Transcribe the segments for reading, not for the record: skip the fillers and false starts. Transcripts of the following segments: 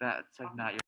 That's like not your.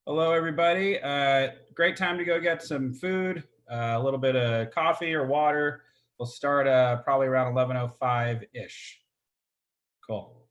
Hello, everybody. Great time to go get some food, a little bit of coffee or water. We'll start probably around 11:05 ish. Cool.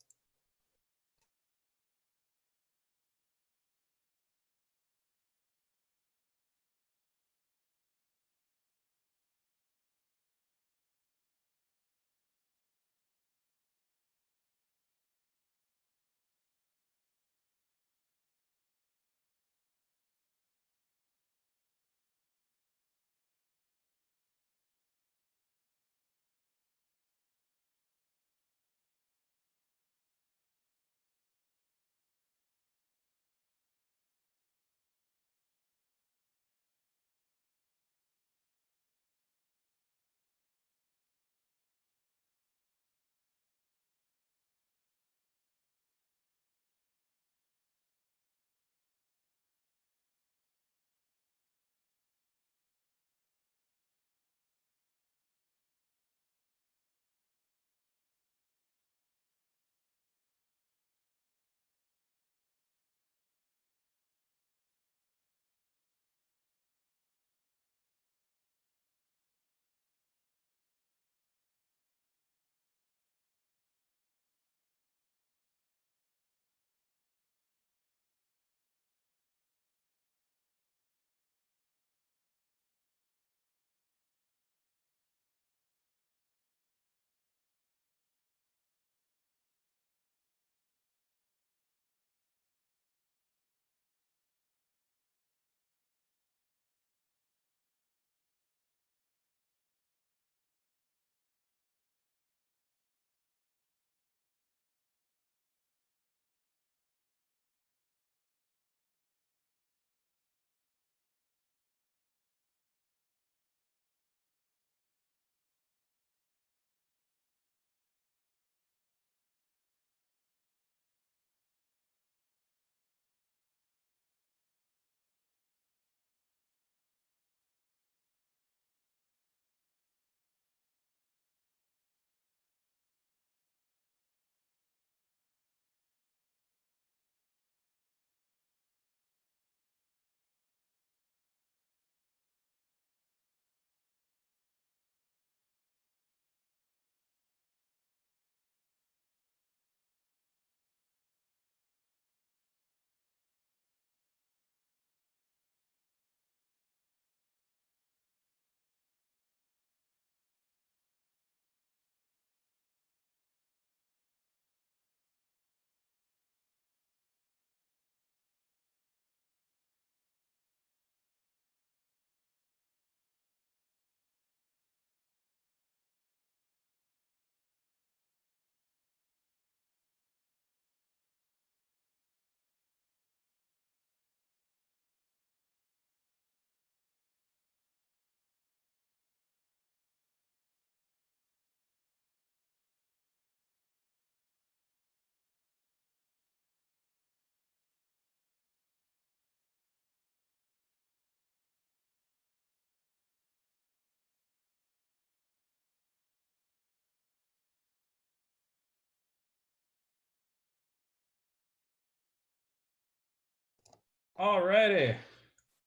Alrighty.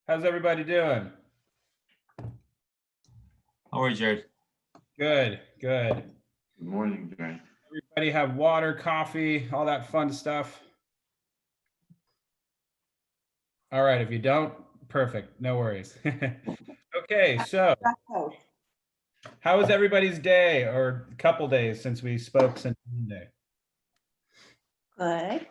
How's everybody doing? How are you, Jared? Good, good. Good morning, Jared. Everybody have water, coffee, all that fun stuff. All right, if you don't, perfect, no worries. Okay, so how was everybody's day or couple days since we spoke since Monday? Good.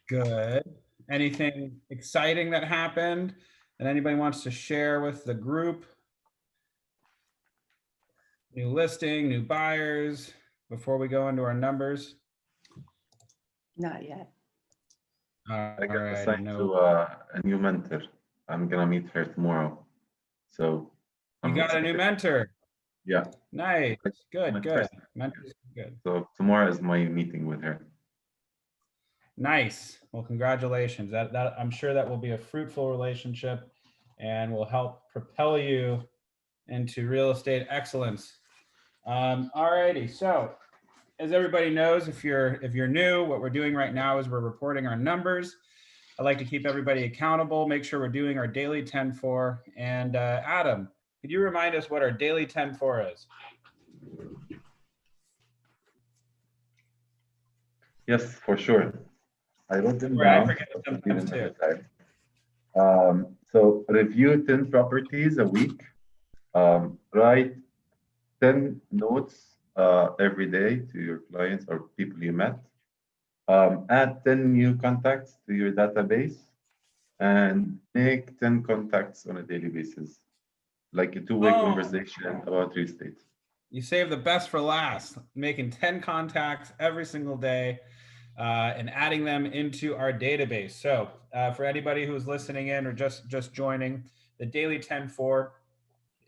Good. Anything exciting that happened that anybody wants to share with the group? New listing, new buyers, before we go into our numbers? Not yet. I got Alrighty, assigned no. to a new mentor. I'm gonna meet her tomorrow. So You I'm got a new excited. mentor. Yeah. Nice. My Good, good. first- Mentor's good. So tomorrow is my meeting with her. Nice. Well, congratulations. That I'm sure that will be a fruitful relationship and will help propel you into real estate excellence. Alrighty. So, as everybody knows, if you're new, what we're doing right now is we're reporting our numbers. I like to keep everybody accountable, make sure we're doing our daily 10-4. And Adam, could you remind us what our daily 10-4 is? Yes, for sure. I wrote them Right, I down. forget it sometimes too. So review 10 properties a week. Write 10 notes every day to your clients or people you met. Add 10 new contacts to your database and make 10 contacts on a daily basis, like a two-way Oh. conversation about real estate. You save the best for last, making 10 contacts every single day and adding them into our database. So for anybody who's listening in or just joining, the daily 10-4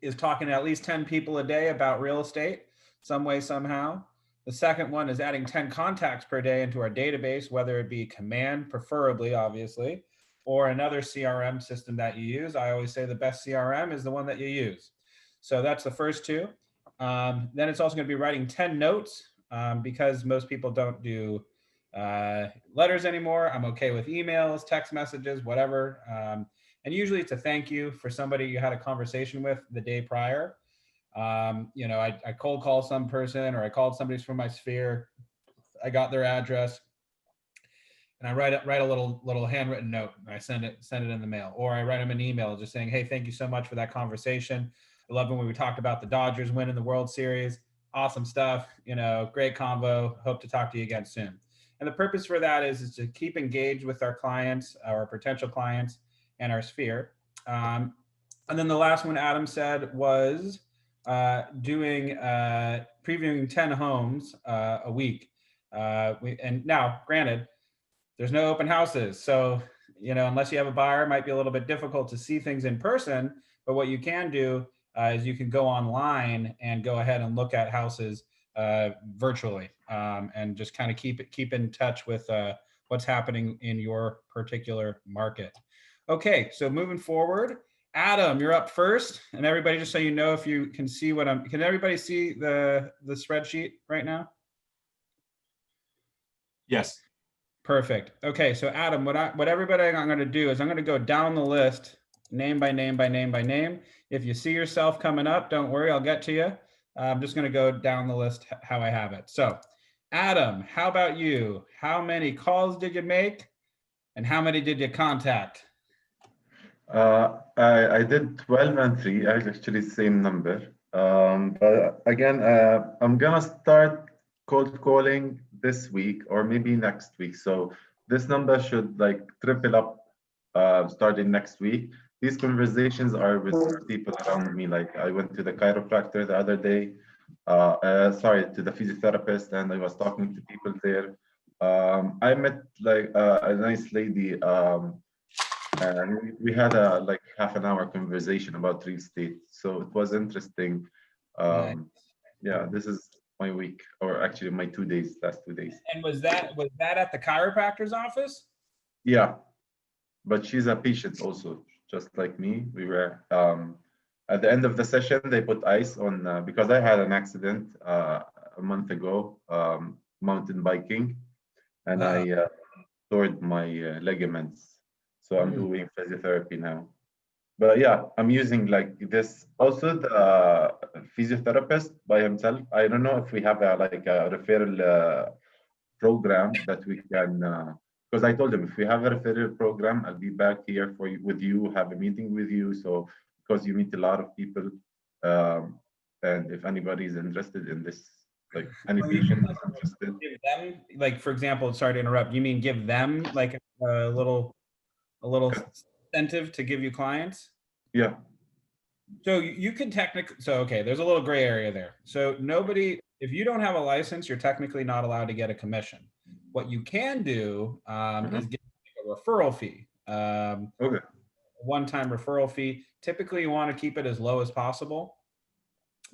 is talking to at least 10 people a day about real estate, some way, somehow. The second one is adding 10 contacts per day into our database, whether it be Command, preferably, obviously, or another CRM system that you use. I always say the best CRM is the one that you use. So that's the first two. Then it's also going to be writing 10 notes because most people don't do letters anymore. I'm okay with emails, text messages, whatever. And usually it's a thank you for somebody you had a conversation with the day prior. I cold call some person or I called somebody from my sphere. I got their address and I write a little handwritten note and I send it in the mail, or I write them an email just saying, hey, thank you so much for that conversation. I love when we talked about the Dodgers winning the World Series. Awesome stuff. Great convo. Hope to talk to you again soon. And the purpose for that is to keep engaged with our clients, our potential clients, and our sphere. And then the last one Adam said was previewing 10 homes a week. And now, granted, there's no open houses. So, unless you have a buyer, it might be a little bit difficult to see things in person. But what you can do is you can go online and go ahead and look at houses virtually and just kind of keep in touch with what's happening in your particular market. Okay, so moving forward, Adam, you're up first. And everybody, just so you know, if you can see can everybody see the spreadsheet right now? Yes. Perfect. Okay, so Adam, what everybody I'm going to do is I'm going to go down the list, name by name by name by name. If you see yourself coming up, don't worry, I'll get to you. I'm just going to go down the list how I have it. So, Adam, how about you? How many calls did you make, and how many did you contact? I did 12 and 3, actually same number. But again, I'm gonna start cold calling this week or maybe next week. So this number should like triple up starting next week. These conversations are with people around me. Like I went to the chiropractor the other day, to the physiotherapist, and I was talking to people there. I met like a nice lady. And we had a like half an hour conversation about real estate, so it was interesting. Nice. Yeah, this is my week, or actually my 2 days, last 2 days. And was that at the chiropractor's office? Yeah, but she's a patient also, just like me. We were at the end of the session, they put ice on because I had an accident a month ago, mountain biking, and I tore my ligaments. So I'm doing physiotherapy now. But yeah, I'm using like this. Also, the physiotherapist by himself. I don't know if we have a like a referral program that we can. Because I told him if we have a referral program, I'll be back here for you with you, have a meeting with you. So because you meet a lot of people, and if anybody is interested in this, like any Well, you patient mean is interested, give them, like, for example, sorry to interrupt, you mean give them like a little incentive to give you clients? yeah. So you can technically, so okay, there's a little gray area there. So nobody, if you don't have a license, you're technically not allowed to get a commission. What you can do is get a referral fee, Okay. one-time referral fee. Typically, you want to keep it as low as possible.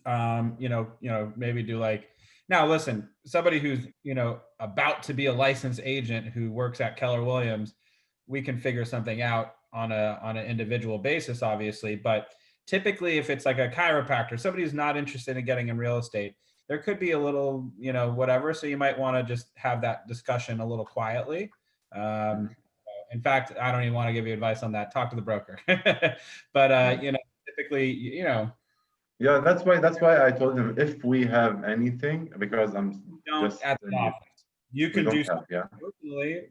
Maybe do like, now listen, somebody who's about to be a licensed agent who works at Keller Williams, we can figure something out on an individual basis, obviously, but typically if it's like a chiropractor, somebody who's not interested in getting in real estate, there could be a little whatever, so you might want to just have that discussion a little quietly. In fact, I don't even want to give you advice on that, talk to the broker. But typically Yeah, that's why I told him if we have anything, because I'm don't just at the office, you we can don't do have, something yeah. personally,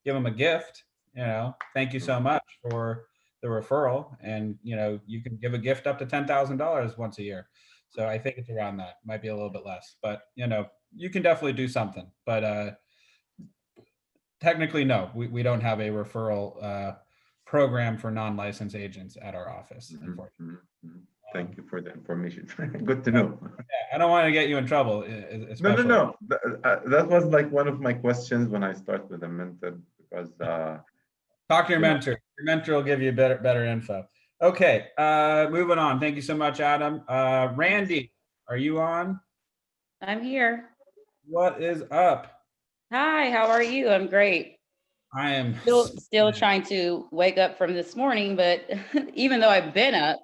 give them a gift, thank you so much for the referral, and you can give a gift up to $10,000 once a year. So I think it's around that, might be a little bit less, but you can definitely do something. But technically, no, we don't have a referral program for non-licensed agents at our office, unfortunately. Thank you for the information. Good to know. I don't want to get you in trouble, No. especially. That was like one of my questions when I started with a mentor, because Talk to your mentor. Your mentor will give you better info. Okay, moving on. Thank you so much, Adam. Randy, are you on? I'm here. What is up? Hi, how are you? I'm great. I am Still trying to wake up from this morning, but even though I've been up,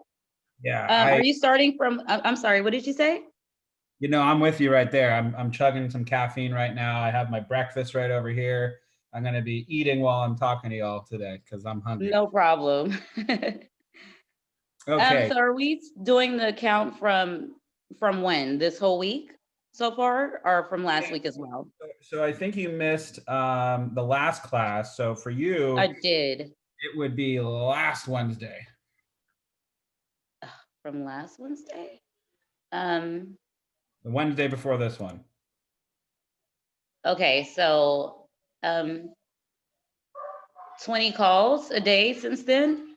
yeah. are you starting from, I'm sorry, what did you say? I'm with you right there. I'm chugging some caffeine right now. I have my breakfast right over here. I'm gonna be eating while I'm talking to y'all today because I'm hungry. No problem. Okay. So are we doing the count from when? This whole week so far, or from last week as well? So I think you missed the last class. So for you, I did. it would be last Wednesday. From last Wednesday? The Wednesday before this one. Okay, so 20 calls a day since then.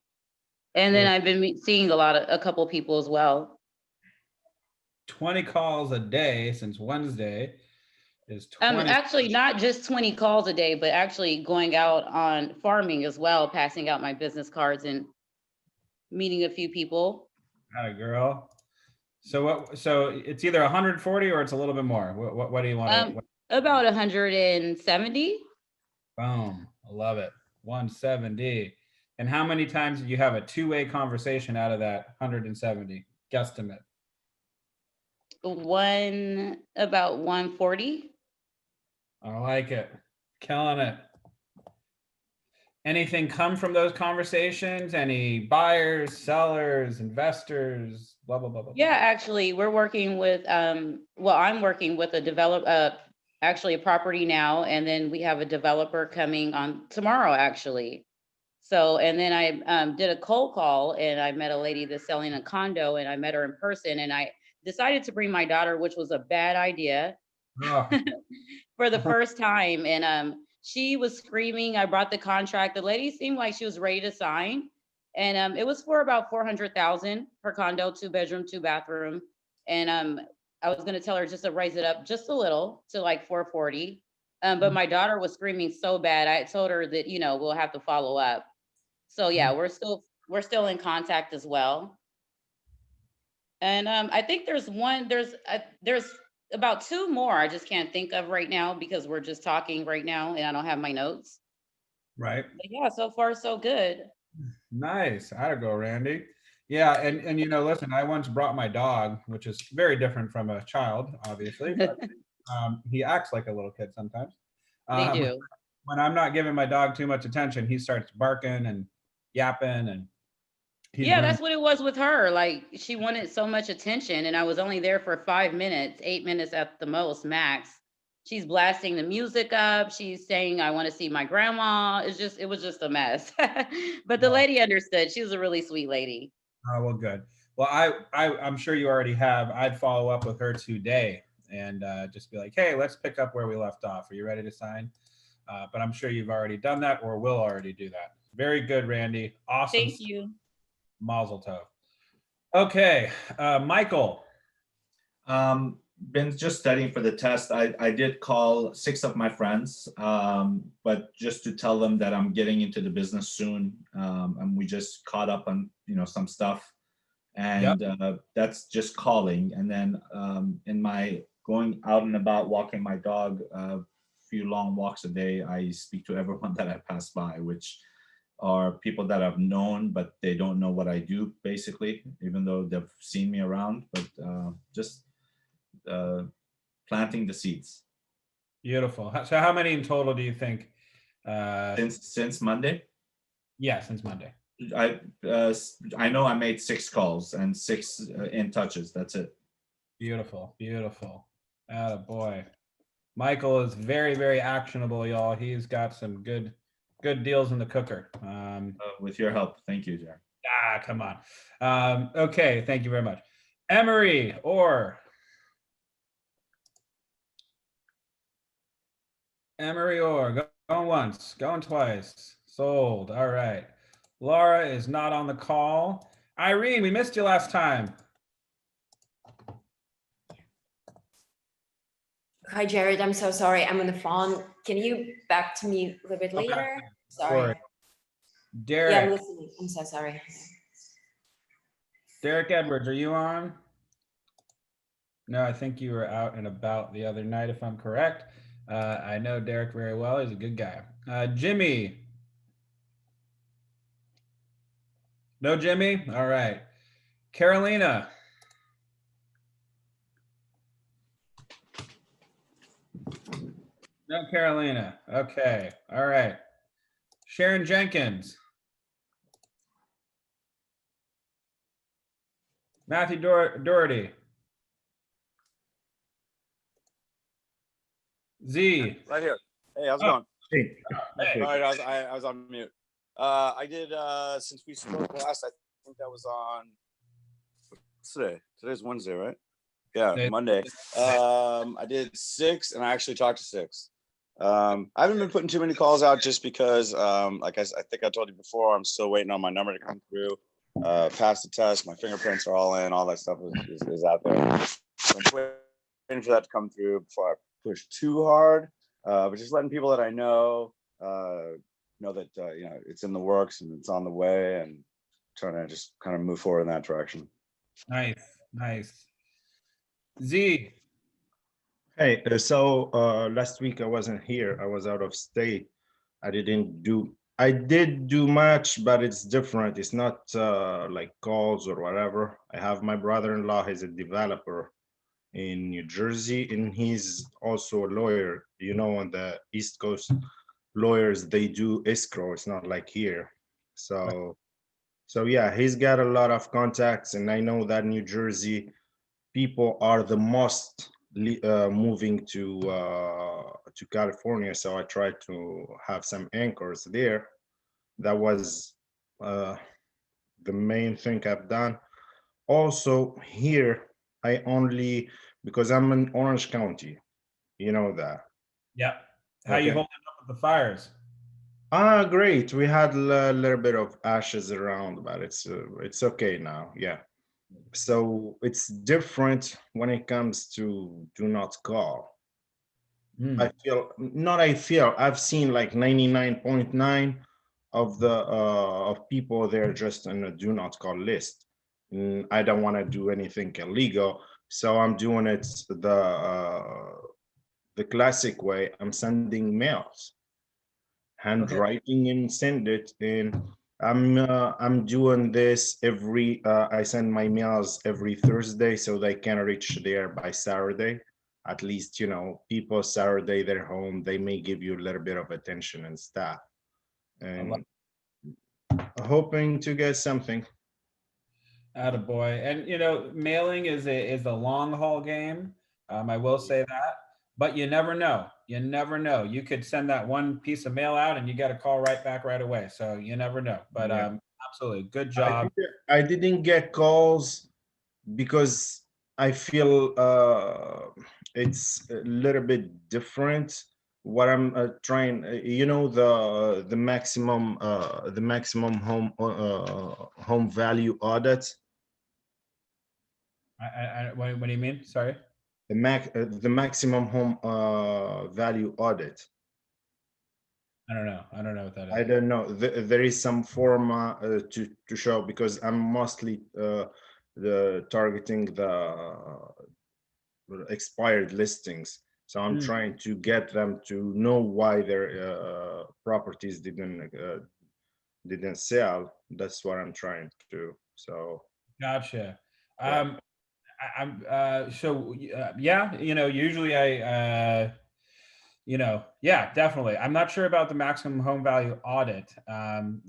And then I've been seeing a couple people as well. 20 calls a day since Wednesday is 20. Actually, not just 20 calls a day, but actually going out on farming as well, passing out my business cards and meeting a few people. Atta girl. So it's either 140 or it's a little bit more. What do you want to? About 170. Boom. I love it. 170. And how many times did you have a two-way conversation out of that 170? Guesstimate. About 140. I like it. Killing it. Anything come from those conversations? Any buyers, sellers, investors, blah, blah, blah, blah. Yeah, actually, we're working with, I'm working with actually a property now, and then we have a developer coming on tomorrow, actually. So, and then I did a cold call, and I met a lady that's selling a condo, and I met her in person, and I decided to bring my daughter, which was a bad idea. Oh. For the first time. And she was screaming. I brought the contract. The lady seemed like she was ready to sign. And it was for about 400,000 per condo, 2-bedroom, 2-bathroom. And I was going to tell her just to raise it up just a little to like 440. But my daughter was screaming so bad. I told her that, we'll have to follow up. So yeah, we're still in contact as well. And I think there's about 2 more I just can't think of right now because we're just talking right now and I don't have my notes. Right. But yeah, so far so good. Nice. How'd it go, Randy? Yeah, and listen, I once brought my dog, which is very different from a child, obviously, but he acts like a little kid sometimes. They do. when I'm not giving my dog too much attention, he starts barking and yapping, and he's Yeah, really that's what it was with her. Like she wanted so much attention, and I was only there for 5 minutes, 8 minutes at the most, max. She's blasting the music up. She's saying, "I want to see my grandma." It was just a mess. But the lady understood. She was a really sweet lady. oh, well, good. Well, I'm sure you already have. I'd follow up with her today and just be like, hey, let's pick up where we left off. Are you ready to sign? But I'm sure you've already done that or will already do that. Very good, Randy. Awesome. Thank you. Mazel tov. Okay, Michael. Been just studying for the test. I did call 6 of my friends, but just to tell them that I'm getting into the business soon, and we just caught up on some stuff, and that's just calling. And then in my going out and about walking my dog, a few long walks a day, I speak to everyone that I pass by, which are people that I've known, but they don't know what I do, basically, even though they've seen me around. But just planting the seeds. Beautiful. So how many in total do you think? Since Monday? Yeah, since Monday. I know I made 6 calls and 6 in touches. That's it. Beautiful, beautiful. Boy, Michael is very, very actionable, y'all. He's got some good deals in the cooker. With your help, thank you, Jared. Come on. Okay, thank you very much. Emery or going once, going twice. Sold. All right. Laura is not on the call. Irene, we missed you last time. Hi, Jared. I'm so sorry. I'm on the phone. Can you back to me a little bit Okay. later? Sorry. Derek. Yeah, I'm listening. I'm so sorry. Derek Edwards, are you on? No, I think you were out and about the other night, if I'm correct. I know Derek very well. He's a good guy. Jimmy. No, Jimmy? All right. Carolina. No, Carolina. Okay. All right. Sharon Jenkins. Matthew Doherty. Z. Right here. Hey, how's it Oh. going? Hey. All right, I was on mute. I did since we spoke last. I think that was on what's today. Today's Wednesday, right? Yeah, Today- Monday. I did 6, and I actually talked to 6. I haven't been putting too many calls out just because, like I think I told you before, I'm still waiting on my number to come through. Pass the test, my fingerprints are all in, all that stuff is out there. So I'm just waiting for that to come through before I push too hard. But just letting people that I know that it's in the works and it's on the way, and trying to just kind of move forward in that direction. Nice. Z. Hey, so last week I wasn't here. I was out of state. I did do much, but it's different. It's not like calls or whatever. I have my brother-in-law. He's a developer in New Jersey, and he's also a lawyer. On the East Coast, lawyers, they do escrow. It's not like here. So yeah, he's got a lot of contacts, and I know that New Jersey people are the most moving to California. So I tried to have some anchors there. That was the main thing I've done. Also here, because I'm in Orange County, you know that. Yep. How you Okay. holding up with the fires? Great. We had a little bit of ashes around, but it's okay now. Yeah. So it's different when it comes to do not call. I've seen like 99.9 of the of people there just on a do not call list. I don't want to do anything illegal, so I'm doing it the classic way. I'm sending mails, handwriting and send it. And I'm doing this I send my mails every Thursday so they can reach there by Saturday. At least, you know, people Saturday they're home, they may give you a little bit of attention and stuff. And hoping to get something. Attaboy. And you know, mailing is a long haul game. I will say that, but you never know. You never know. You could send that one piece of mail out and you got a call right back right away. So you never know. But Yeah. absolutely, good job. I didn't get calls because I feel it's a little bit different. What I'm trying, you know, the maximum home value audit. What do you mean? Sorry. The maximum home value audit. I don't know. I don't know what that is. I don't know. There is some form to show, because I'm mostly targeting the expired listings. So I'm trying to get them to know why their properties didn't sell. That's what I'm trying to do. So Gotcha. Yeah. Yeah, you know, usually yeah, definitely. I'm not sure about the maximum home value audit. I'm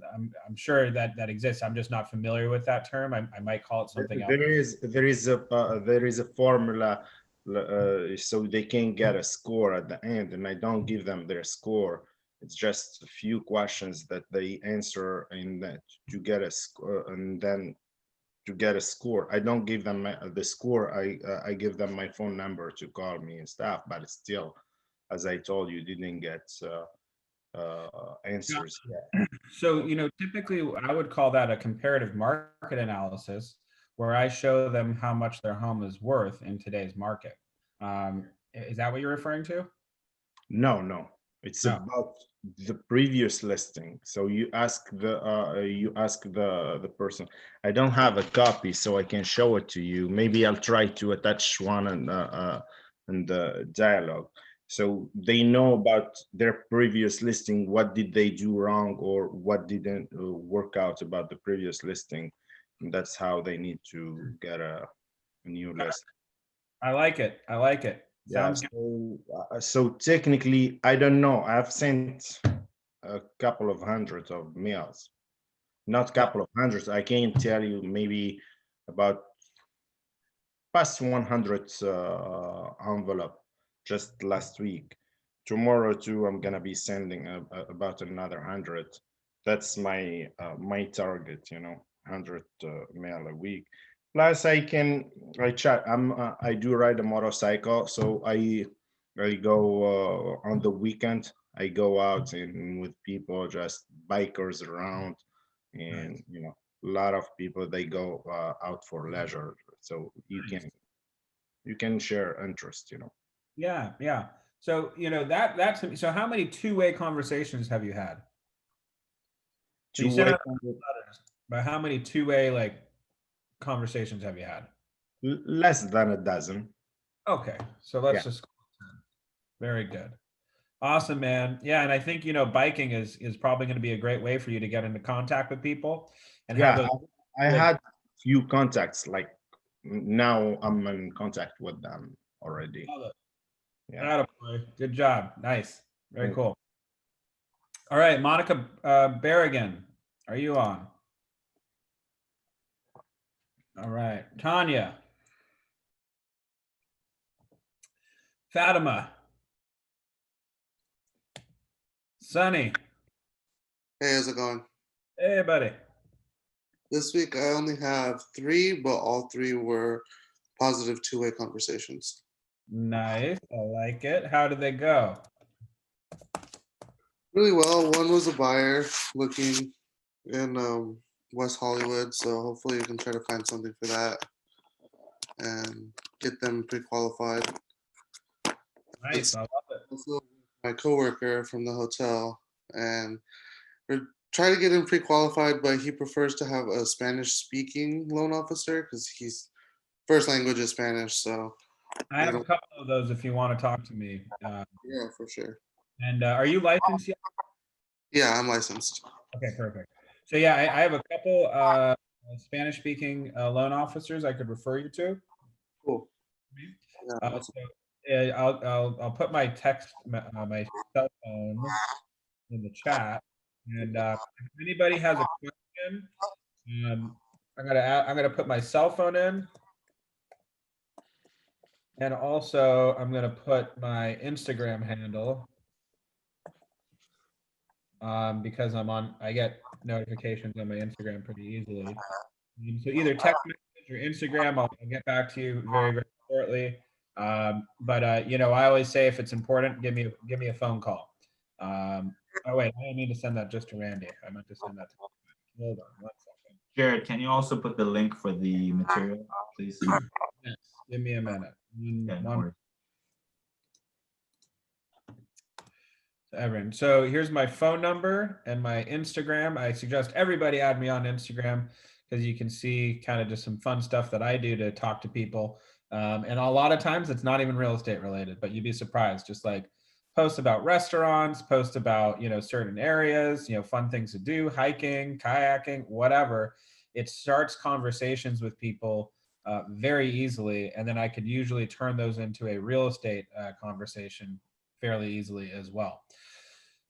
sure that exists. I'm just not familiar with that term. I might call it something else. There is a formula so they can get a score at the end, and I don't give them their score. It's just a few questions that they answer in that to get a score, and then to get a score. I don't give them the score. I give them my phone number to call me and stuff, but still, as I told you, didn't get answers yet. So, you know, typically I would call that a comparative market analysis, where I show them how much their home is worth in today's market. Is that what you're referring to? No, it's No. about the previous listing. So you ask the person. I don't have a copy, so I can show it to you. Maybe I'll try to attach one and in the dialogue, so they know about their previous listing. What did they do wrong, or what didn't work out about the previous listing? And that's how they need to get a new list. I like it. I like it. Yeah, Sounds good. so technically, I don't know. I've sent a couple of hundreds of mails, not couple of hundreds. I can tell you maybe about past 100 envelope just last week. Tomorrow too, I'm gonna be sending about another 100. That's my my target, you know, 100 mail a week. Plus, I chat. I do ride a motorcycle, so I go on the weekend. I go out and with people, just bikers around, and you know, a lot of people they go out for leisure. So you can share interest, you know. Yeah, yeah. So, you know, that's so how many two-way conversations have you had? So you sent out letters, but how many two-way like conversations have you had? Less than a dozen. Okay, so let's Yeah. just very good. Awesome, man. Yeah, and I think, you know, biking is probably going to be a great way for you to get into contact with people and have Yeah, those. I had few contacts. Like now, I'm in contact with them already. Yeah. Attaboy. Good job. Nice. Very Yeah. cool. All right, Monica Berrigan, are you on? All right, Tanya. Fatima. Sunny. Hey, how's it going? Hey, buddy. This week I only have 3, but all 3 were positive two-way conversations. Nice. I like it. How did they go? Really well. One was a buyer looking in West Hollywood, so hopefully you can try to find something for that and get them pre-qualified. Nice. I love it. Also, my coworker from the hotel, and we're trying to get him pre-qualified, but he prefers to have a Spanish-speaking loan officer because he's first language is Spanish. So I have a couple of those if you want to talk to me. yeah, for sure. And are you licensed yet? Yeah, I'm licensed. Okay, perfect. So yeah, I have a couple Spanish-speaking loan officers I could refer you to. Cool. Yeah. So I'll put my my cell phone in the chat, and if anybody has a question, I'm gonna put my cell phone in, and also I'm gonna put my Instagram handle, because I get notifications on my Instagram pretty easily. So either text message or Instagram, I'll get back to you very, very shortly. But you know, I always say if it's important, give me a phone call. Oh wait, I didn't mean to send that just to Randy. I meant to send that to. Hold on 1 second. Jared, can you also put the link for the material, please? Yes, give me a minute. Yeah, no One- worries. Evan. So here's my phone number and my Instagram. I suggest everybody add me on Instagram because you can see kind of just some fun stuff that I do to talk to people. And a lot of times it's not even real estate related, but you'd be surprised. Just like post about restaurants, post about, you know, certain areas, you know, fun things to do, hiking, kayaking, whatever. It starts conversations with people very easily. And then I could usually turn those into a real estate conversation fairly easily as well.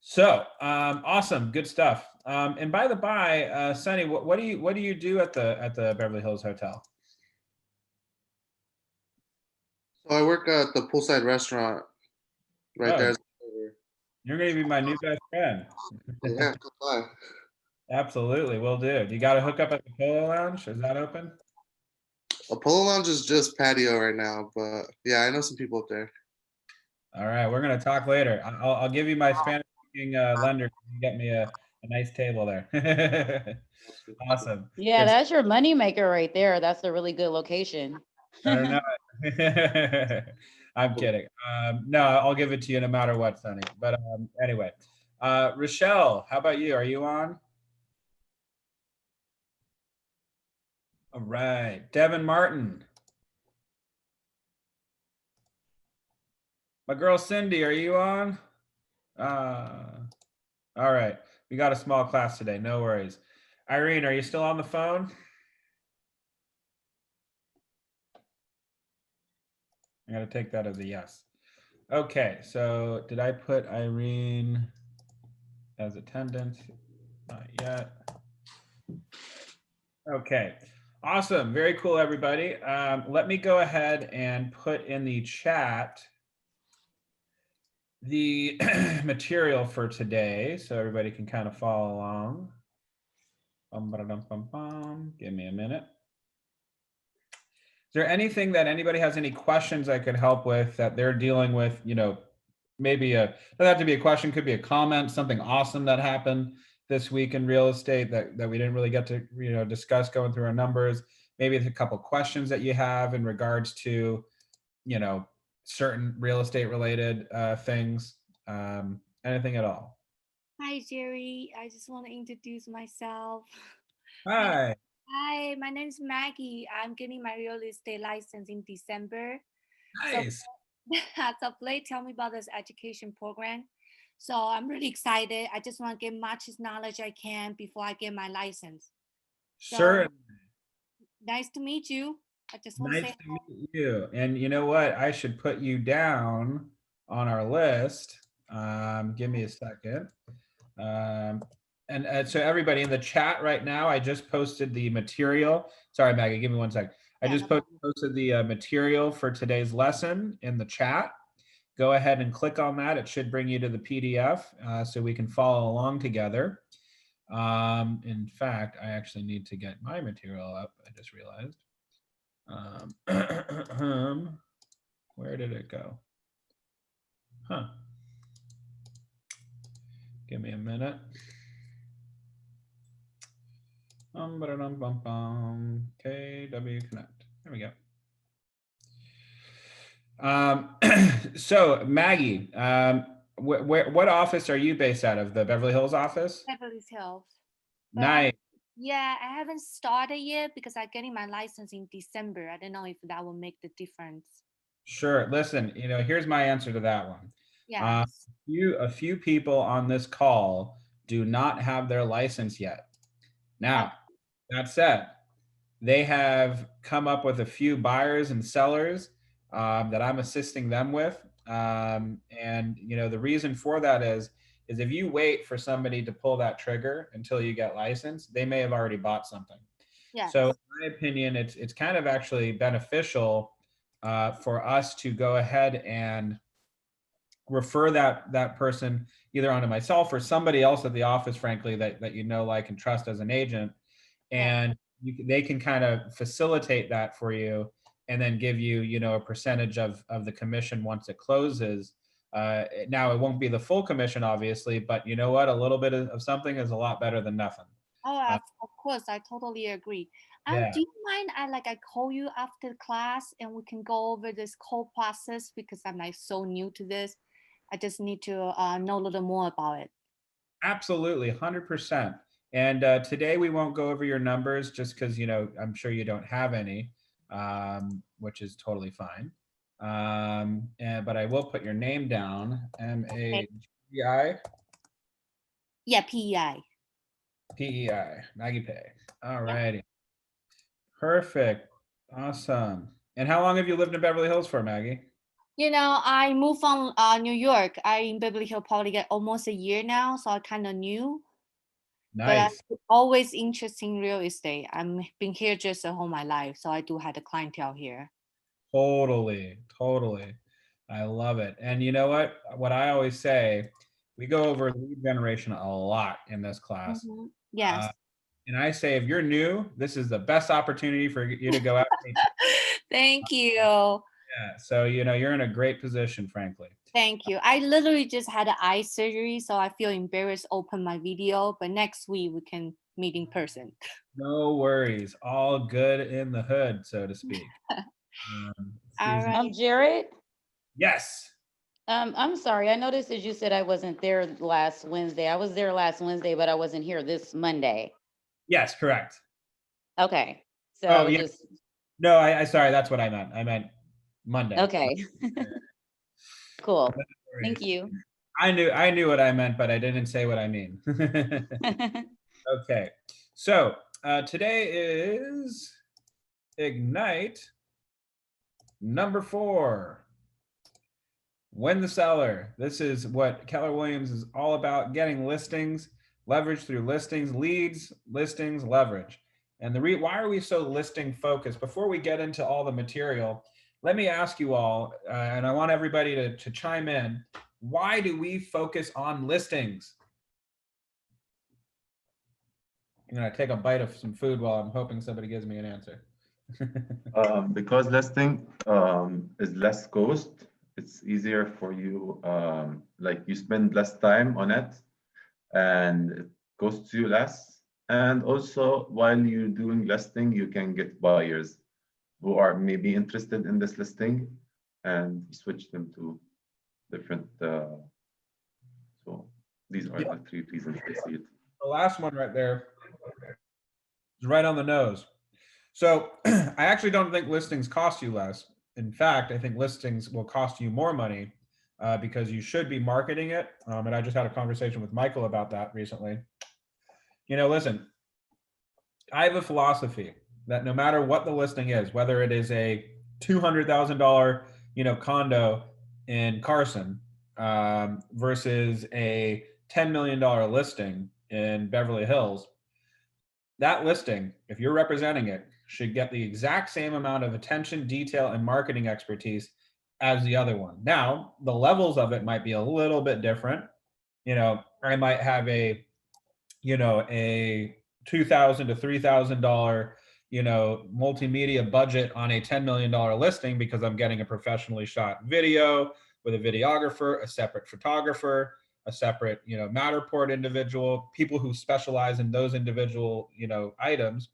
So awesome, good stuff. And by the by, Sunny, what do you do at the Beverly Hills Hotel? So I work at the poolside restaurant right Oh, there. you're gonna be my new best friend. Yeah, come by. Absolutely, will do. You got to hook up at the Polo Lounge. Is that open? A polo lounge is just patio right now, but yeah, I know some people up there. All right, we're gonna talk later. I'll give you my Spanish-speaking lender. You get me a nice table there. Awesome. Yeah, Good that's your moneymaker right there. That's a really good location. I don't know. I'm kidding. No, I'll give it to you no matter what, Sonny. But anyway, Rochelle, how about you? Are you on? All right, Devin Martin. My girl Cindy, are you on? All right, we got a small class today. No worries. Irene, are you still on the phone? I gotta take that as a yes. Okay, so did I put Irene as attendant? Not yet. Okay, awesome, very cool, everybody. Let me go ahead and put in the chat the material for today so everybody can kind of follow along. Give me a minute. Is there anything that anybody has any questions I could help with that they're dealing with, you know, maybe doesn't have to be a question, could be a comment, something awesome that happened this week in real estate that we didn't really get to, you know, discuss going through our numbers. Maybe it's a couple questions that you have in regards to, you know, certain real estate related things, anything at all. Hi, Jerry. I just want to introduce myself. Hi. Hi, my name is Maggie. I'm getting my real estate license in December. Nice. So please tell me about this education program. So I'm really excited. I just want to get much knowledge I can before I get my license. Sure. Nice to meet you. I just want Nice to say to meet you. And you know what? I should put you down on our list. Give me a second. And so everybody in the chat right now, I just posted the material. Sorry, Maggie, give me 1 sec. I just posted the material for today's lesson in the chat. Go ahead and click on that. It should bring you to the PDF so we can follow along together. In fact, I actually need to get my material up. I just realized. Where did it go? Huh. Give me a minute. KW Connect. There we go. So Maggie, what office are you based out of? The Beverly Hills office? Beverly Hills. Nice. Yeah, I haven't started yet because I'm getting my license in December. I don't know if that will make the difference. Sure. Listen, you know, here's my answer to that one. Yeah. A few people on this call do not have their license yet. Now, that said, they have come up with a few buyers and sellers that I'm assisting them with. And you know, the reason for that is if you wait for somebody to pull that trigger until you get licensed, they may have already bought something. Yeah. So in my opinion, it's kind of actually beneficial for us to go ahead and refer that person either onto myself or somebody else at the office, frankly, that you know, like, and trust as an agent. And they can kind of facilitate that for you and then give you, you know, a percentage of the commission once it closes. Now, it won't be the full commission, obviously, but you know what? A little bit of something is a lot better than nothing. Oh, of course, I totally agree. Yeah. Do you mind I call you after class and we can go over this whole process, because I'm like so new to this. I just need to know a little more about it. Absolutely, 100%. And today we won't go over your numbers just because, you know, I'm sure you don't have any, which is totally fine. But I will put your name down, MAGI. Yeah, PEI. PEI, Maggie Pay. All righty. Perfect. Awesome. And how long have you lived in Beverly Hills for, Maggie? You know, I moved from New York. I in Beverly Hills probably get almost a year now, so I kind of new. Nice. But I'm always interested in real estate. I'm been here just all my life, so I do have the clientele here. Totally. I love it. And you know what? What I always say, we go over lead generation a lot in this class. Mhm. Yes. And I say, if you're new, this is the best opportunity for you to go out. Thank you. Yeah. So, you know, you're in a great position, frankly. Thank you. I literally just had an eye surgery, so I feel embarrassed to open my video, but next week we can meet in person. No worries. All good in the hood, so to speak. All Susan- right. Jared, Yes. I'm sorry. I noticed that you said I wasn't there last Wednesday. I was there last Wednesday, but I wasn't here this Monday. Yes, correct. Okay. So Oh, I was yeah. just, No, I sorry, that's what I meant. I meant Monday. okay. Cool. No Thank worries. you. I knew what I meant, but I didn't say what I mean. Okay. So today is Ignite number 4. Win the seller. This is what Keller Williams is all about: getting listings, leverage through listings, leads, listings, leverage. And why are we so listing focused? Before we get into all the material, let me ask you all, and I want everybody to chime in. Why do we focus on listings? I'm gonna take a bite of some food while I'm hoping somebody gives me an answer. Because listing is less cost, it's easier for you. Like you spend less time on it, and it costs you less. And also, while you're doing listing, you can get buyers who are maybe interested in this listing, and switch them to different. So these are the 3 reasons I see it. The last one right there is right on the nose. So I actually don't think listings cost you less. In fact, I think listings will cost you more money because you should be marketing it. And I just had a conversation with Michael about that recently. You know, listen, I have a philosophy that no matter what the listing is, whether it is a $200,000, you know, condo in Carson versus a $10 million listing in Beverly Hills, that listing, if you're representing it, should get the exact same amount of attention, detail, and marketing expertise as the other one. Now, the levels of it might be a little bit different. You know, I might have a $2,000 to $3,000, you know, multimedia budget on a $10 million listing because I'm getting a professionally shot video with a videographer, a separate photographer, a separate, you know, Matterport individual, people who specialize in those individual, you know, items.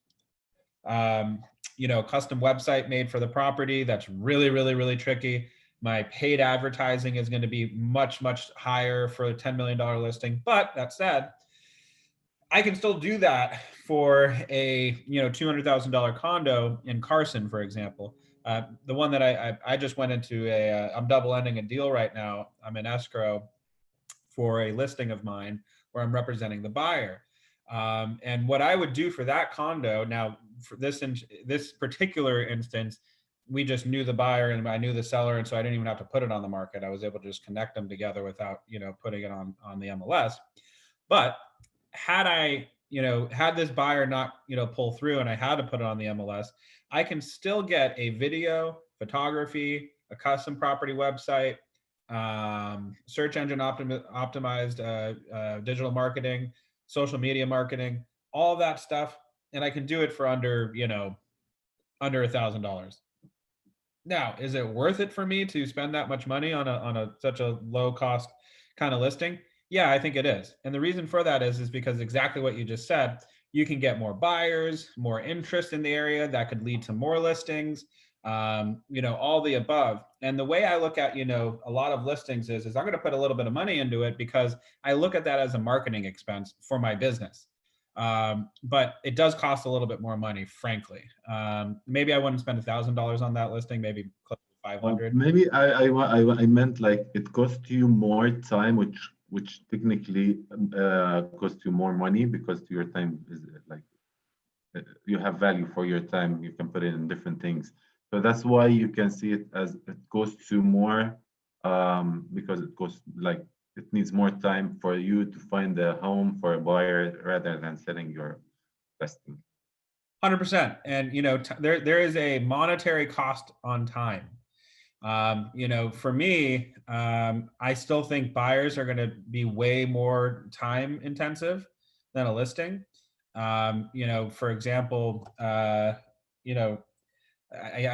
You know, custom website made for the property. That's really, really, really tricky. My paid advertising is going to be much, much higher for a $10 million listing. But that said, I can still do that for a, you know, $200,000 condo in Carson, for example. The one that I just went into I'm double ending a deal right now. I'm in escrow for a listing of mine where I'm representing the buyer. And what I would do for that condo, now for this particular instance, we just knew the buyer and I knew the seller, and so I didn't even have to put it on the market. I was able to just connect them together without, putting it on the MLS. But had I, had this buyer not, pull through and I had to put it on the MLS, I can still get a video, photography, a custom property website, search engine optimized digital marketing, social media marketing, all that stuff, and I can do it for under $1,000. Now, is it worth it for me to spend that much money on such a low cost kind of listing? Yeah, I think it is. And the reason for that is because exactly what you just said. You can get more buyers, more interest in the area that could lead to more listings, all the above. And the way I look at, a lot of listings is I'm going to put a little bit of money into it because I look at that as a marketing expense for my business. But it does cost a little bit more money, frankly. Maybe I wouldn't spend $1,000 on that listing, maybe close to 500. Maybe I meant like it costs you more time, which technically costs you more money because your time is like you have value for your time. You can put it in different things. So that's why you can see it as it costs you more because it costs like it needs more time for you to find a home for a buyer rather than selling your listing. 100%. And, there is a monetary cost on time. For me, I still think buyers are going to be way more time intensive than a listing. For example, I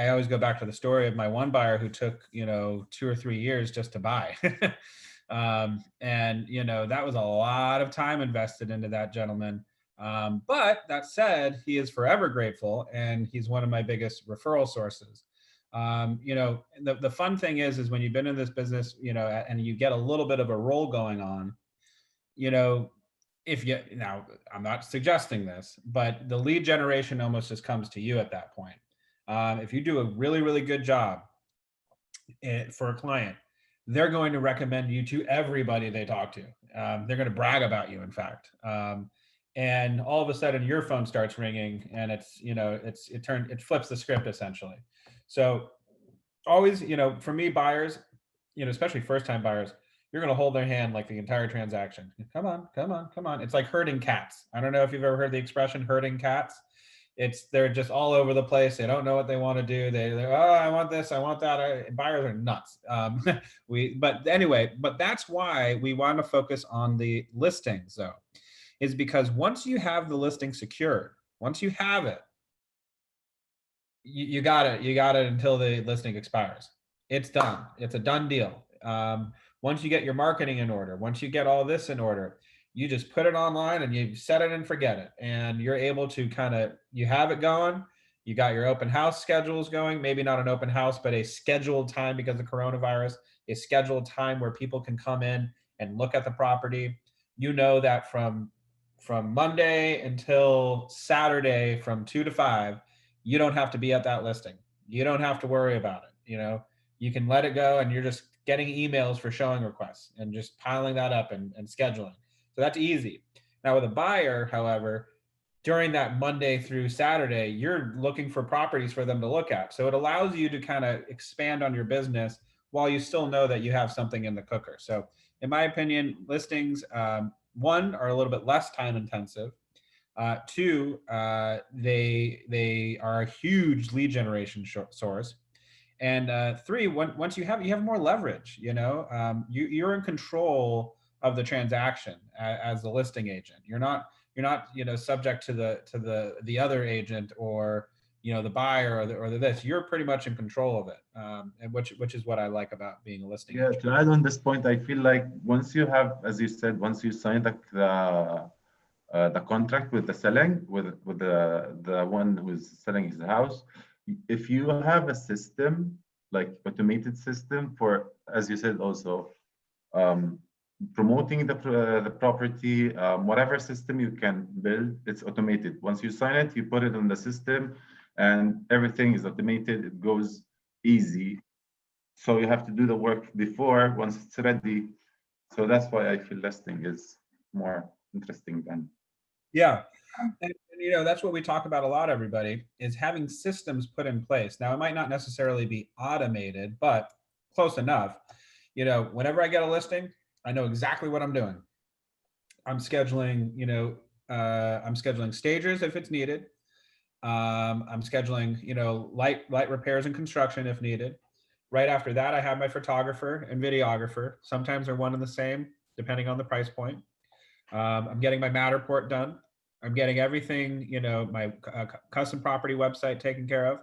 always go back to the story of my one buyer who took, 2 or 3 years just to buy. And, that was a lot of time invested into that gentleman. But that said, he is forever grateful and he's one of my biggest referral sources. The fun thing is when you've been in this business, and you get a little bit of a role going on, now I'm not suggesting this, but the lead generation almost just comes to you at that point. If you do a really, really good job for a client, they're going to recommend you to everybody they talk to. They're going to brag about you, in fact. And all of a sudden your phone starts ringing and it flips the script essentially. So always, for me, buyers, especially first-time buyers, you're going to hold their hand like the entire transaction. Come on, come on, come on. It's like herding cats. I don't know if you've ever heard the expression herding cats. They're just all over the place. They don't know what they want to do. They're oh, I want this, I want that. Buyers are nuts. But that's why we want to focus on the listings though, is because once you have the listing secured, once you have it, you got it until the listing expires. It's done. It's a done deal. Once you get your marketing in order, once you get all this in order, you just put it online and you set it and forget it. And you're able to you have it going. You got your open house schedules going, maybe not an open house, but a scheduled time because of coronavirus, a scheduled time where people can come in and look at the property. That from Monday until Saturday from 2 to 5, you don't have to be at that listing. You don't have to worry about it. You can let it go and you're just getting emails for showing requests and just piling that up and scheduling. So that's easy. Now with a buyer, however, during that Monday through Saturday, you're looking for properties for them to look at. So it allows you to kind of expand on your business while you still know that you have something in the cooker. So in my opinion, listings, one, are a little bit less time intensive. Two, they are a huge lead generation source. And three, once you have more leverage, you're in control of the transaction as the listing agent. You're not subject to the other agent or the buyer or the this. You're pretty much in control of it, and which is what I like about being a listing agent. To add on this point, I feel like once you have, as you said, once you sign the contract with the selling with the one who's selling his house, if you have a system like automated system for, as you said, also promoting the property, whatever system you can build, it's automated. Once you sign it, you put it on the system and everything is automated. It goes easy. So you have to do the work before once it's ready. So that's why I feel listing is more interesting than. Yeah. And you know, that's what we talk about a lot, everybody, is having systems put in place. Now, it might not necessarily be automated, but close enough. You know, whenever I get a listing, I know exactly what I'm doing. I'm scheduling, I'm scheduling stagers if it's needed. I'm scheduling, light repairs and construction if needed. Right after that, I have my photographer and videographer. Sometimes they're one and the same, depending on the price point. I'm getting my Matterport done. I'm getting everything, my custom property website taken care of.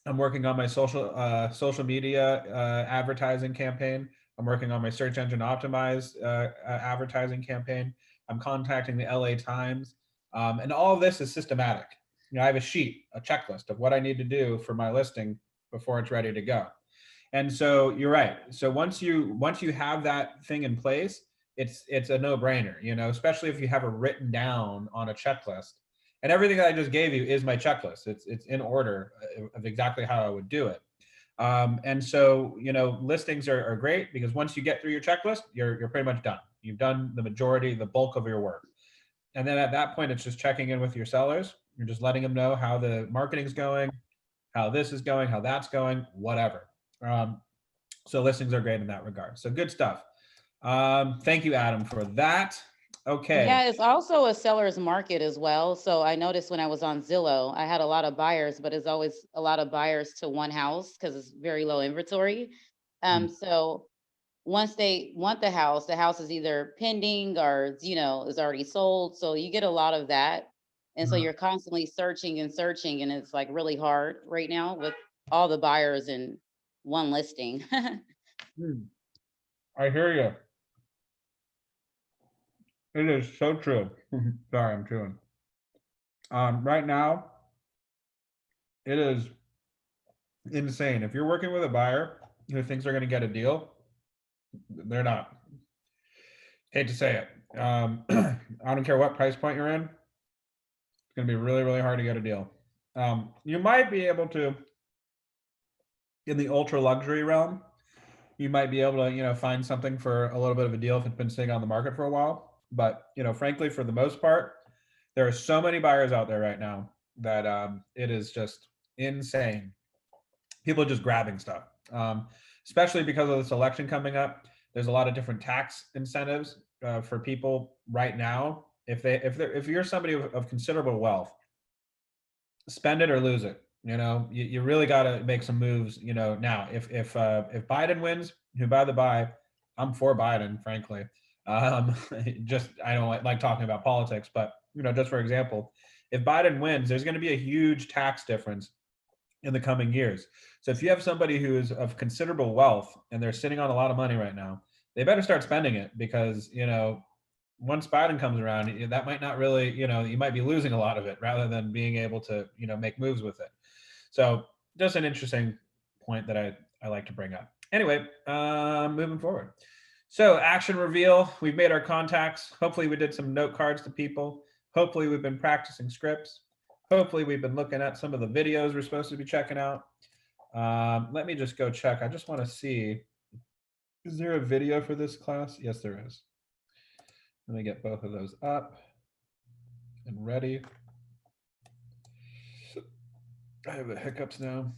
I'm working on my social media advertising campaign. I'm working on my search engine optimized advertising campaign. I'm contacting the LA Times. And all of this is systematic. I have a sheet, a checklist of what I need to do for my listing before it's ready to go. And so you're right. So once you have that thing in place, it's a no-brainer, especially if you have it written down on a checklist. And everything that I just gave you is my checklist. It's in order of exactly how I would do it. And so, listings are great because once you get through your checklist, you're pretty much done. You've done the majority, the bulk of your work. And then at that point, it's just checking in with your sellers. You're just letting them know how the marketing's going, how this is going, how that's going, whatever. So listings are great in that regard. So good stuff. Thank you, Adam, for that. Okay. Yeah, it's also a seller's market as well. So I noticed when I was on Zillow, I had a lot of buyers, but it's always a lot of buyers to one house because it's very low inventory. So once they want the house is either pending or, is already sold. So you get a lot of that. And so you're constantly searching and searching, and it's like really hard right now with all the buyers in one listing. I hear you. It is so true. Sorry, I'm chewing. Right now, it is insane. If you're working with a buyer who thinks they're going to get a deal, they're not. Hate to say it. I don't care what price point you're in. It's going to be really, really hard to get a deal. You might be able to, in the ultra luxury realm, you might be able to, find something for a little bit of a deal if it's been sitting on the market for a while. But, frankly, for the most part, there are so many buyers out there right now that it is just insane. People are just grabbing stuff, especially because of this election coming up. There's a lot of different tax incentives for people right now. If you're somebody of considerable wealth, spend it or lose it. You really got to make some moves. Now, if Biden wins, who by the by, I'm for Biden, frankly. I don't like talking about politics, but just for example, if Biden wins, there's going to be a huge tax difference in the coming years. So if you have somebody who is of considerable wealth and they're sitting on a lot of money right now, they better start spending it because, once Biden comes around, that might not really, you might be losing a lot of it rather than being able to, make moves with it. So just an interesting point that I like to bring up. Anyway, moving forward. So action reveal, we've made our contacts. Hopefully we did some note cards to people. Hopefully we've been practicing scripts. Hopefully we've been looking at some of the videos we're supposed to be checking out. Let me just go check. I just want to see, is there a video for this class? Yes, there is. Let me get both of those up and ready. I have the hiccups now.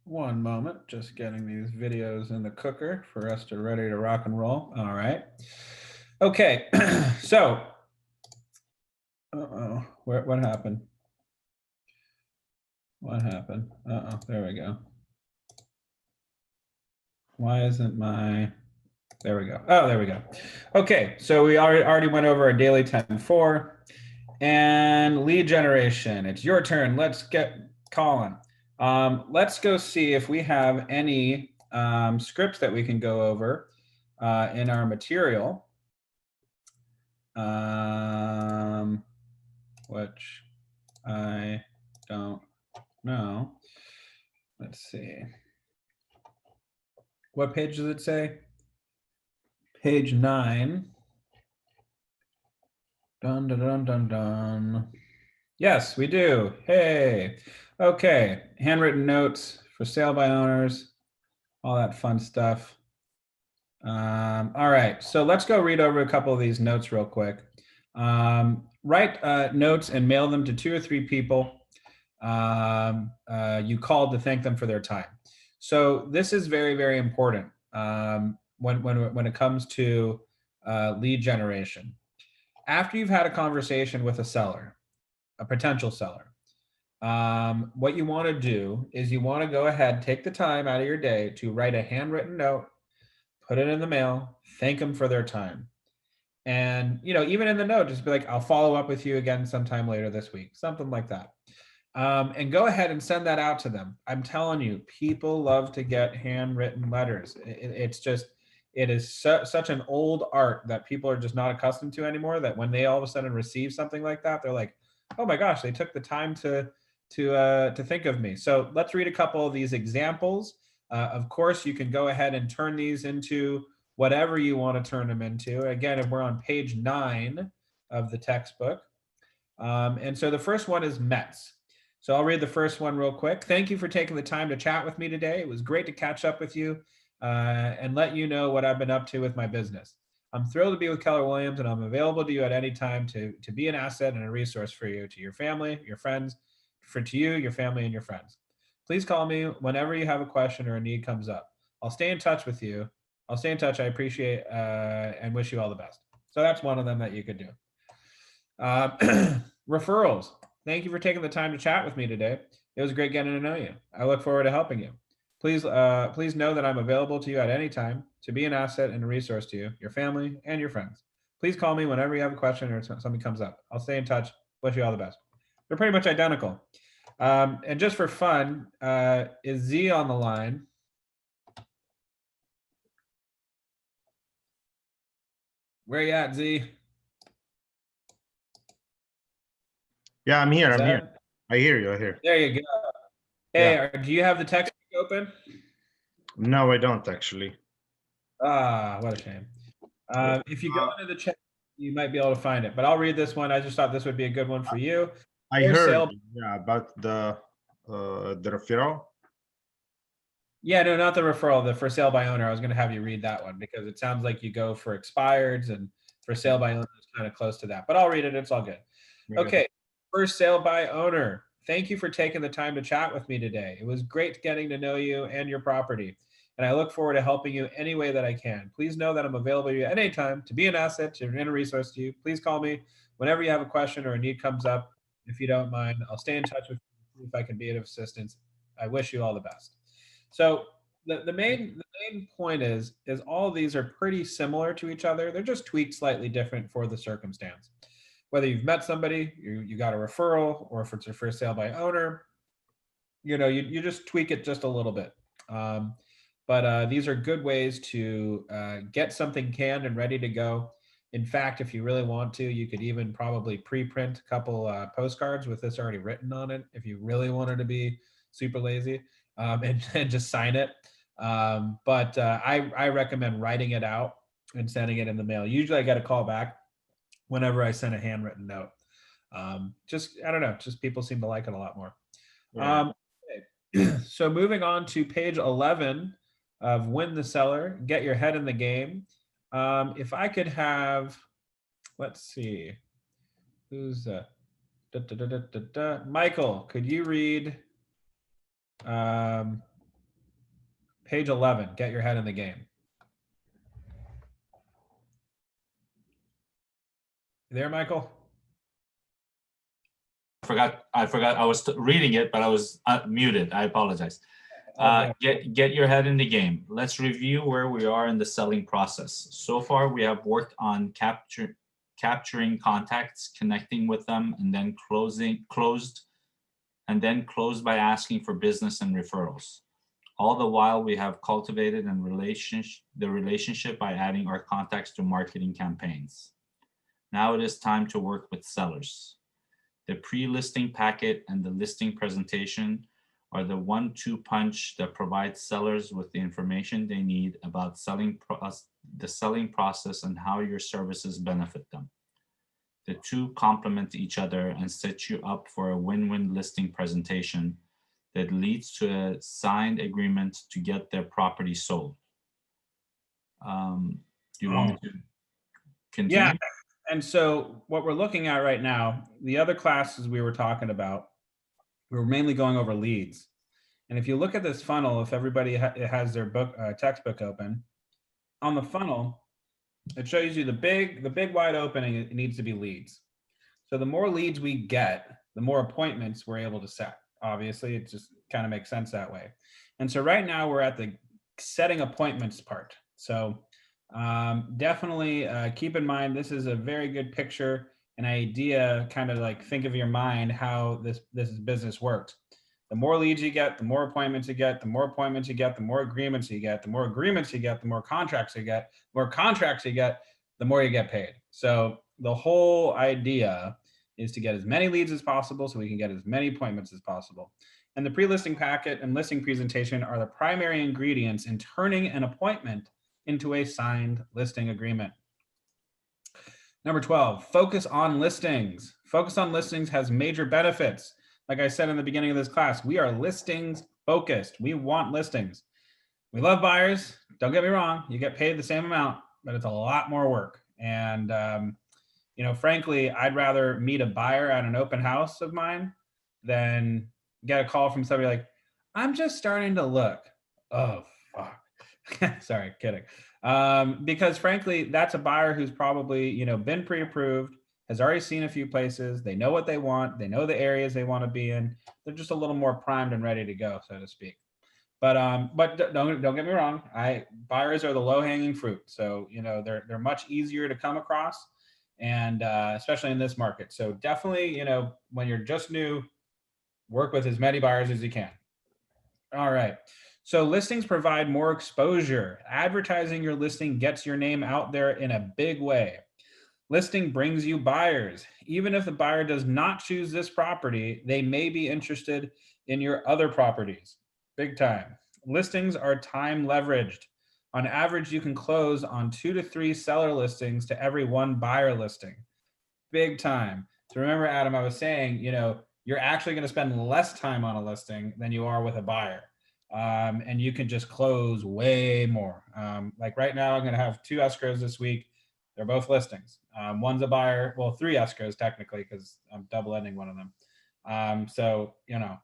One moment, just getting these videos in the cooker for us to ready to rock and roll. All right. Okay, so, what happened? What happened? There we go. Why isn't there we go. Oh, there we go. Okay, so we already went over our daily 10-4 and lead generation. It's your turn. Let's get calling. Let's go see if we have any scripts that we can go over in our material, which I don't know. Let's see. What page does it say? Page 9. Dun, dun, dun, dun, dun. Yes, we do. Hey. Okay. Handwritten notes for sale by owners, all that fun stuff. All right, so let's go read over a couple of these notes real quick. Write notes and mail them to 2 or 3 people you called to thank them for their time. So this is very, very important when it comes to lead generation. After you've had a conversation with a seller, a potential seller, what you want to do is you want to go ahead, take the time out of your day to write a handwritten note, put it in the mail, thank them for their time. And, you know, even in the note, just be like, I'll follow up with you again sometime later this week, something like that. And go ahead and send that out to them. I'm telling you, people love to get handwritten letters. It's just, it is such an old art that people are just not accustomed to anymore, that when they all of a sudden receive something like that, they're like, oh my gosh, they took the time to think of me. So let's read a couple of these examples. Of course, you can go ahead and turn these into whatever you want to turn them into. Again, if we're on page 9 of the textbook. And so the first one is Mets. So I'll read the first one real quick. Thank you for taking the time to chat with me today. It was great to catch up with you and let you know what I've been up to with my business. I'm thrilled to be with Keller Williams, and I'm available to you at any time to be an asset and a resource for you, to your family, your friends, to you, your family, and your friends. Please call me whenever you have a question or a need comes up. I'll stay in touch with you. I'll stay in touch. I appreciate and wish you all the best. So that's one of them that you could do. Referrals. Thank you for taking the time to chat with me today. It was great getting to know you. I look forward to helping you. Please know that I'm available to you at any time to be an asset and a resource to you, your family, and your friends. Please call me whenever you have a question or something comes up. I'll stay in touch. Wish you all the best. They're pretty much identical. And just for fun, is Z on the line? Where you at, Z? Yeah, I'm here. Is I'm that- here. I hear you. I hear. There you go. Hey, do you have the text open? No, I don't actually. Ah, what a shame. If you go into the chat, you might be able to find it. But I'll read this one. I just thought this would be a good one for you. I For heard sale- about the referral. Yeah, no, not the referral. The for sale by owner. I was going to have you read that one because it sounds like you go for expireds, and for sale by owner is kind of close to that. But I'll read it. It's all good. Okay. For sale by owner. Thank you for taking the time to chat with me today. It was great getting to know you and your property, and I look forward to helping you any way that I can. Please know that I'm available to you at any time to be an asset and a resource to you. Please call me whenever you have a question or a need comes up. If you don't mind, I'll stay in touch with you if I can be of assistance. I wish you all the best. So the main point is all of these are pretty similar to each other. They're just tweaked slightly different for the circumstance. Whether you've met somebody, you got a referral, or if it's a for sale by owner, you know, you just tweak it just a little bit. But these are good ways to get something canned and ready to go. In fact, if you really want to, you could even probably pre-print a couple postcards with this already written on it if you really wanted to be super lazy and just sign it. But I recommend writing it out and sending it in the mail. Usually I get a call back whenever I send a handwritten note. Just, I don't know, just people seem to like it a lot more. Yeah. Okay. So moving on to page 11 of Win the Seller, Get Your Head in the Game. If I could have, let's see, who's Michael, could you read page 11, Get Your Head in the Game? You there, Michael? I forgot. I was reading it, but I was muted. I apologize. Okay. Get your head in the game. Let's review where we are in the selling process. So far, we have worked on capturing contacts, connecting with them, and then closed by asking for business and referrals. All the while, we have cultivated the relationship by adding our contacts to marketing campaigns. Now it is time to work with sellers. The pre-listing packet and the listing presentation are the 1-2 punch that provides sellers with the information they need about the selling process and how your services benefit them. The two complement each other and set you up for a win-win listing presentation that leads to a signed agreement to get their property sold. Do you want me to continue? Yeah. And so what we're looking at right now, the other classes we were talking about, we were mainly going over leads. And if you look at this funnel, if everybody has their textbook open, on the funnel, it shows you the big wide opening, it needs to be leads. So the more leads we get, the more appointments we're able to set. Obviously, it just kind of makes sense that way. And so right now we're at the setting appointments part. So definitely keep in mind, this is a very good picture, an idea, kind of like think of your mind how this business works. The more leads you get, the more appointments you get, the more appointments you get, the more agreements you get, the more agreements you get, the more contracts you get, the more contracts you get, the more you get paid. So the whole idea is to get as many leads as possible so we can get as many appointments as possible. And the pre-listing packet and listing presentation are the primary ingredients in turning an appointment into a signed listing agreement. Number 12, focus on listings. Focus on listings has major benefits. Like I said in the beginning of this class, we are listings focused. We want listings. We love buyers. Don't get me wrong. You get paid the same amount, but it's a lot more work. And, you know, frankly, I'd rather meet a buyer at an open house of mine than get a call from somebody like, I'm just starting to look. Oh, fuck. Sorry, kidding. Because frankly, that's a buyer who's probably, you know, been pre-approved, has already seen a few places. They know what they want. They know the areas they want to be in. They're just a little more primed and ready to go, so to speak. But don't get me wrong. Buyers are the low-hanging fruit. So, you know, they're much easier to come across, and especially in this market. So definitely, you know, when you're just new, work with as many buyers as you can. All right. So listings provide more exposure. Advertising your listing gets your name out there in a big way. Listing brings you buyers. Even if the buyer does not choose this property, they may be interested in your other properties. Big time. Listings are time leveraged. On average, you can close on 2 to 3 seller listings to every 1 buyer listing. Big time. So remember, Adam, I was saying, you know, you're actually going to spend less time on a listing than you are with a buyer. And you can just close way more. Like right now, I'm going to have 2 escrows this week. They're both listings. One's a buyer, well, 3 escrows technically, because I'm double ending one of them. So, you know,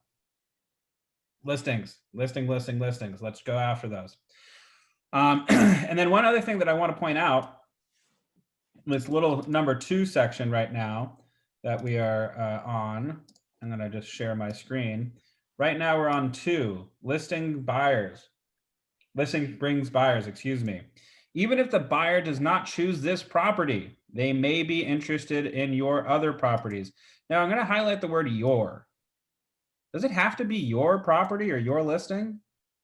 listings. Let's go after those. And then one other thing that I want to point out, this little number 2 section right now that we are on, I'm going to just share my screen. Right now we're on 2, listing buyers. Listing brings buyers, excuse me. Even if the buyer does not choose this property, they may be interested in your other properties. Now I'm going to highlight the word your. Does it have to be your property or your listing?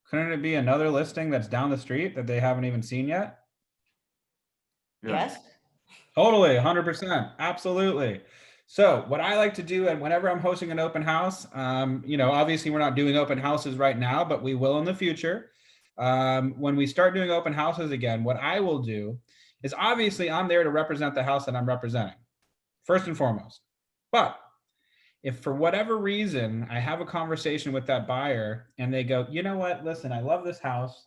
Couldn't it be another listing that's down the street that they haven't even seen yet? Yes. Totally, 100%, absolutely. So what I like to do, and whenever I'm hosting an open house, you know, obviously we're not doing open houses right now, but we will in the future. When we start doing open houses again, what I will do is obviously I'm there to represent the house that I'm representing, first and foremost. But if for whatever reason I have a conversation with that buyer and they go, you know what, listen, I love this house,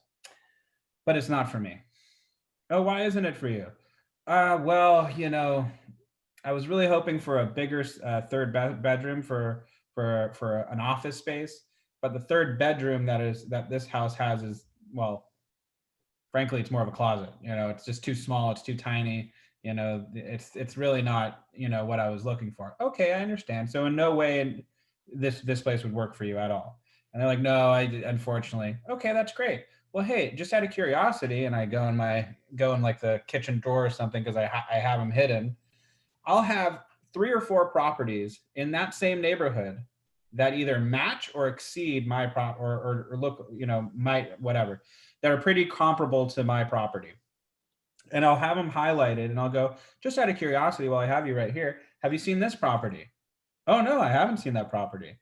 but it's not for me. Oh, why isn't it for you? Well, you know, I was really hoping for a bigger 3rd bedroom for an office space, but the 3rd bedroom that this house has is, well, frankly, it's more of a closet. You know, it's just too small. It's too tiny. You know, it's really not, you know, what I was looking for. Okay, I understand. So in no way this place would work for you at all. And they're like, no, unfortunately. Okay, that's great. Well, hey, just out of curiosity, and I go in like the kitchen drawer or something because I have them hidden. I'll have 3 or 4 properties in that same neighborhood that either match or exceed my or look, you know, whatever, that are pretty comparable to my property. And I'll have them highlighted and I'll go, just out of curiosity, while I have you right here, have you seen this property? Oh, no, I haven't seen that property.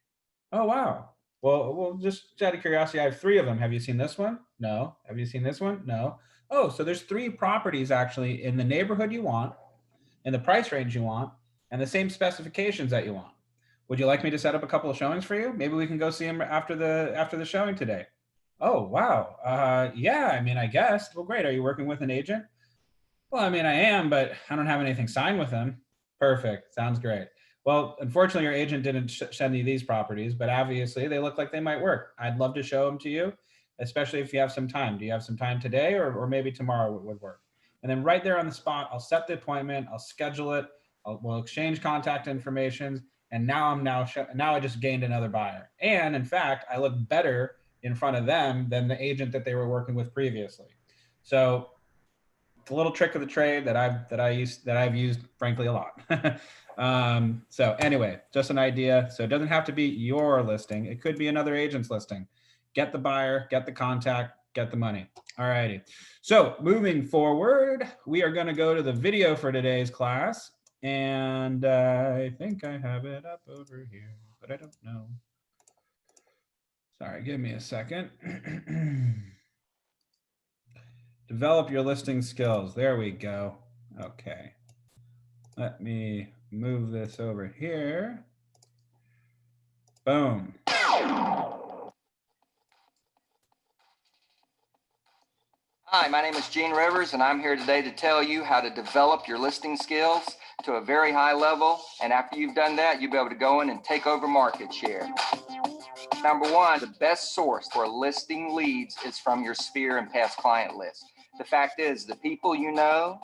Oh, wow. Well, just out of curiosity, I have 3 of them. Have you seen this one? No. Have you seen this one? No. Oh, so there's 3 properties actually in the neighborhood you want, in the price range you want, and the same specifications that you want. Would you like me to set up a couple of showings for you? Maybe we can go see them after the showing today. Oh, wow. Yeah, I mean, I guess. Well, great. Are you working with an agent? Well, I mean, I am, but I don't have anything signed with him. Perfect. Sounds great. Well, unfortunately, your agent didn't send you these properties, but obviously they look like they might work. I'd love to show them to you, especially if you have some time. Do you have some time today, or maybe tomorrow would work? And then right there on the spot, I'll set the appointment, I'll schedule it, we'll exchange contact information, and now I just gained another buyer. And in fact, I look better in front of them than the agent that they were working with previously. So it's a little trick of the trade that I've used frankly a lot. So anyway, just an idea. So it doesn't have to be your listing. It could be another agent's listing. Get the buyer, get the contact, get the money. All righty. So moving forward, we are going to go to the video for today's class. And I think I have it up over here, but I don't know. Sorry, give me a second. Develop your listing skills. There we go. Okay. Let me move this over here. Boom. Hi, my name is Gene Rivers, and I'm here today to tell you how to develop your listing skills to a very high level. And after you've done that, you'll be able to go in and take over market share. Number one, the best source for listing leads is from your sphere and past client list. The fact is, the people you know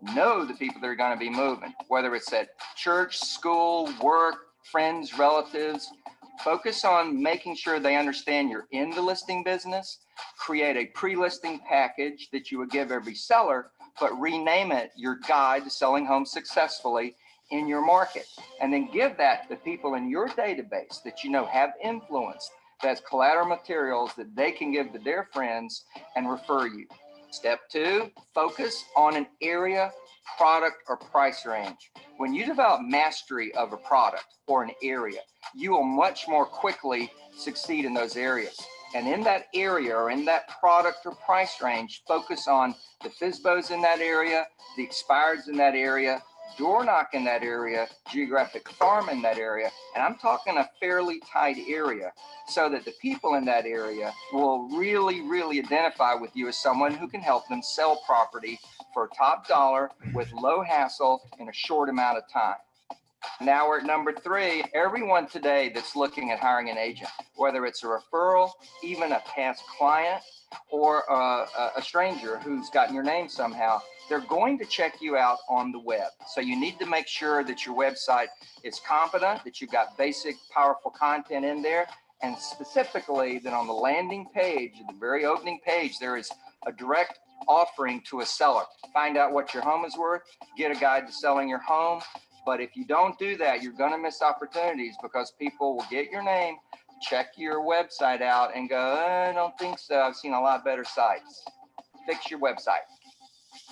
the people that are going to be moving, whether it's at church, school, work, friends, relatives. Focus on making sure they understand you're in the listing business. Create a pre-listing package that you would give every seller, but rename it your guide to selling homes successfully in your market. And then give that to people in your database that you know have influence, that's collateral materials that they can give to their friends and refer you. Step two, focus on an area, product, or price range. When you develop mastery of a product or an area, you will much more quickly succeed in those areas. And in that area or in that product or price range, focus on the FSBOs in that area, the expireds in that area, door knock in that area, geographic farm in that area, and I'm talking a fairly tight area, so that the people in that area will really identify with you as someone who can help them sell property for top dollar with low hassle in a short amount of time. Now we're at number three. Everyone today that's looking at hiring an agent, whether it's a referral, even a past client, or a stranger who's gotten your name somehow, they're going to check you out on the web. So you need to make sure that your website is competent, that you've got basic, powerful content in there, and specifically that on the landing page, the very opening page, there is a direct offering to a seller. Find out what your home is worth, get a guide to selling your home. But if you don't do that, you're going to miss opportunities, because people will get your name, check your website out and go, I don't think so. I've seen a lot better sites. Fix your website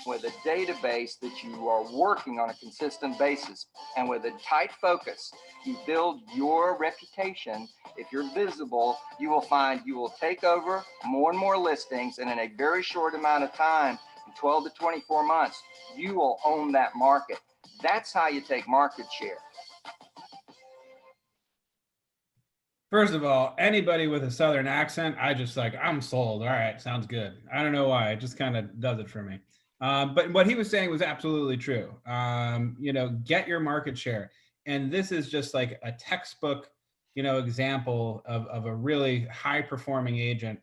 with a database that you are working on a consistent basis, and with a tight focus. You build your reputation. If you're visible, you will find you will take over more and more listings, and in a very short amount of time, in 12 to 24 months, you will own that market. That's how you take market share. First of all, anybody with a Southern accent, I'm sold. All right, sounds good. I don't know why, it just kind of does it for me. But what he was saying was absolutely true. Get your market share. And this is just like a textbook, example of a really high performing agent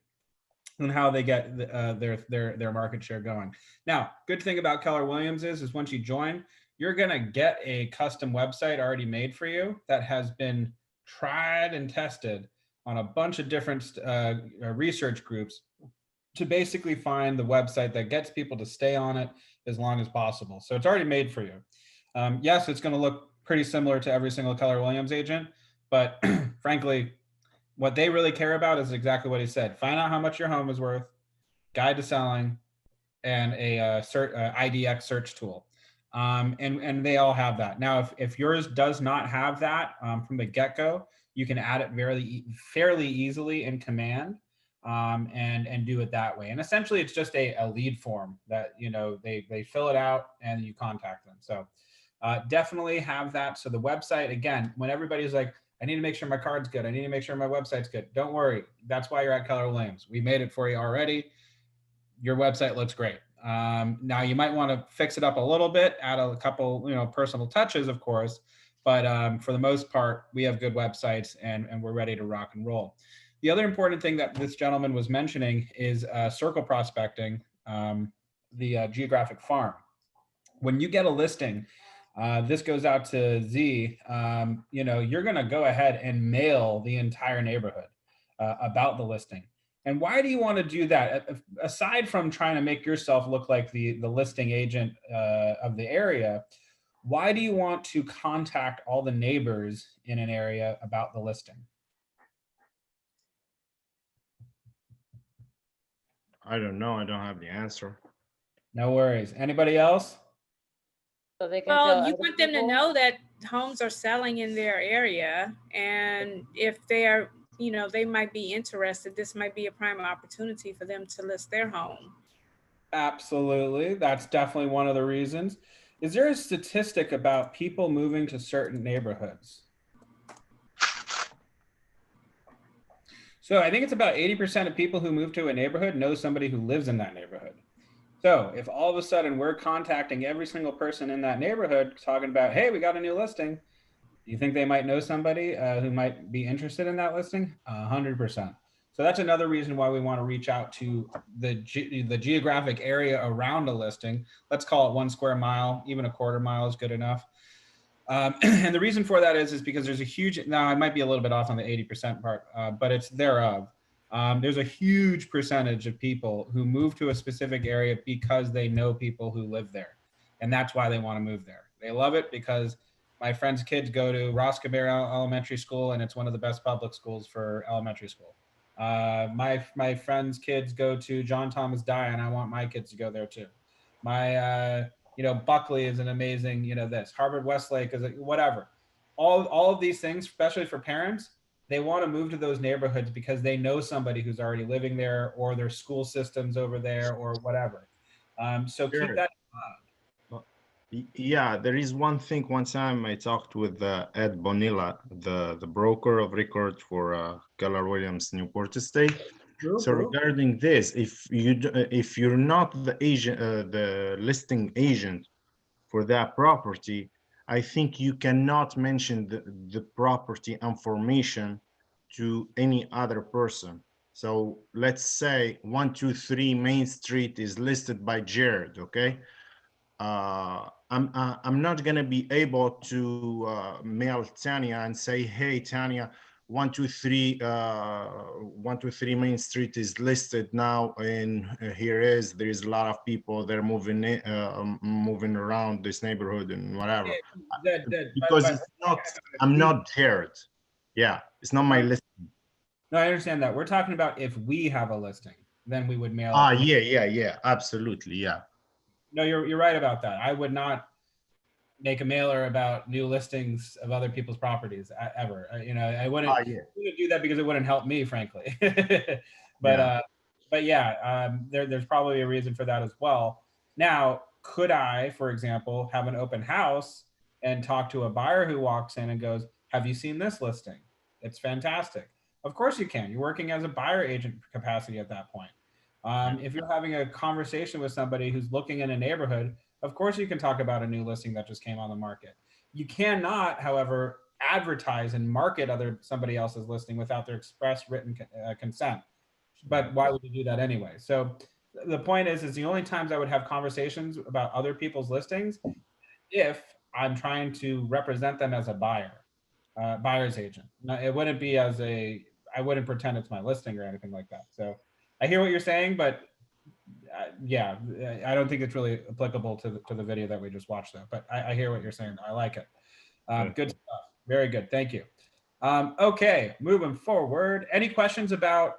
and how they get their market share going. Now, good thing about Keller Williams is once you join, you're gonna get a custom website already made for you that has been tried and tested on a bunch of different research groups to basically find the website that gets people to stay on it as long as possible. So it's already made for you. Yes, it's going to look pretty similar to every single Keller Williams agent, but frankly, what they really care about is exactly what he said. Find out how much your home is worth, guide to selling, and a IDX search tool. And they all have that. Now, if yours does not have that from the get-go, you can add it fairly easily in Command and do it that way. And essentially, it's just a lead form that they fill it out and you contact them. So definitely have that. So the website, again, when everybody's like, I need to make sure my card's good. I need to make sure my website's good. Don't worry. That's why you're at Keller Williams. We made it for you already. Your website looks great. Now you might want to fix it up a little bit, add a couple, personal touches, of course, but for the most part, we have good websites and we're ready to rock and roll. The other important thing that this gentleman was mentioning is circle prospecting, the geographic farm. When you get a listing, this goes out to Z, you're going to go ahead and mail the entire neighborhood about the listing. And why do you want to do that? Aside from trying to make yourself look like the listing agent of the area, why do you want to contact all the neighbors in an area about the listing? I don't know. I don't have the answer. No worries. Anybody else? So they can Well, tell you other want them to people? know that homes are selling in their area, and if they are, they might be interested, this might be a prime opportunity for them to list their home. Absolutely. That's definitely one of the reasons. Is there a statistic about people moving to certain neighborhoods? So I think it's about 80% of people who move to a neighborhood know somebody who lives in that neighborhood. So if all of a sudden we're contacting every single person in that neighborhood talking about, hey, we got a new listing, do you think they might know somebody who might be interested in that listing? 100%. So that's another reason why we want to reach out to the geographic area around a listing. Let's call it 1 square mile, even a quarter mile is good enough. And the reason for that is because there's a huge, now I might be a little bit off on the 80% part, but it's thereof. There's a huge percentage of people who move to a specific area because they know people who live there. And that's why they want to move there. They love it because my friend's kids go to Roscommare Elementary School, and it's one of the best public schools for elementary school. My friend's kids go to John Thomas Dye, and I want my kids to go there too. My, Buckley is an amazing, this Harvard Westlake is whatever. All of these things, especially for parents, they want to move to those neighborhoods because they know somebody who's already living there, or their school system's over there, or whatever. So Sure. keep that in mind. Yeah, there is one thing. One time I talked with Ed Bonilla, the broker of record for Keller Williams Newport Estate. So regarding this, if you're not the agent, the listing agent for that property, I think you cannot mention the property information to any other person. So let's say 123 Main Street is listed by Jared, okay? I'm not gonna be able to mail Tanya and say, hey, Tanya, 123 Main Street is listed now, and there is a lot of people, they're moving around this neighborhood and whatever. Because it's not, I'm not Jared. Yeah, it's not my listing. No, I understand that. We're talking about if we have a listing, then we would mail. Yeah, absolutely, yeah. No, you're right about that. I would not make a mailer about new listings of other people's properties ever. I wouldn't do that because it wouldn't help me, frankly. But there's probably a reason for that as well. Now, could I, for example, have an open house and talk to a buyer who walks in and goes, have you seen this listing? It's fantastic. Of course you can. You're working as a buyer agent capacity at that point. If you're having a conversation with somebody who's looking in a neighborhood, of course you can talk about a new listing that just came on the market. You cannot, however, advertise and market somebody else's listing without their express written consent. But why would you do that anyway? So the point is the only times I would have conversations about other people's listings if I'm trying to represent them as a buyer's agent. It wouldn't be I wouldn't pretend it's my listing or anything like that. So I hear what you're saying, but I don't think it's really applicable to the video that we just watched though, but I hear what you're saying. I like it. Good stuff. Very good. Thank you. Okay, moving forward. Any questions about,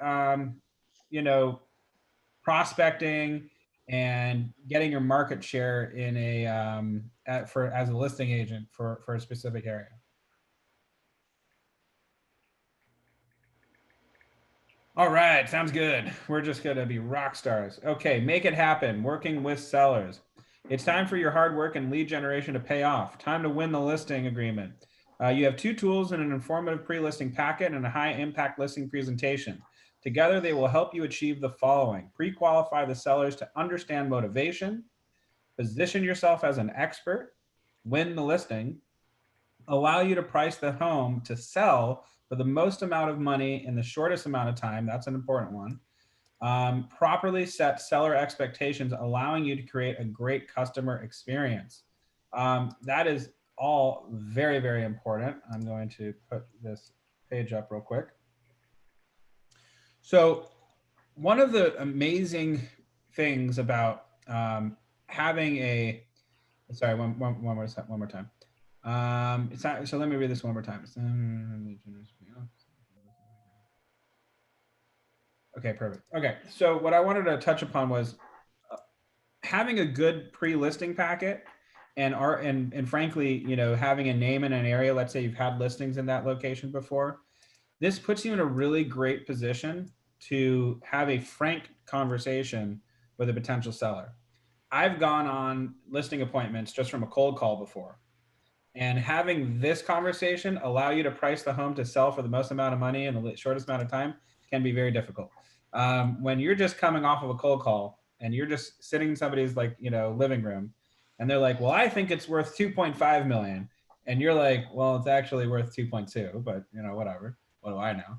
prospecting and getting your market share in as a listing agent for a specific area? All right, sounds good. We're just gonna be rock stars. Okay, make it happen, working with sellers. It's time for your hard work and lead generation to pay off. Time to win the listing agreement. You have 2 tools and an informative pre-listing packet and a high-impact listing presentation. Together, they will help you achieve the following: pre-qualify the sellers to understand motivation, position yourself as an expert, win the listing, allow you to price the home to sell for the most amount of money in the shortest amount of time. That's an important one. Properly set seller expectations, allowing you to create a great customer experience. That is all very, very important. I'm going to put this page up real quick. So one of the amazing things about having a, sorry, one more time. It's not, so let me read this one more time. Okay, perfect. Okay, so what I wanted to touch upon was having a good pre-listing packet and frankly, you know, having a name in an area. Let's say you've had listings in that location before. This puts you in a really great position to have a frank conversation with a potential seller. I've gone on listing appointments just from a cold call before. And having this conversation allow you to price the home to sell for the most amount of money in the shortest amount of time can be very difficult. When you're just coming off of a cold call and you're just sitting in somebody's living room and they're like, well, I think it's worth 2.5 million. And you're like, well, it's actually worth 2.2, but whatever. What do I know?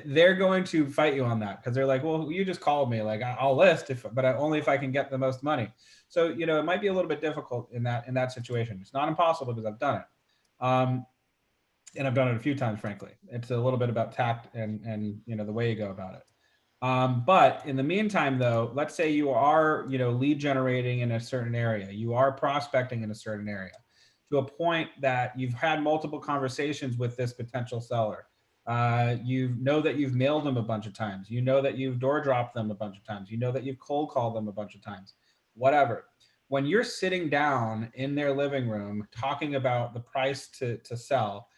They're going to fight you on that because they're like, well, you just called me, like I'll list but only if I can get the most money. So, it might be a little bit difficult in that situation. It's not impossible because I've done it. And I've done it a few times, frankly. It's a little bit about tact and the way you go about it. But in the meantime, though, let's say you are, lead generating in a certain area. You are prospecting in a certain area to a point that you've had multiple conversations with this potential seller. You know that you've mailed them a bunch of times. You know that you've door dropped them a bunch of times. You know that you've cold called them a bunch of times, whatever. When you're sitting down in their living room talking about the price to sell,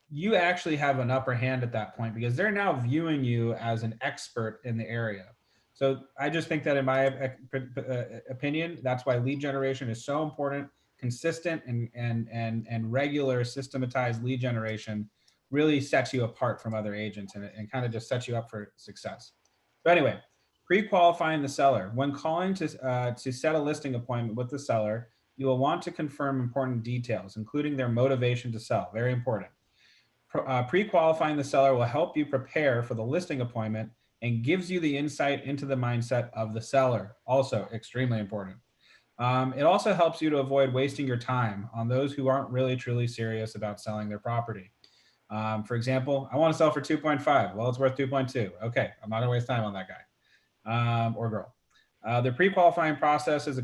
you actually have an upper hand at that point because they're now viewing you as an expert in the area. So I just think that in my opinion, that's why lead generation is so important. Consistent and regular systematized lead generation really sets you apart from other agents and kind of just sets you up for success. So anyway, pre-qualifying the seller. When calling to set a listing appointment with the seller, you will want to confirm important details, including their motivation to sell. Very important. Pre-qualifying the seller will help you prepare for the listing appointment and gives you the insight into the mindset of the seller. Also extremely important. It also helps you to avoid wasting your time on those who aren't really truly serious about selling their property. For example, I want to sell for 2.5. Well, it's worth 2.2. Okay, I'm not gonna waste time on that guy or girl. The pre-qualifying process is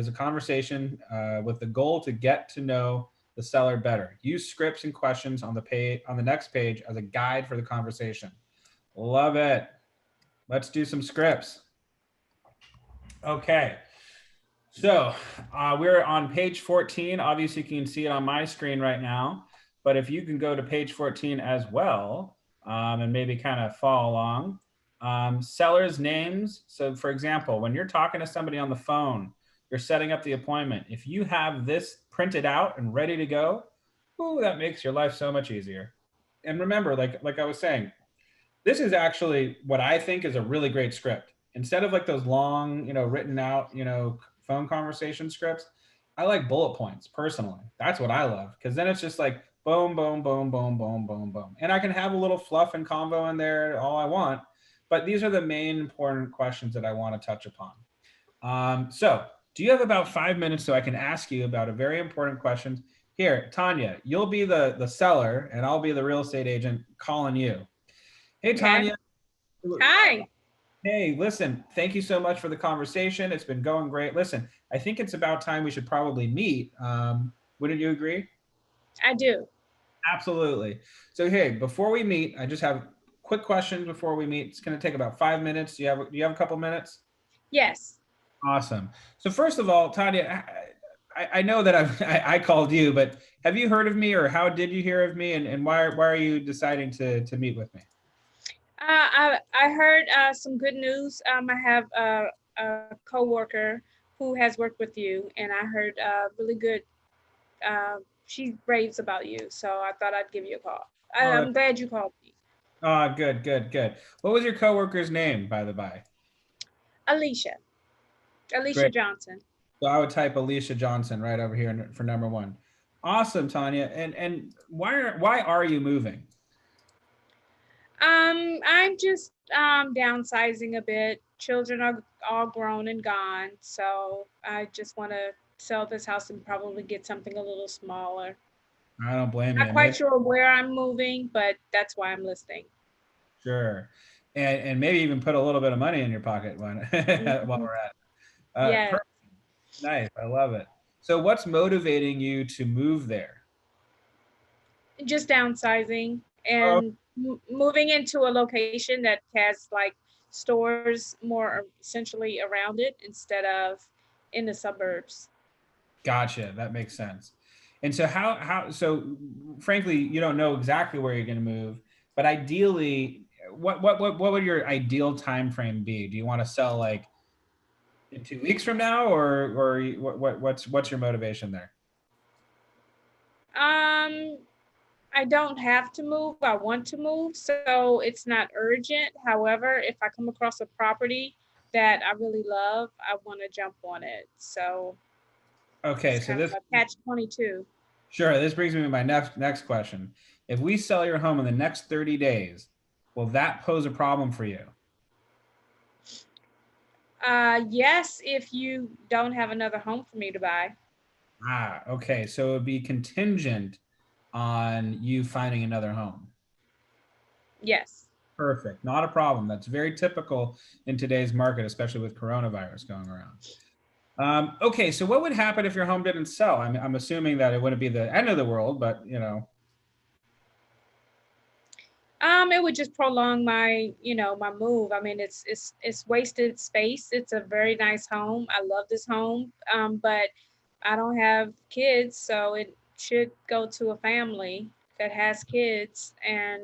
a conversation with the goal to get to know the seller better. Use scripts and questions on the next page as a guide for the conversation. Love it. Let's do some scripts. Okay. So we're on page 14. Obviously, you can see it on my screen right now. But if you can go to page 14 as well and maybe kind of follow along. Sellers' names. So for example, when you're talking to somebody on the phone, you're setting up the appointment. If you have this printed out and ready to go, ooh, that makes your life so much easier. And remember, like I was saying, this is actually what I think is a really great script. Instead of like those long, written out, phone conversation scripts, I like bullet points personally. That's what I love because then it's just like boom, boom, boom, boom, boom, boom, boom. And I can have a little fluff and combo in there all I want, but these are the main important questions that I want to touch upon. So do you have about 5 minutes so I can ask you about a very important question? Here, Tanya, you'll be the seller and I'll be the real estate agent calling you. Hey, Tanya. Hi. Hey, listen, thank you so much for the conversation. It's been going great. Listen, I think it's about time we should probably meet. Wouldn't you agree? I do. Absolutely. So, hey, before we meet, I just have quick questions before we meet. It's going to take about 5 minutes. Do you have a couple minutes? Yes. Awesome. So first of all, Tanya, I know that I called you, but have you heard of me or how did you hear of me and why are you deciding to meet with me? I heard some good news. I have a coworker who has worked with you and I heard really good she raves about you. So I thought I'd give you a call. Oh, I'm glad you called me. Good, good, good. What was your coworker's name, by the by? Alicia Great. Johnson. So I would type Alicia Johnson right over here for number one. Awesome, Tanya. And why are you moving? I'm just downsizing a bit. Children are all grown and gone, so I just want to sell this house and probably get something a little smaller. I don't blame you. Not quite sure where I'm moving, but that's why I'm listing. Sure. And maybe even put a little bit of money in your pocket while we're at it. Yeah. Perfect. Nice. I love it. So what's motivating you to move there? Just downsizing and moving into a location that has like stores more essentially around it instead of in the suburbs. Gotcha. That makes sense. And so so frankly, you don't know exactly where you're going to move, but ideally, what would your ideal time frame be? Do you want to sell like in 2 weeks from now, or what's your motivation there? I don't have to move. I want to move, so it's not urgent. However, if I come across a property that I really love, I want to jump on it. So okay, it's so kind this of a catch-22. Sure, this brings me to my next question. If we sell your home in the next 30 days, will that pose a problem for you? Yes, if you don't have another home for me to buy. Ah, okay. So it would be contingent on you finding another home. Yes. Perfect. Not a problem. That's very typical in today's market, especially with coronavirus going around. Okay, so what would happen if your home didn't sell? I'm assuming that it wouldn't be the end of the world, but you know. It would just prolong my, my move. I mean, it's wasted space. It's a very nice home. I love this home, but I don't have kids, so it should go to a family that has kids. And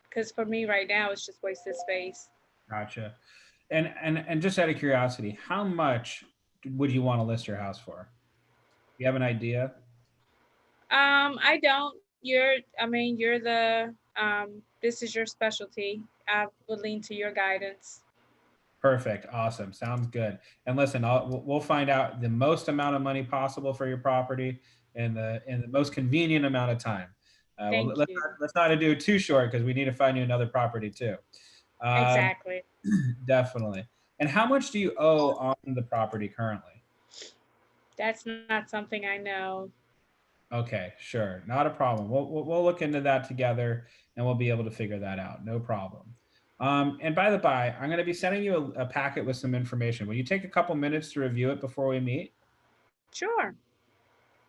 because for me right now, it's just wasted space. Gotcha. And just out of curiosity, how much would you want to list your house for? You have an idea? I don't. You're the this is your specialty. I would lean to your guidance. Perfect. Awesome. Sounds good. And listen, we'll find out the most amount of money possible for your property in the most convenient amount of time. Thank you. Let's not do it too short because we need to find you another property too. Exactly. Definitely. And how much do you owe on the property currently? That's not something I know. Okay, sure. Not a problem. We'll look into that together and we'll be able to figure that out. No problem. And by the by, I'm going to be sending you a packet with some information. Will you take a couple minutes to review it before we meet? Sure.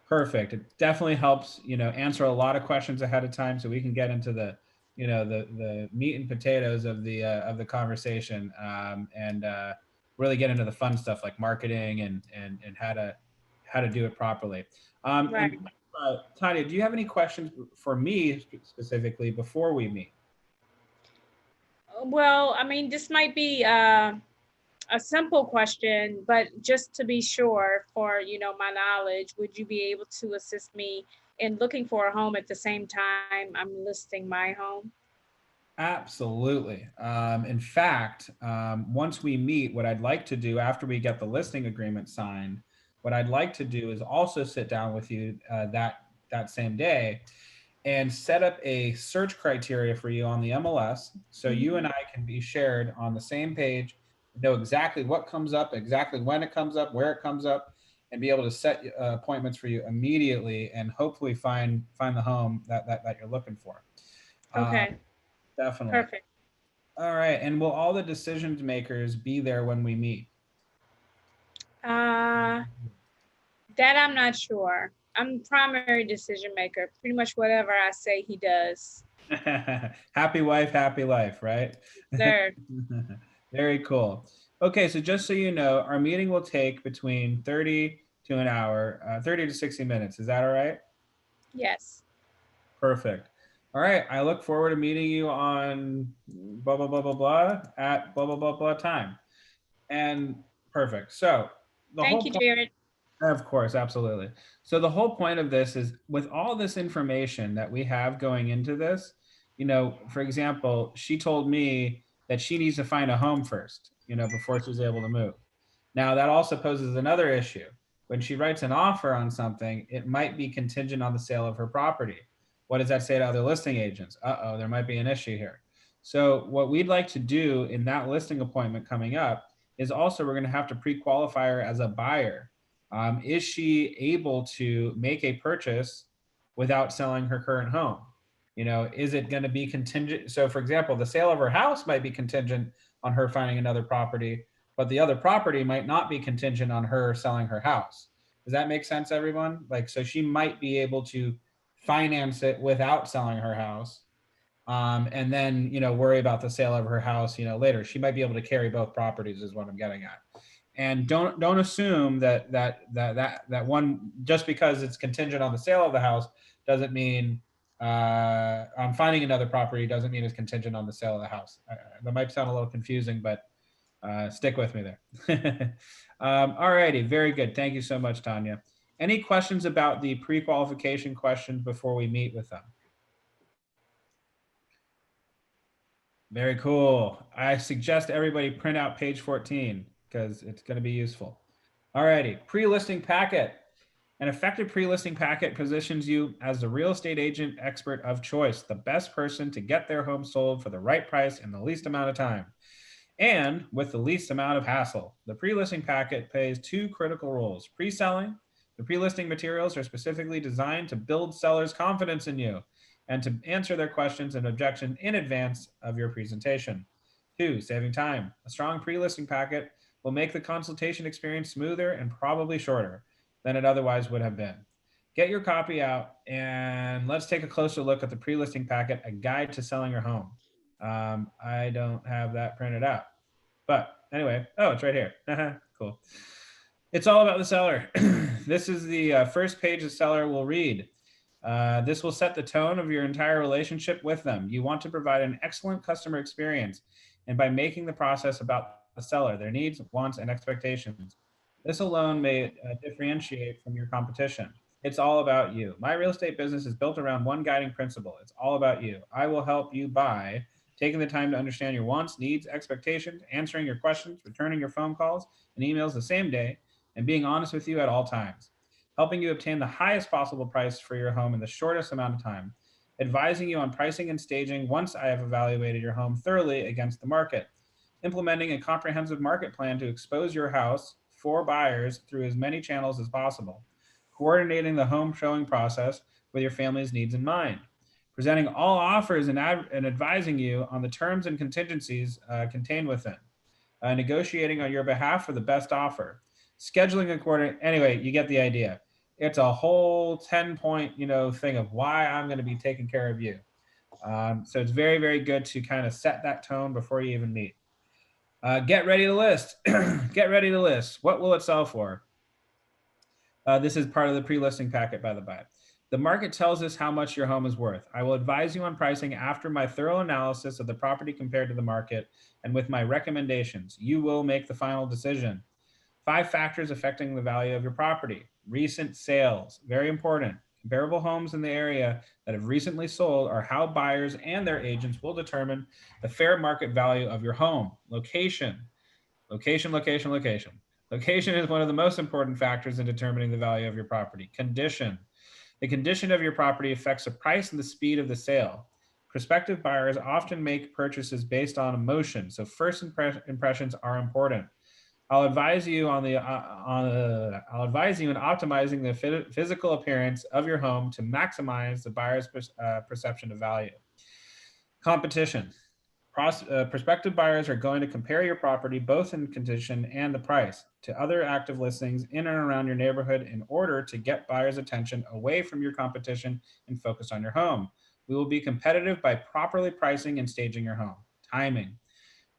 Perfect. It definitely helps, answer a lot of questions ahead of time so we can get into the, the meat and potatoes of the conversation and really get into the fun stuff like marketing and how to do it properly. Right. And, Tanya, do you have any questions for me specifically before we meet? Well, I mean, this might be a simple question, but just to be sure for, my knowledge, would you be able to assist me in looking for a home at the same time I'm listing my home? Absolutely. In fact, once we meet, what I'd like to do after we get the listing agreement signed, what I'd like to do is also sit down with you that same day and set up a search criteria for you on the MLS. So you and I can be shared on the same page, know exactly what comes up, exactly when it comes up, where it comes up, and be able to set appointments for you immediately and hopefully find the home that you're looking for. Okay. Definitely. Perfect. All right. And will all the decision makers be there when we meet? That I'm not sure. I'm the primary decision maker. Pretty much whatever I say, he does. Happy wife, happy life, right? There. Very cool. Okay, so just so you know, our meeting will take between 30 to an hour, 30 to 60 minutes. Is that all right? Yes. Perfect. All right. I look forward to meeting you on blah, blah, blah, blah, blah at blah, blah, blah, blah time. And perfect. So Thank you, Jared. Of course, absolutely. So the whole point of this is with all this information that we have going into this, you know, for example, she told me that she needs to find a home first, you know, before she's able to move. Now that also poses another issue. When she writes an offer on something, it might be contingent on the sale of her property. What does that say to other listing agents? Uh-oh, there might be an issue here. So what we'd like to do in that listing appointment coming up is also we're going to have to pre-qualify her as a buyer. Is she able to make a purchase without selling her current home? You know, is it going to be contingent? So for example, the sale of her house might be contingent on her finding another property, but the other property might not be contingent on her selling her house. Does that make sense, everyone? Like, so she might be able to finance it without selling her house. And then, you know, worry about the sale of her house, you know, later. She might be able to carry both properties is what I'm getting at. And don't assume that one, just because it's contingent on the sale of the house doesn't mean on finding another property doesn't mean it's contingent on the sale of the house. That might sound a little confusing, but stick with me there. All righty, very good. Thank you so much, Tanya. Any questions about the pre-qualification questions before we meet with them? Very cool. I suggest everybody print out page 14 because it's going to be useful. All righty, pre-listing packet. An effective pre-listing packet positions you as the real estate agent expert of choice, the best person to get their home sold for the right price in the least amount of time, and with the least amount of hassle. The pre-listing packet plays two critical roles. Pre-selling, the pre-listing materials are specifically designed to build sellers' confidence in you and to answer their questions and objections in advance of your presentation. 2, saving time. A strong pre-listing packet will make the consultation experience smoother and probably shorter than it otherwise would have been. Get your copy out and let's take a closer look at the pre-listing packet, a guide to selling your home. I don't have that printed out, but anyway, oh, it's right here. Cool. It's all about the seller. This is the first page the seller will read. This will set the tone of your entire relationship with them. You want to provide an excellent customer experience, and by making the process about the seller, their needs, wants, and expectations. This alone may differentiate from your competition. It's all about you. My real estate business is built around one guiding principle. It's all about you. I will help you by taking the time to understand your wants, needs, expectations, answering your questions, returning your phone calls and emails the same day, and being honest with you at all times. Helping you obtain the highest possible price for your home in the shortest amount of time. Advising you on pricing and staging once I have evaluated your home thoroughly against the market. Implementing a comprehensive market plan to expose your house for buyers through as many channels as possible. Coordinating the home showing process with your family's needs in mind. Presenting all offers and advising you on the terms and contingencies contained within. Negotiating on your behalf for the best offer. Scheduling according, anyway, you get the idea. It's a whole 10-point, thing of why I'm going to be taking care of you. So it's very, very good to kind of set that tone before you even meet. Get ready to list. Get ready to list. What will it sell for? This is part of the pre-listing packet, by the by. The market tells us how much your home is worth. I will advise you on pricing after my thorough analysis of the property compared to the market and with my recommendations. You will make the final decision. 5 factors affecting the value of your property. Recent sales, very important. Comparable homes in the area that have recently sold are how buyers and their agents will determine the fair market value of your home. Location, location, location, location. Location is one of the most important factors in determining the value of your property. Condition. The condition of your property affects the price and the speed of the sale. Prospective buyers often make purchases based on emotion, so first impressions are important. I'll advise you in optimizing the physical appearance of your home to maximize the buyer's perception of value. Competition. Prospective buyers are going to compare your property both in condition and the price to other active listings in and around your neighborhood in order to get buyers' attention away from your competition and focus on your home. We will be competitive by properly pricing and staging your home. Timing.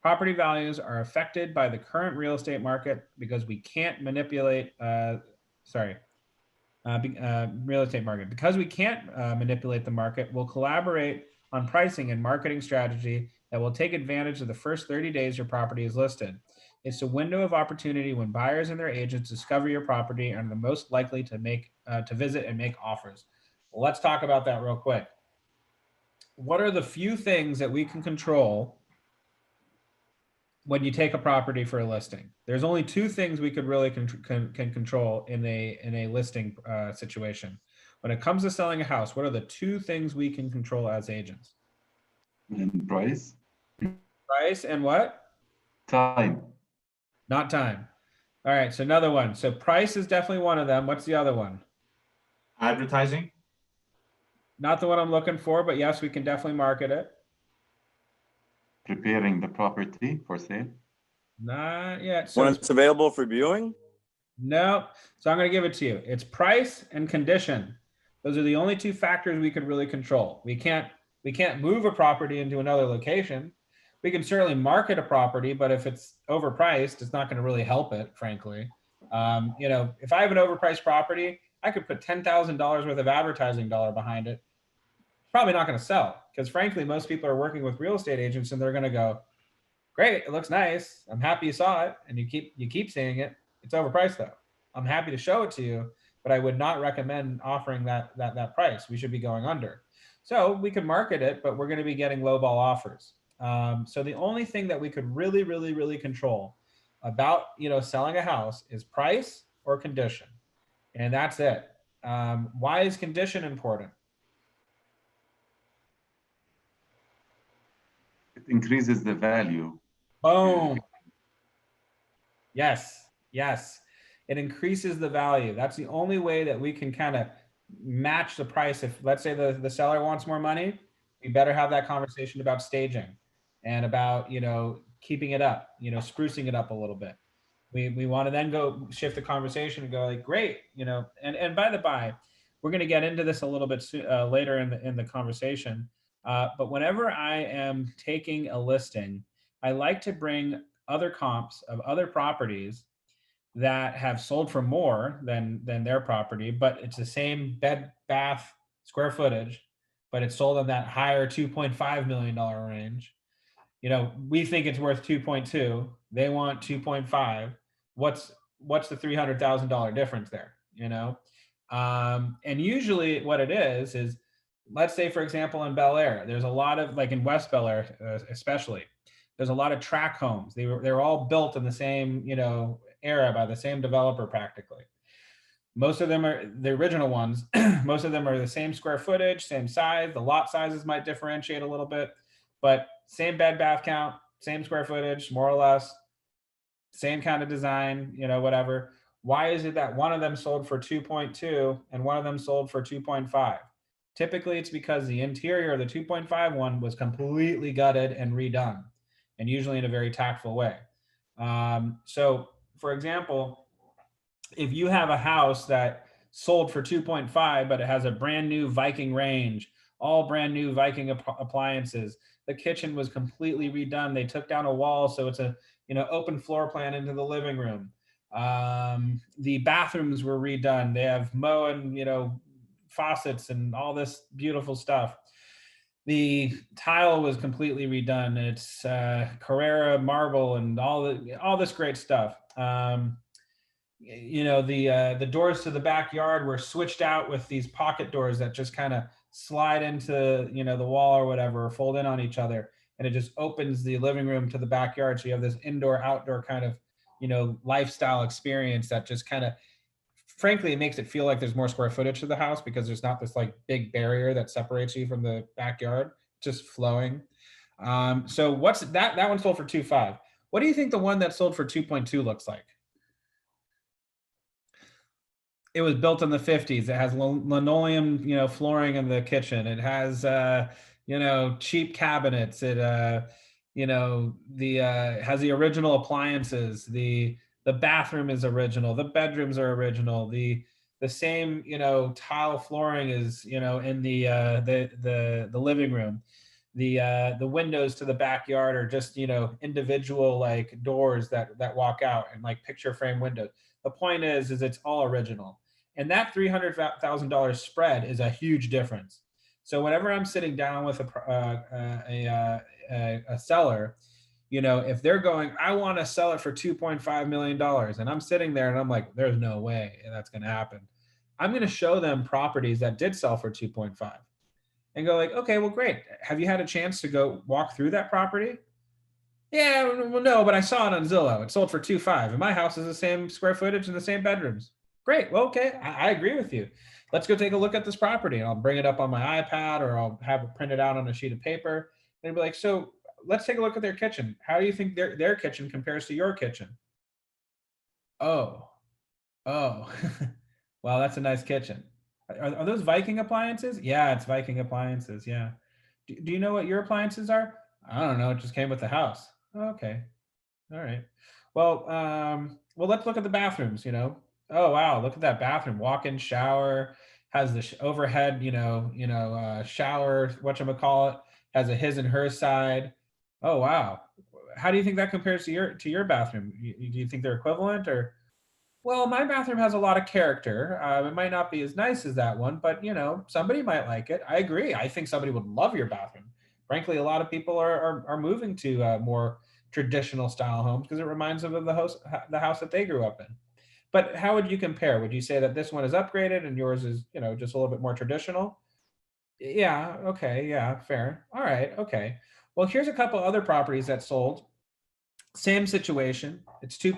Property values are affected by the current real estate market because we can't manipulate, real estate market. Because we can't manipulate the market, we'll collaborate on pricing and marketing strategy that will take advantage of the first 30 days your property is listed. It's a window of opportunity when buyers and their agents discover your property and are the most likely to visit and make offers. Let's talk about that real quick. What are the few things that we can control when you take a property for a listing? There's only two things we could really can control in a listing situation. When it comes to selling a house, what are the two things we can control as agents? And price, Price and what? time. Not time. All right, so another one. So price is definitely one of them. What's the other one? Advertising. Not the one I'm looking for, but yes, we can definitely market it. Preparing the property for sale. Not yet. When So it's available for viewing? no. So I'm going to give it to you. It's price and condition. Those are the only two factors we could really control. We can't move a property into another location. We can certainly market a property, but if it's overpriced, it's not going to really help it, frankly. You know, if I have an overpriced property, I could put $10,000 worth of advertising dollar behind it. It's probably not going to sell because, frankly, most people are working with real estate agents and they're going to go, "Great, it looks nice. I'm happy you saw it," and you keep seeing it. It's overpriced though. I'm happy to show it to you, but I would not recommend offering that price. We should be going under. So we could market it, but we're going to be getting lowball offers. So the only thing that we could really control about, you know, selling a house is price or condition, and that's it. Why is condition important? It increases the value. Boom. Yes, yes. It increases the value. That's the only way that we can kind of match the price. If let's say the seller wants more money, we better have that conversation about staging and about, you know, keeping it up, you know, sprucing it up a little bit. We want to then go shift the conversation and go like, great, you know, and by the by, we're going to get into this a little bit later in the conversation. But whenever I am taking a listing, I like to bring other comps of other properties that have sold for more than their property, but it's the same bed, bath, square footage, but it's sold in that higher $2.5 million range. You know, we think it's worth 2.2. They want 2.5. What's the $300,000 difference there? You know, and usually what it is, let's say, for example, in Bel Air, there's a lot of, like in West Bel Air, especially, there's a lot of tract homes. They were all built in the same, you know, era by the same developer practically. Most of them are the original ones. Most of them are the same square footage, same size. The lot sizes might differentiate a little bit, but same bed bath count, same square footage, more or less, same kind of design, you know, whatever. Why is it that one of them sold for 2.2 and one of them sold for 2.5? Typically, it's because the interior of the 2.5 one was completely gutted and redone, and usually in a very tactful way. So, for example, if you have a house that sold for 2.5, but it has a brand new Viking range, all brand new Viking appliances, the kitchen was completely redone. They took down a wall, so it's a, you know, open floor plan into the living room. The bathrooms were redone. They have Moen, you know, faucets and all this beautiful stuff. The tile was completely redone. It's Carrara marble and all this great stuff. You know, the doors to the backyard were switched out with these pocket doors that just kind of slide into, you know, the wall or whatever, or fold in on each other, and it just opens the living room to the backyard. So you have this indoor outdoor kind of, you know, lifestyle experience that just kind of, frankly, it makes it feel like there's more square footage to the house because there's not this like big barrier that separates you from the backyard, just flowing. So what's that one sold for 2.5. What do you think the one that sold for 2.2 looks like? It was built in the 50s. It has linoleum, you know, flooring in the kitchen. It has, you know, cheap cabinets. It, you know, has the original appliances. The bathroom is original. The bedrooms are original. The same, you know, tile flooring is, you know, in the living room. The windows to the backyard are just, you know, individual like doors that walk out and like picture frame windows. The point is it's all original. And that $300,000 spread is a huge difference. So whenever I'm sitting down with a seller, You know, if they're going, I want to sell it for $2.5 million, and I'm sitting there and I'm like, there's no way that's going to happen. I'm going to show them properties that did sell for 2.5 and go like, okay, well, great. Have you had a chance to go walk through that property? Yeah, well, no, but I saw it on Zillow. It sold for 2.5, and my house is the same square footage and the same bedrooms. Great. Well, okay, I agree with you. Let's go take a look at this property, and I'll bring it up on my iPad, or I'll have it printed out on a sheet of paper, and be like, so let's take a look at their kitchen. How do you think their kitchen compares to your kitchen? Oh, well, that's a nice kitchen. Are those Viking appliances? Yeah, it's Viking appliances. Yeah. Do you know what your appliances are? I don't know. It just came with the house. Okay. All right. Well, let's look at the bathrooms, you know. Oh, wow. Look at that bathroom, walk-in shower, has the overhead, shower, whatchamacallit, has a his and her side. Oh, wow. How do you think that compares to your bathroom? Do you think they're equivalent, or? Well, my bathroom has a lot of character. It might not be as nice as that one, but somebody might like it. I agree. I think somebody would love your bathroom. Frankly, a lot of people are moving to more traditional style homes because it reminds them of the house that they grew up in. But how would you compare? Would you say that this one is upgraded and yours is, just a little bit more traditional? Yeah. Okay. Yeah. Fair. All right. Okay. Well, here's a couple other properties that sold. Same situation. It's 3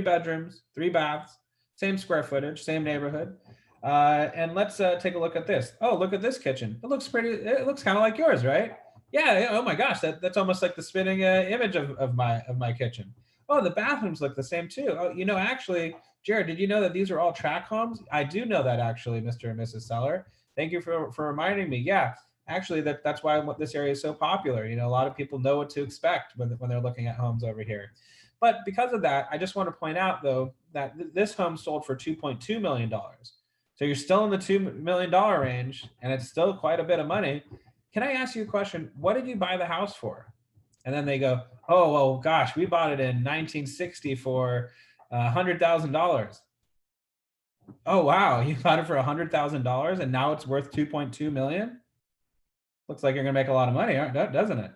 bedrooms, 3 baths, same square footage, same neighborhood. And let's take a look at this. Oh, look at this kitchen. It looks pretty. It looks kind of like yours, right? Yeah. Oh my gosh, that's almost like the spitting image of my kitchen. Oh, the bathrooms look the same too. Oh, actually, Jared, did you know that these are all tract homes? I do know that, actually, Mr. and Mrs. Seller. Thank you for reminding me. Yeah. Actually, that's why this area is so popular. A lot of people know what to expect when they're looking at homes over here. But because of that, I just want to point out, though, that this home sold for $2.2 million. So you're still in the $2 million range, and it's still quite a bit of money. Can I ask you a question? What did you buy the house for? And then they go, oh, well, gosh, we bought it in 1960 for $100,000. Oh, wow, you bought it for $100,000, and now it's worth $2.2 million? Looks like you're going to make a lot of money, doesn't it?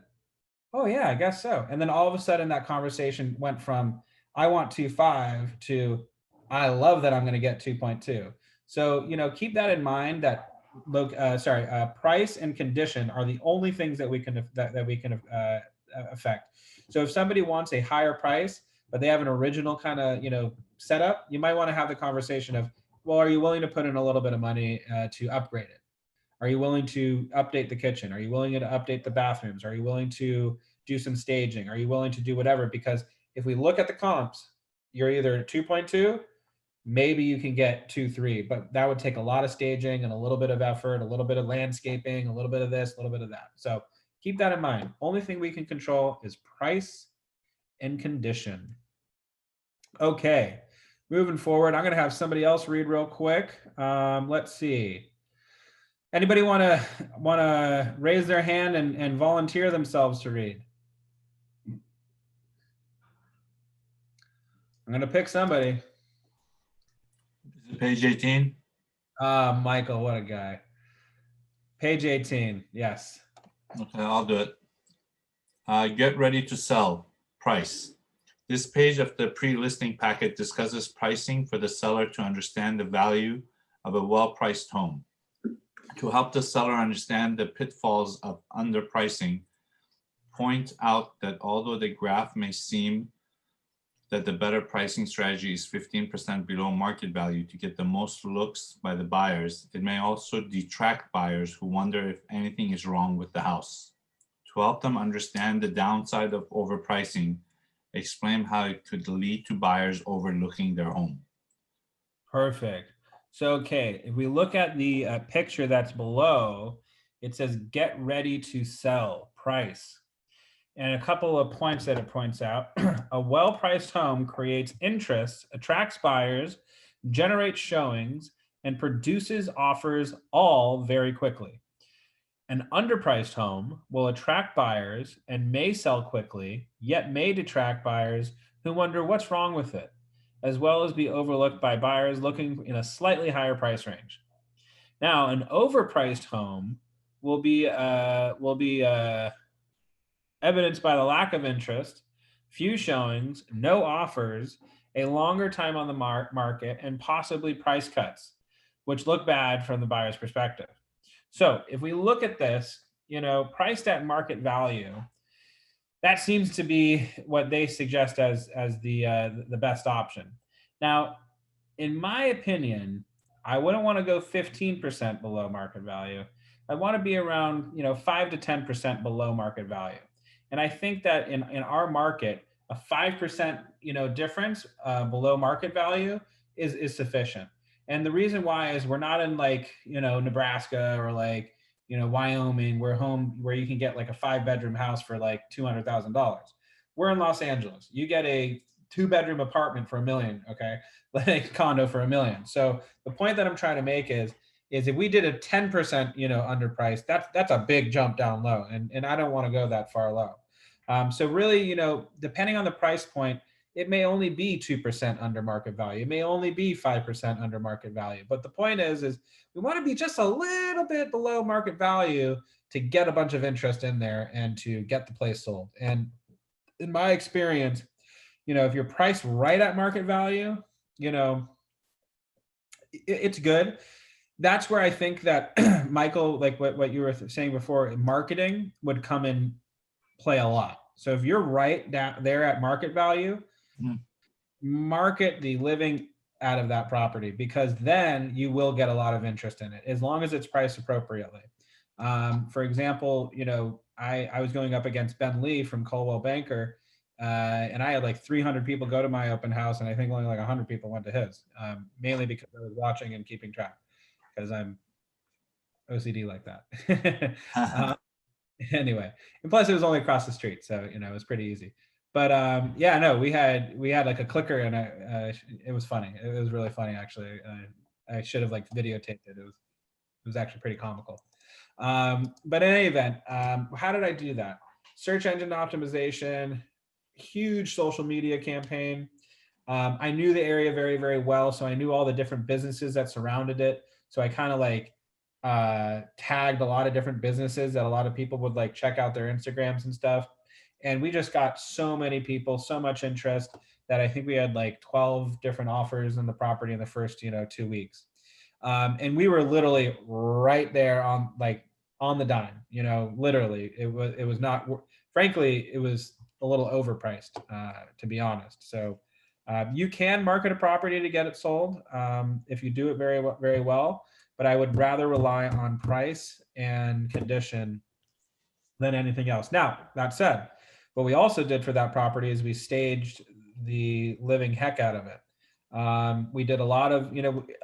Oh, yeah, I guess so. And then all of a sudden that conversation went from, I want 2.5 to, I love that I'm going to get 2.2. So, keep that in mind, that price and condition are the only things that we can affect. So if somebody wants a higher price, but they have an original kind of, setup, you might want to have the conversation of, well, are you willing to put in a little bit of money to upgrade it? Are you willing to update the kitchen? Are you willing to update the bathrooms? Are you willing to do some staging? Are you willing to do whatever? Because if we look at the comps, you're either 2.2, maybe you can get 2.3, but that would take a lot of staging and a little bit of effort, a little bit of landscaping, a little bit of this, a little bit of that. So keep that in mind. Only thing we can control is price and condition. Okay, moving forward, I'm going to have somebody else read real quick. Let's see. Anybody want to raise their hand and volunteer themselves to read? I'm going to pick somebody. Is it page 18? Michael, what a guy. Page 18, yes. Okay, I'll do it. Get ready to sell. Price. This page of the pre-listing packet discusses pricing for the seller to understand the value of a well-priced home. To help the seller understand the pitfalls of underpricing, point out that although the graph may seem that the better pricing strategy is 15% below market value to get the most looks by the buyers, it may also detract buyers who wonder if anything is wrong with the house. To help them understand the downside of overpricing, explain how it could lead to buyers overlooking their home. Perfect. So, okay, if we look at the picture that's below, it says get ready to sell, price. And a couple of points that it points out. A well-priced home creates interest, attracts buyers, generates showings, and produces offers all very quickly. An underpriced home will attract buyers and may sell quickly, yet may detract buyers who wonder what's wrong with it, as well as be overlooked by buyers looking in a slightly higher price range. Now, an overpriced home will be evidenced by the lack of interest, few showings, no offers, a longer time on the market, and possibly price cuts, which look bad from the buyer's perspective. So if we look at this, priced at market value, that seems to be what they suggest as the best option. Now, in my opinion, I wouldn't want to go 15% below market value. I want to be around 5 to 10% below market value. And I think that in our market, a 5% difference below market value is sufficient. And the reason why is we're not in Nebraska or Wyoming, where you can get like a 5-bedroom house for like $200,000. We're in Los Angeles. You get a 2-bedroom apartment for $1 million, okay? Like condo for $1 million. So the point that I'm trying to make is if we did a 10%, underpriced, that's a big jump down low, and I don't want to go that far low. So really, depending on the price point, it may only be 2% under market value. It may only be 5% under market value. But the point is we want to be just a little bit below market value to get a bunch of interest in there and to get the place sold. And in my experience, if you're priced right at market value, it's good. That's where I think that Michael, like what you were saying before, marketing would come in play a lot. So if you're right down there at market value, market the living out of that property, because then you will get a lot of interest in it as long as it's priced appropriately. For example, I was going up against Ben Lee from Coldwell Banker, and I had like 300 people go to my open house, and I think only like 100 people went to his, mainly because I was watching and keeping track, because I'm OCD like that. Anyway, and plus it was only across the street, so it was pretty easy. But yeah, no, we had like a clicker, and it was funny. It was really funny, actually. I should have like videotaped it. It was actually pretty comical. But in any event, how did I do that? Search engine optimization, huge social media campaign. I knew the area very, very well, so I knew all the different businesses that surrounded it. So I kind of like tagged a lot of different businesses that a lot of people would like check out their Instagrams and stuff. And we just got so many people, so much interest, that I think we had like 12 different offers on the property in the first 2 weeks. And we were literally right there on the dime, literally. It was not, frankly, it was a little overpriced, to be honest. So you can market a property to get it sold if you do it very, very well, but I would rather rely on price and condition than anything else. Now, that said, what we also did for that property is we staged the living heck out of it. We did a lot of,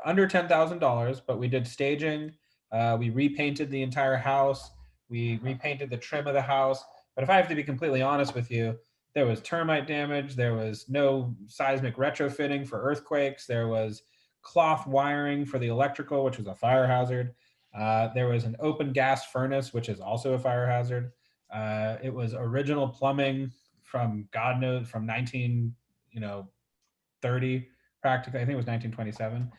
under $10,000, but we did staging. We repainted the entire house. We repainted the trim of the house. But if I have to be completely honest with you, there was termite damage. There was no seismic retrofitting for earthquakes. There was cloth wiring for the electrical, which was a fire hazard. There was an open gas furnace, which is also a fire hazard. It was original plumbing from God knows, from 1930, practically. I think it was 1927.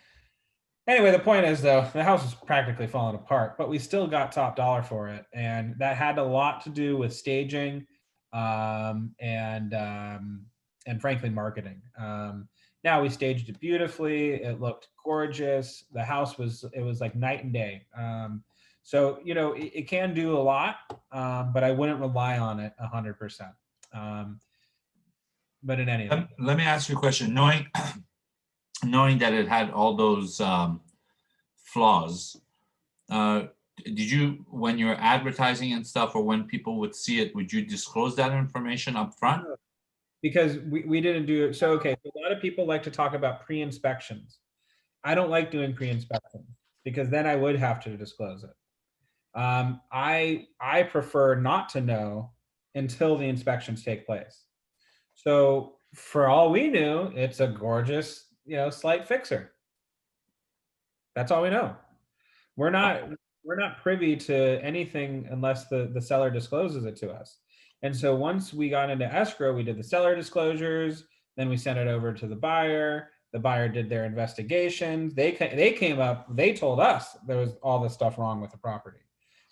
Anyway, the point is, though, the house was practically falling apart, but we still got top dollar for it. And that had a lot to do with staging and frankly, marketing. Now we staged it beautifully. It looked gorgeous. The house was like night and day. So, it can do a lot, but I wouldn't rely on it 100%. But in any event. Let me ask you a question. Knowing that it had all those flaws, did you, when you're advertising and stuff, or when people would see it, would you disclose that information up front? Because we didn't do it. So, okay, a lot of people like to talk about pre-inspections. I don't like doing pre-inspections because then I would have to disclose it. I prefer not to know until the inspections take place. So for all we knew, it's a gorgeous, slight fixer. That's all we know. We're not privy to anything unless the seller discloses it to us. And so once we got into escrow, we did the seller disclosures, then we sent it over to the buyer. The buyer did their investigations. They came up, they told us there was all this stuff wrong with the property.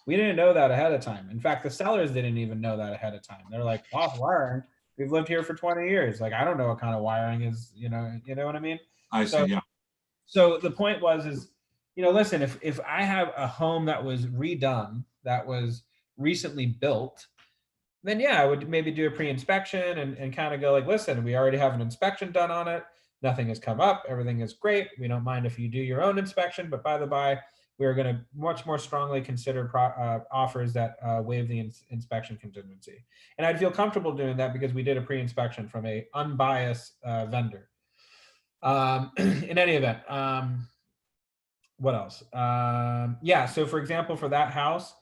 We didn't know that ahead of time. In fact, the sellers didn't even know that ahead of time. They're like, off wiring. We've lived here for 20 years. Like, I don't know what kind of wiring is, you know what I mean? I see, yeah. So the point was, listen, if I have a home that was redone, that was recently built, then yeah, I would maybe do a pre-inspection and kind of go like, listen, we already have an inspection done on it. Nothing has come up. Everything is great. We don't mind if you do your own inspection, but by the by, we're going to much more strongly consider offers that waive the inspection contingency. And I'd feel comfortable doing that because we did a pre-inspection from a unbiased vendor. In any event, what else? Yeah, so for example, for that house,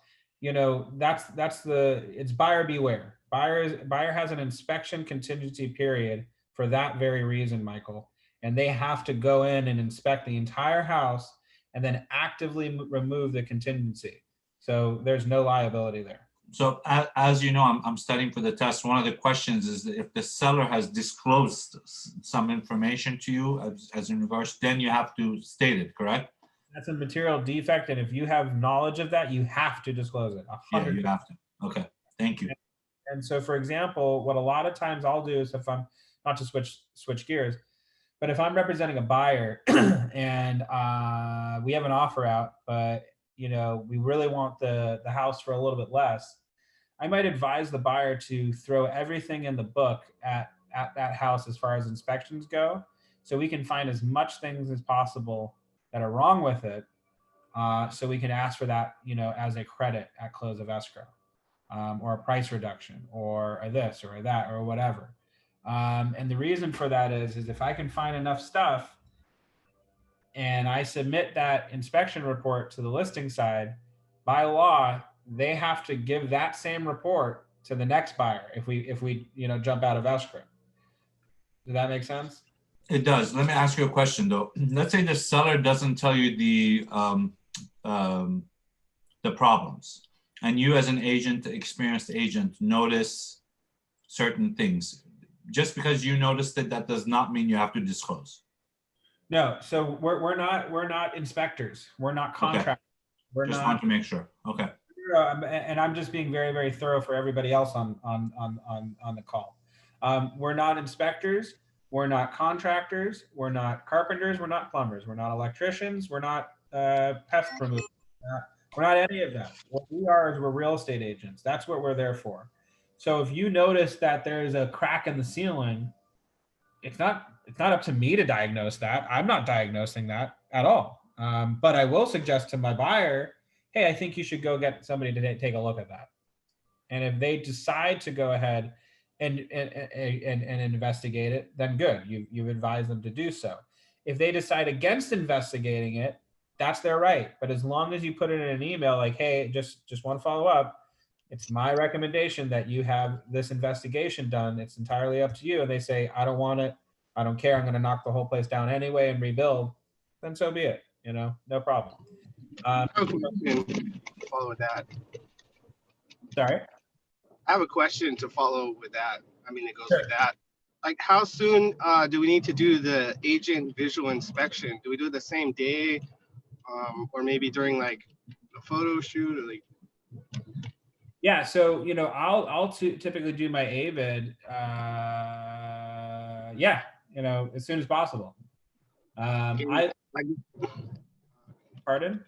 it's buyer beware. Buyer has an inspection contingency period for that very reason, Michael. And they have to go in and inspect the entire house and then actively remove the contingency. So there's no liability there. So as you know, I'm studying for the test. One of the questions is that if the seller has disclosed some information to you as in regards, then you have to state it, correct? That's a material defect. And if you have knowledge of that, you have to disclose it. 100%. Yeah, you have to. Okay, thank you. And so for example, what a lot of times I'll do is if I'm, not to switch gears, but if I'm representing a buyer and we have an offer out, but we really want the house for a little bit less, I might advise the buyer to throw everything in the book at that house as far as inspections go, so we can find as much things as possible that are wrong with it, so we can ask for that, as a credit at close of escrow, or a price reduction, or a this or a that or whatever. And the reason for that is if I can find enough stuff and I submit that inspection report to the listing side, by law, they have to give that same report to the next buyer if we jump out of escrow. Does that make sense? It does. Let me ask you a question though. Let's say the seller doesn't tell you the problems, and you as an experienced agent, notice certain things. Just because you noticed it, that does not mean you have to disclose. No, so we're not inspectors. We're not contractors. Okay. Just want to make sure. Okay. And I'm just being very, very thorough for everybody else on the call. We're not inspectors. We're not contractors. We're not carpenters. We're not plumbers. We're not electricians. We're not pest removers. We're not any of that. What we are is we're real estate agents. That's what we're there for. So if you notice that there's a crack in the ceiling, it's not up to me to diagnose that. I'm not diagnosing that at all. But I will suggest to my buyer, hey, I think you should go get somebody to take a look at that. And if they decide to go ahead and investigate it, then good. You've advised them to do so. If they decide against investigating it, that's their right. But as long as you put it in an email like, hey, just want to follow up, it's my recommendation that you have this investigation done. It's entirely up to you. And they say, I don't want it. I don't care. I'm going to knock the whole place down anyway and rebuild. Then so be it. No problem. I have a question to follow with that. Sorry? I have a question to follow with that. I mean, it goes with that. Like, how soon do we need to do the agent visual inspection? Do we do it the same day, or maybe during like a photo shoot, or like? Yeah, so I'll typically do my AVID, as soon as possible. Pardon?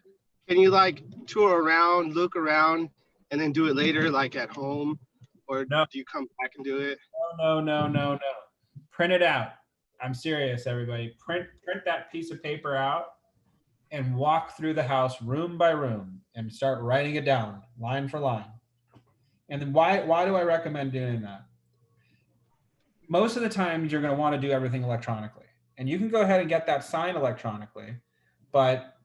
Can you like tour around, look around, and then do it later, like at home, or no. Do you come back and do it? No. Print it out. I'm serious, everybody. Print that piece of paper out and walk through the house room by room and start writing it down line for line. And then why do I recommend doing that? Most of the time, you're going to want to do everything electronically. And you can go ahead and get that signed electronically. But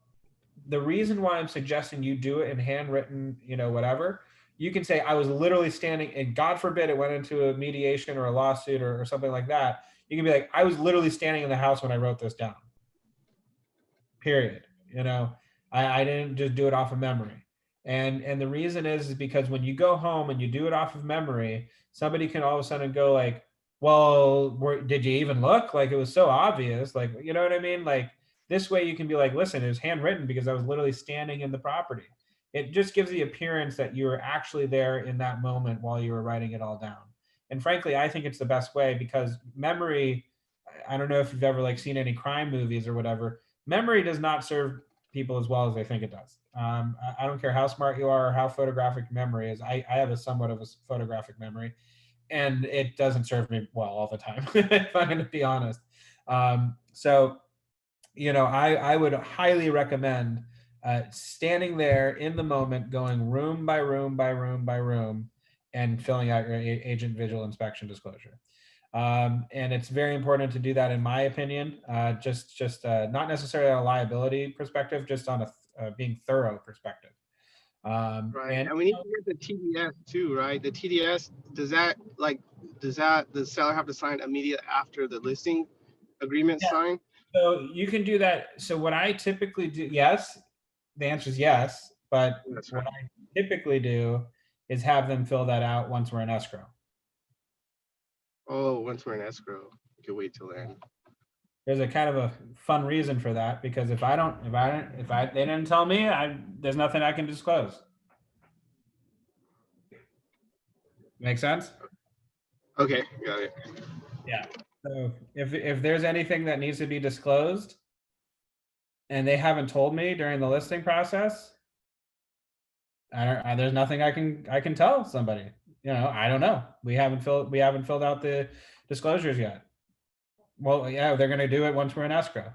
the reason why I'm suggesting you do it in handwritten, whatever, you can say, I was literally standing, and God forbid it went into a mediation or a lawsuit or something like that. You can be like, I was literally standing in the house when I wrote this down. Period. I didn't just do it off of memory. And the reason is because when you go home and you do it off of memory, somebody can all of a sudden go like, well, did you even look? Like, it was so obvious. Like, you know what I mean? Like, this way you can be like, listen, it was handwritten because I was literally standing in the property. it just gives the appearance that you were actually there in that moment while you were writing it all down. And frankly, I think it's the best way because memory, I don't know if you've ever like seen any crime movies or whatever, memory does not serve people as well as they think it does. I don't care how smart you are or how photographic memory is. I have a somewhat of a photographic memory, and it doesn't serve me well all the time, if I'm going to be honest. So, you know, I would highly recommend standing there in the moment, going room by room by room by room, and filling out your agent visual inspection disclosure. And it's very important to do that, in my opinion, just not necessarily on a liability perspective, just on a being thorough perspective. Right, And we need to get the TDS too, right? The TDS, does the seller have to sign immediate after the listing agreement signed? so you can do that. So what I typically do, yes, the answer is yes, but what I typically do is have them fill that out once we're in escrow. Oh, once we're in escrow, you can wait till then. There's a kind of a fun reason for that, because if they didn't tell me, there's nothing I can disclose. Make sense? Okay, got it. Yeah. So if there's anything that needs to be disclosed and they haven't told me during the listing process, there's nothing I can tell somebody. You know, I don't know. We haven't filled out the disclosures yet. Well, yeah, they're going to do it once we're in escrow,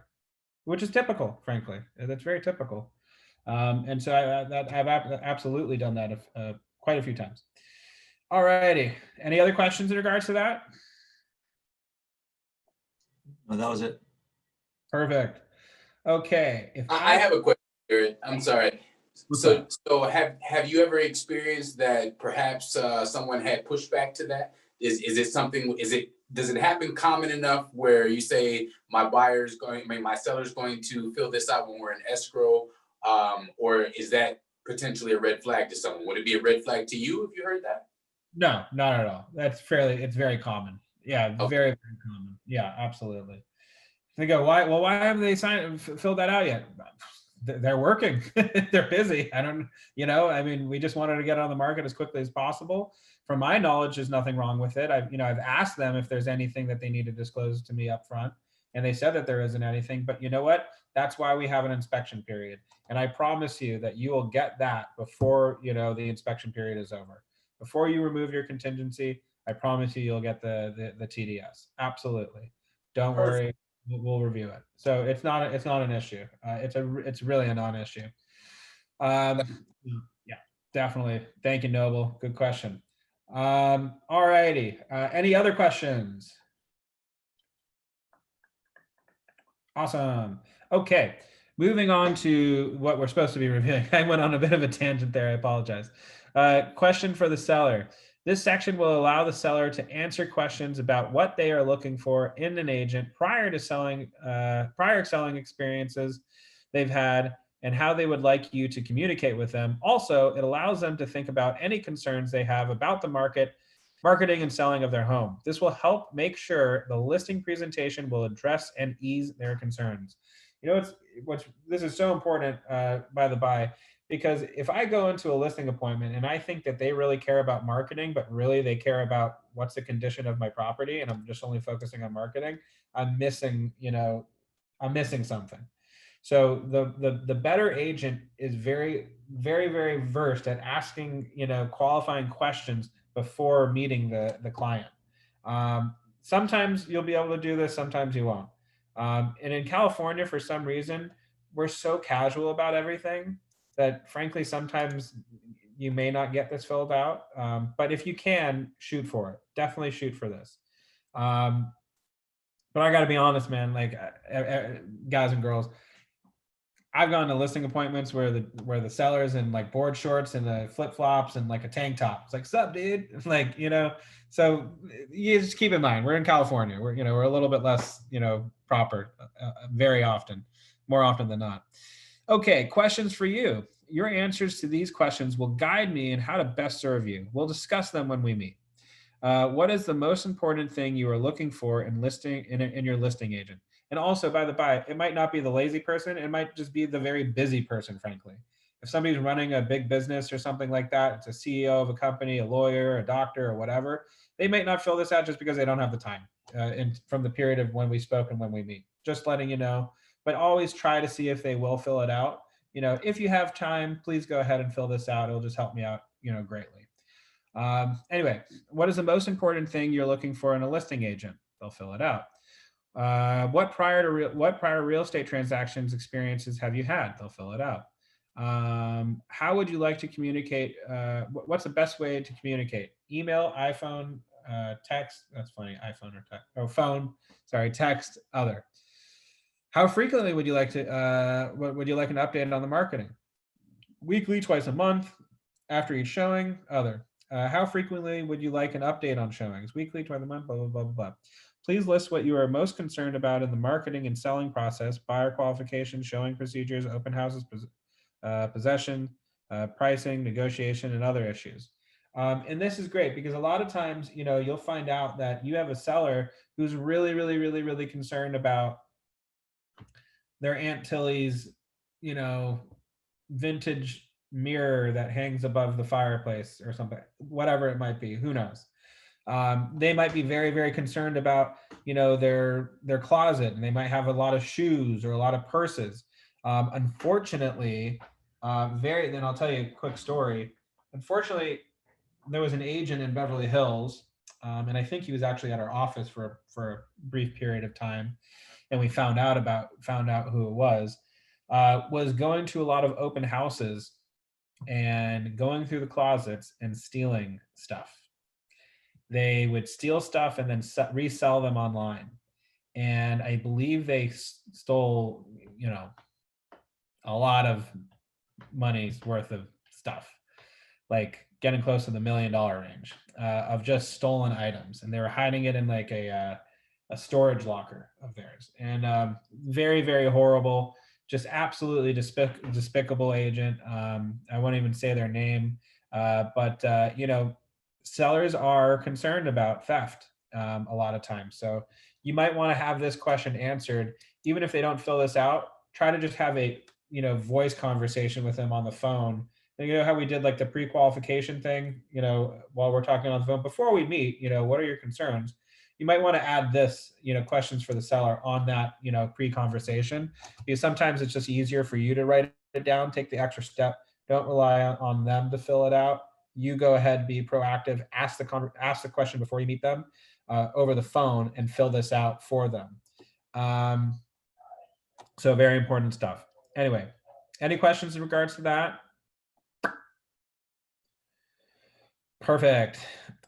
which is typical, frankly. That's very typical. And so I've absolutely done that quite a few times. All righty. Any other questions in regards to that? No, that was it. Perfect. Okay. If I have a question, Jared. I'm sorry. So have you ever experienced that perhaps someone had pushback to that? Is it something, does it happen common enough where you say my seller's going to fill this out when we're in escrow? Or is that potentially a red flag to someone? Would it be a red flag to you if you heard that? No, not at all. It's very common. Yeah, Okay. very, very common. Yeah, absolutely. They go, why haven't they filled that out yet? They're working. They're busy. I mean, we just wanted to get on the market as quickly as possible. From my knowledge, there's nothing wrong with it. I've asked them if there's anything that they need to disclose to me up front, and they said that there isn't anything. But you know what? That's why we have an inspection period. And I promise you that you will get that before, the inspection period is over. Before you remove your contingency, I promise you'll get the TDS. Absolutely. Don't worry. We'll review it. So it's not an issue. It's really a non-issue. Yeah, definitely. Thank you, Noble. Good question. All righty. Any other questions? Awesome. Okay. Moving on to what we're supposed to be reviewing. I went on a bit of a tangent there. I apologize. Question for the seller. This section will allow the seller to answer questions about what they are looking for in an agent prior selling experiences they've had and how they would like you to communicate with them. Also, it allows them to think about any concerns they have about the marketing and selling of their home. This will help make sure the listing presentation will address and ease their concerns. This is so important, by the by, because if I go into a listing appointment and I think that they really care about marketing, but really they care about what's the condition of my property, and I'm just only focusing on marketing, I'm missing something. So the better agent is very, very, very versed at asking, qualifying questions before meeting the client. Sometimes you'll be able to do this, sometimes you won't. And in California, for some reason, we're so casual about everything that frankly, sometimes you may not get this filled out. But if you can, shoot for it. Definitely shoot for this. But I gotta be honest, man, like guys and girls, I've gone to listing appointments where the seller's in like board shorts and the flip flops and like a tank top. It's like, sup, dude? Like, so you just keep in mind, we're in California. We're a little bit less, proper very often, more often than not. Okay, questions for you. Your answers to these questions will guide me in how to best serve you. We'll discuss them when we meet. What is the most important thing you are looking for in your listing agent? And also, by the by, it might not be the lazy person. It might just be the very busy person, frankly. if somebody's running a big business or something like that, it's a CEO of a company, a lawyer, a doctor, or whatever, they might not fill this out just because they don't have the time from the period of when we spoke and when we meet. Just letting you know, but always try to see if they will fill it out. You know, if you have time, please go ahead and fill this out. It'll just help me out, you know, greatly. Anyway, what is the most important thing you're looking for in a listing agent? They'll fill it out. What prior real estate transactions experiences have you had? They'll fill it out. How would you like to communicate? What's the best way to communicate? Email, iPhone, text. That's funny. iPhone or text. Oh, phone. Sorry, text. Other. How frequently would you like to? Would you like an update on the marketing? Weekly, twice a month, after each showing. Other. How frequently would you like an update on showings? Weekly, twice a month. Blah blah blah blah blah. Please list what you are most concerned about in the marketing and selling process: buyer qualification, showing procedures, open houses, possession, pricing, negotiation, and other issues. And this is great because a lot of times, you know, you'll find out that you have a seller who's really concerned about their Aunt Tilly's, you know, vintage mirror that hangs above the fireplace or something, whatever it might be, who knows. They might be very concerned about, you know, their closet, and they might have a lot of shoes or a lot of purses. Unfortunately, then I'll tell you a quick story. Unfortunately, there was an agent in Beverly Hills, and I think he was actually at our office for a brief period of time, and we found out who it was going to a lot of open houses and going through the closets and stealing stuff. They would steal stuff and then resell them online. And I believe they stole, you know, a lot of money's worth of stuff, like getting close to the $1 million range of just stolen items. And they were hiding it in like a storage locker of theirs. And very horrible, just absolutely despicable agent. I won't even say their name, but you know, sellers are concerned about theft a lot of times. So you might want to have this question answered. Even if they don't fill this out, try to just have a, you know, voice conversation with them on the phone. And you know how we did like the pre-qualification thing, you know, while we're talking on the phone before we meet, you know, what are your concerns? You might want to add this, you know, questions for the seller on that, you know, pre-conversation, because sometimes it's just easier for you to write it down, take the extra step. Don't rely on them to fill it out. You go ahead, be proactive, ask the question before you meet them over the phone and fill this out for them. So very important stuff. Anyway, any questions in regards to that? Perfect.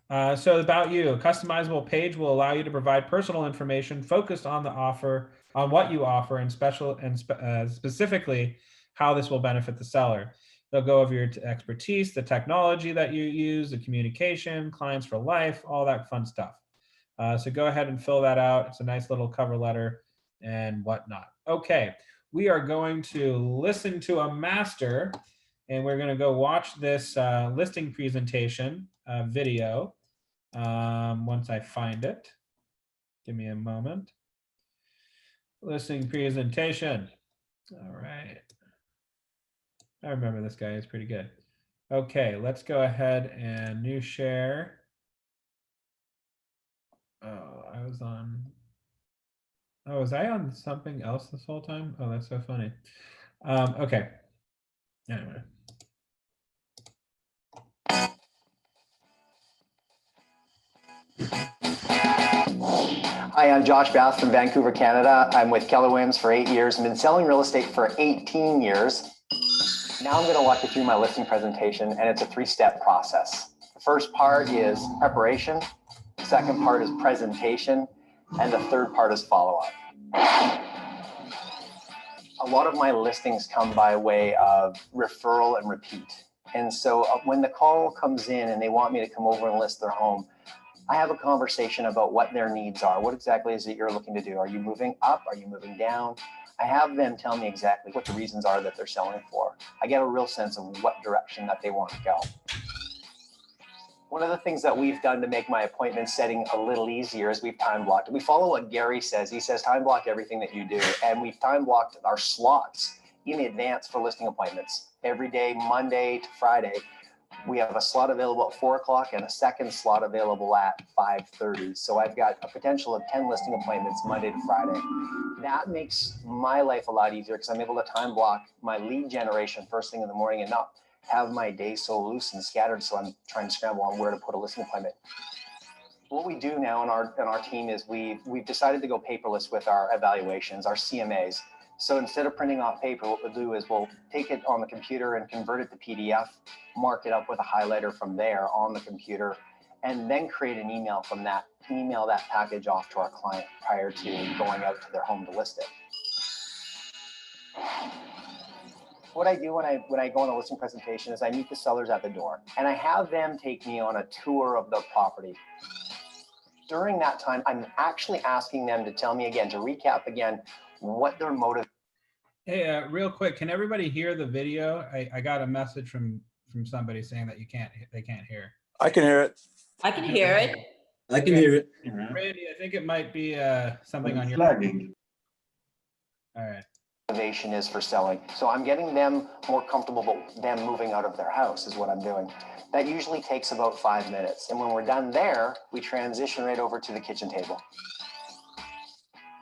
So about you, a customizable page will allow you to provide personal information focused on the offer, on what you offer, and specifically how this will benefit the seller. They'll go over your expertise, the technology that you use, the communication, clients for life, all that fun stuff. So go ahead and fill that out. It's a nice little cover letter and whatnot. Okay, we are going to listen to a master, and we're going to go watch this listing presentation video once I find it. Give me a moment. Listing presentation. All right. I remember this guy, he's pretty good. Okay, let's go ahead and new share. Oh, was I on something else this whole time? Oh, that's so funny. Okay, anyway. Hi, I'm Josh Bath from Vancouver, Canada. I'm with Keller Williams for 8 years and been selling real estate for 18 years. Now I'm going to walk you through my listing presentation, and it's a 3-step process. The first part is preparation, the second part is presentation, and the third part is follow-up. A lot of my listings come by way of referral and repeat. And so when the call comes in and they want me to come over and list their home, I have a conversation about what their needs are. What exactly is it you're looking to do? Are you moving up? Are you moving down? I have them tell me exactly what the reasons are that they're selling for. I get a real sense of what direction that they want to go. One of the things that we've done to make my appointment setting a little easier is we've time blocked it. We follow what Gary says. He says time block everything that you do, and we've time blocked our slots in advance for listing appointments. Every day, Monday to Friday, we have a slot available at 4 o'clock and a second slot available at 5:30. So I've got a potential of 10 listing appointments Monday to Friday. That makes my life a lot easier because I'm able to time block my lead generation first thing in the morning and not have my day so loose and scattered. So I'm trying to scramble on where to put a listing appointment. What we do now in our team is we've decided to go paperless with our evaluations, our CMAs. So instead of printing off paper, what we'll do is we'll take it on the computer and convert it to PDF, mark it up with a highlighter from there on the computer, and then create an email from that, email that package off to our client prior to going out to their home to list it. What I do when I go on a listing presentation is I meet the sellers at the door and I have them take me on a tour of the property. During that time, I'm actually asking them to tell me again, to recap again, what their motive. Hey, real quick, can everybody hear the video? I got a message from somebody saying that they can't hear. I can hear it. I can hear it. I can hear it. Randy, I think it might be something on your. Flagging. All right. Motivation is for selling. So I'm getting them more comfortable, but them moving out of their house is what I'm doing. That usually takes about 5 minutes. And when we're done there, we transition right over to the kitchen table.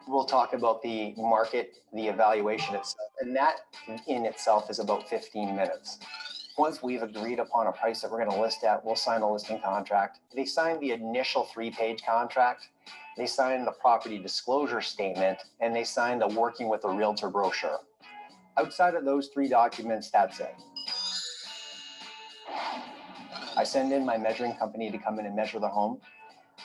We'll talk about the market, the evaluation itself, and that in itself is about 15 minutes. Once we've agreed upon a price that we're going to list at, we'll sign a listing contract. They sign the initial 3-page contract. They sign the property disclosure statement, and they sign the working with a realtor brochure. Outside of those 3 documents, that's it. I send in my measuring company to come in and measure the home.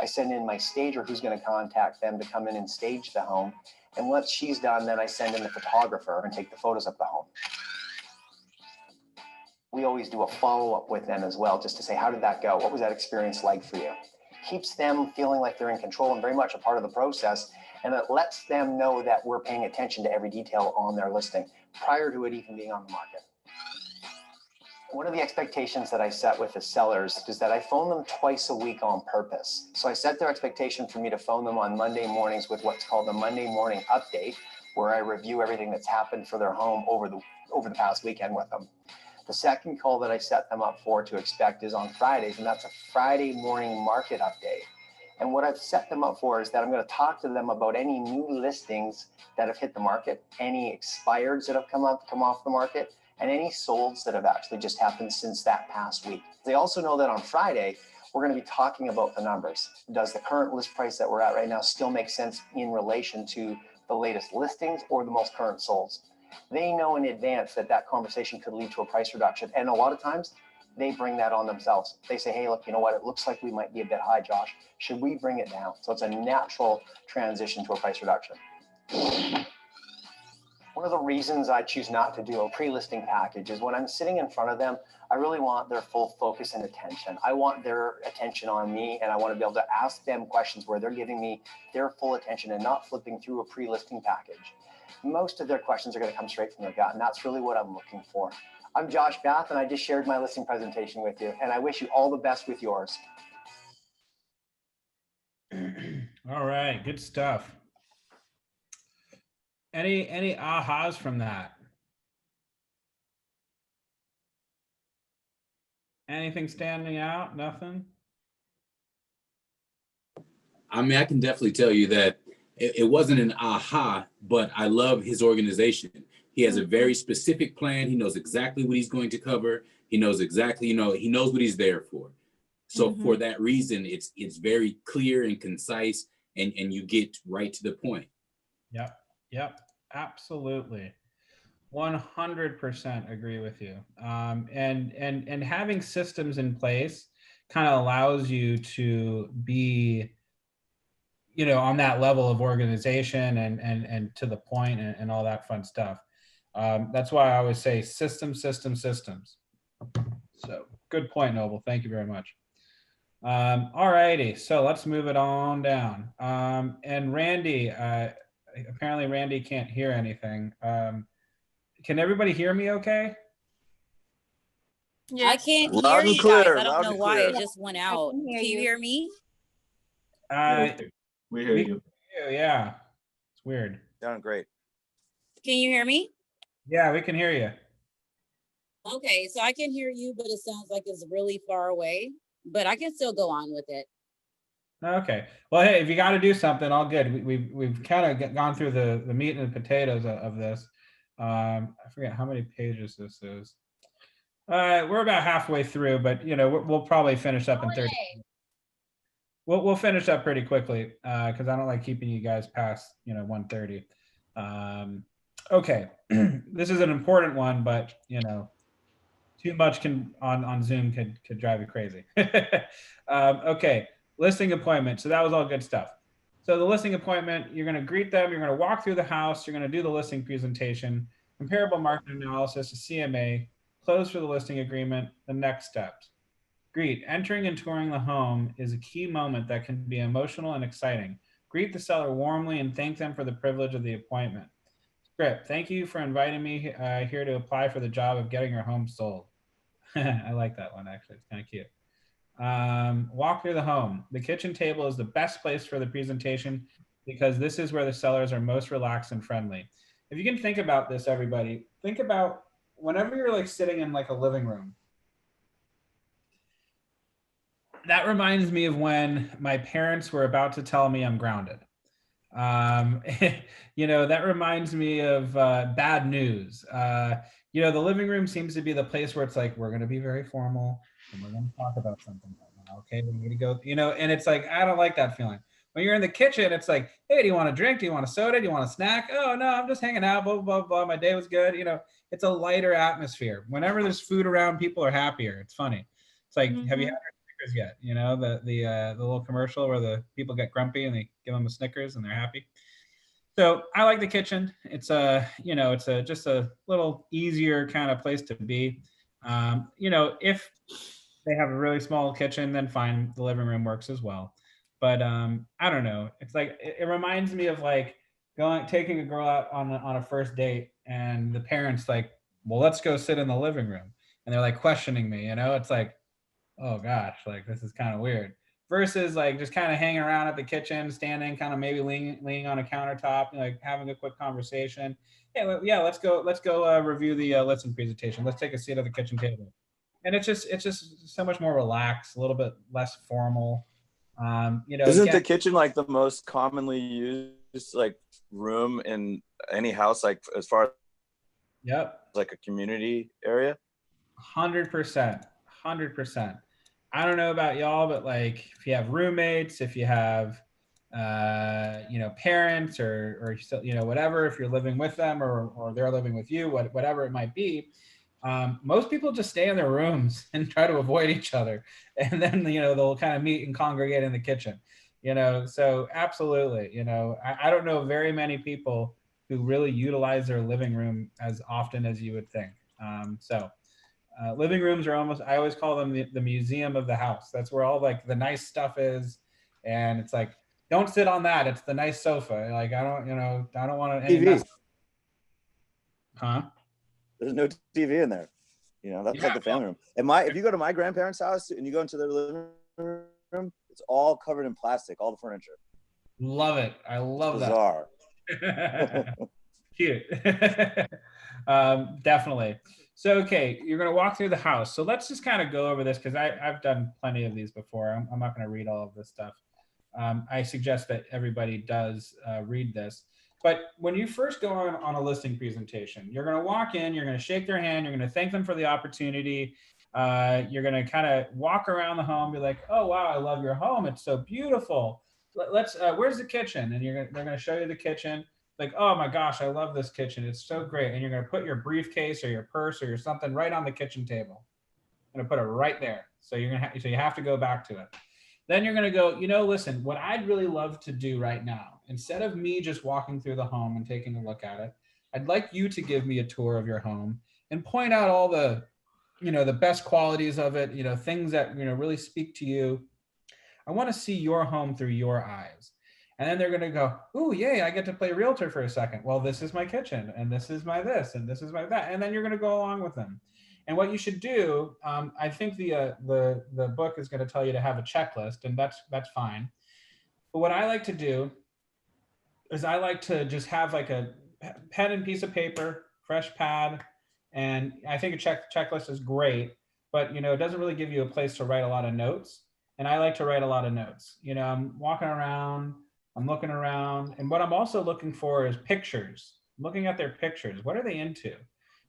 I send in my stager who's going to contact them to come in and stage the home. And once she's done, then I send in the photographer and take the photos of the home. We always do a follow-up with them as well, just to say, how did that go? What was that experience like for you? Keeps them feeling like they're in control and very much a part of the process. And it lets them know that we're paying attention to every detail on their listing prior to it even being on the market. One of the expectations that I set with the sellers is that I phone them twice a week on purpose. So I set their expectation for me to phone them on Monday mornings with what's called the Monday morning update, where I review everything that's happened for their home over the past weekend with them. The second call that I set them up for to expect is on Fridays, and that's a Friday morning market update. And what I've set them up for is that I'm going to talk to them about any new listings that have hit the market, any expireds that have come off the market, and any solds that have actually just happened since that past week. They also know that on Friday, we're going to be talking about the numbers. Does the current list price that we're at right now still make sense in relation to the latest listings or the most current solds? They know in advance that that conversation could lead to a price reduction. And a lot of times they bring that on themselves. They say, hey, look, you know what? It looks like we might be a bit high, Josh. Should we bring it down? So it's a natural transition to a price reduction. One of the reasons I choose not to do a pre-listing package is when I'm sitting in front of them, I really want their full focus and attention. I want their attention on me, and I want to be able to ask them questions where they're giving me their full attention and not flipping through a pre-listing package. Most of their questions are going to come straight from their gut, and that's really what I'm looking for. I'm Josh Bath, and I just shared my listing presentation with you, and I wish you all the best with yours. All right, good stuff. Any ahas from that? Anything standing out? Nothing? I mean, I can definitely tell you that it wasn't an aha, but I love his organization. He has a very specific plan. He knows exactly what he's going to cover. He knows exactly, he knows what he's there for. So for that reason, it's very clear and concise, and you get right to the point. Yep, absolutely. 100% agree with you. And having systems in place kind of allows you to be, on that level of organization and to the point and all that fun stuff. That's why I always say systems. So good point, Noble. Thank you very much. All righty, so let's move it on down. And Randy, apparently Randy can't hear anything. Can everybody hear me okay? I can't Loud hear and you clear, guys. I loud don't know and why clear. it just went out. Can you hear me? We hear you. Yeah, it's weird. Doing great. Can you hear me? Yeah, we can hear you. Okay, so I can hear you, but it sounds like it's really far away, but I can still go on with it. Okay. Well, hey, if you got to do something, all good. We've kind of gone through the meat and the potatoes of this. I forget how many pages this is. We're about halfway through, but you know we'll probably finish up in 30. We'll finish up pretty quickly because I don't like keeping you guys past 1:30. Okay, this is an important one, but too much on Zoom could drive you crazy. Okay, listing appointment. So that was all good stuff. So the listing appointment, you're going to greet them. You're going to walk through the house. You're going to do the listing presentation, comparable market analysis, a CMA, close for the listing agreement, the next steps. Greet. Entering and touring the home is a key moment that can be emotional and exciting. Greet the seller warmly and thank them for the privilege of the appointment. Script. Thank you for inviting me here to apply for the job of getting your home sold. I like that one, actually. It's kind of cute. Walk through the home. The kitchen table is the best place for the presentation because this is where the sellers are most relaxed and friendly. If you can think about this, everybody, think about whenever you're like sitting in like a living room. That reminds me of when my parents were about to tell me I'm grounded. That reminds me of bad news. The living room seems to be the place where it's like, we're going to be very formal and we're going to talk about something right now. Okay, we need to go, and it's like, I don't like that feeling. When you're in the kitchen, it's like, hey, do you want a drink? Do you want a soda? Do you want a snack? Oh, no, I'm just hanging out, blah, blah, blah. My day was good. It's a lighter atmosphere. Whenever there's food around, people are happier. It's funny. It's like, have you had your Snickers yet? The little commercial where the people get grumpy and they give them a Snickers and they're happy. So I like the kitchen. It's just a little easier kind of place to be. If they have a really small kitchen, then fine, the living room works as well. But I don't know. It's like it reminds me of like taking a girl out on a first date, and the parents like, well, let's go sit in the living room, and they're like questioning me. It's like, oh gosh, like this is kind of weird. Versus like just kind of hanging around at the kitchen, standing, kind of maybe leaning on a countertop, like having a quick conversation. Yeah, let's go review the listing presentation. Let's take a seat at the kitchen table. And it's just so much more relaxed, a little bit less formal. Isn't the kitchen like the most commonly used like room in any house, like as far as like a community area? 100%. I don't know about y'all, but like if you have roommates, if you have parents or whatever, if you're living with them or they're living with you, whatever it might be, most people just stay in their rooms and try to avoid each other, and then they'll kind of meet and congregate in the kitchen. So absolutely, I don't know very many people who really utilize their living room as often as you would think. Living rooms are I always call them the museum of the house. That's where all like the nice stuff is. And it's like, don't sit on that. It's the nice sofa. Like, I don't want to. TV. Huh? There's no TV in there. That's like the family room. If you go to my grandparents' house and you go into their living room, it's all covered in plastic, all the furniture. Love it. I love that. Bizarre. Cute. Definitely. So, okay, you're going to walk through the house. So let's just kind of go over this because I've done plenty of these before. I'm not going to read all of this stuff. I suggest that everybody does read this. But when you first go on a listing presentation, you're going to walk in, you're going to shake their hand, you're going to thank them for the opportunity. You're going to kind of walk around the home, be like, oh, wow, I love your home. It's so beautiful. Where's the kitchen? And they're going to show you the kitchen. Like, oh my gosh, I love this kitchen. It's so great. And you're going to put your briefcase or your purse or your something right on the kitchen table. I'm going to put it right there. So you have to go back to it. Then you're going to go, listen, what I'd really love to do right now, instead of me just walking through the home and taking a look at it, I'd like you to give me a tour of your home and point out all the, the best qualities of it, things that, really speak to you. I want to see your home through your eyes. And then they're going to go, ooh, yay, I get to play realtor for a second. Well, this is my kitchen, and this is my this, and this is my that. And then you're going to go along with them. And what you should do, I think the book is going to tell you to have a checklist, and that's fine. But what I like to do is I like to just have like a pen and piece of paper fresh pad. And I think a checklist is great, but it doesn't really give you a place to write a lot of notes. And I like to write a lot of notes. I'm walking around, I'm looking around, and what I'm also looking for is pictures. I'm looking at their pictures. What are they into?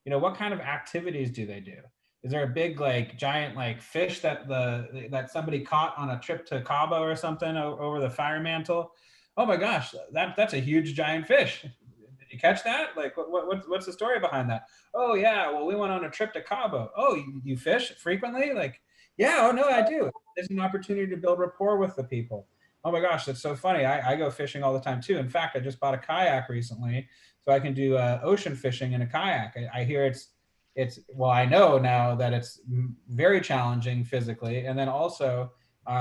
What kind of activities do they do? Is there a big, giant, fish that somebody caught on a trip to Cabo or something over the fire mantle? Oh my gosh, that's a huge giant fish. Did you catch that? What's the story behind that? Oh yeah, well, we went on a trip to Cabo. Oh, you fish frequently? Yeah, oh no, I do. It's an opportunity to build rapport with the people. Oh my gosh, that's so funny. I go fishing all the time too. In fact, I just bought a kayak recently, so I can do ocean fishing in a kayak. I hear well, I know now that it's very challenging physically, and then also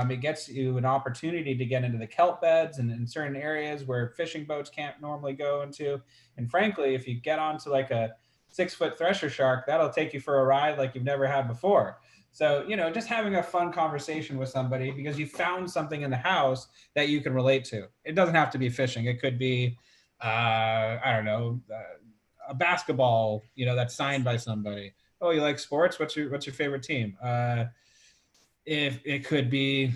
it gets you an opportunity to get into the kelp beds and in certain areas where fishing boats can't normally go into. And frankly, if you get onto a 6-foot thresher shark, that'll take you for a ride like you've never had before. So, just having a fun conversation with somebody because you found something in the house that you can relate to. It doesn't have to be fishing. It could be, I don't know, a basketball, that's signed by somebody. Oh, you like sports? What's your favorite team? If it could be,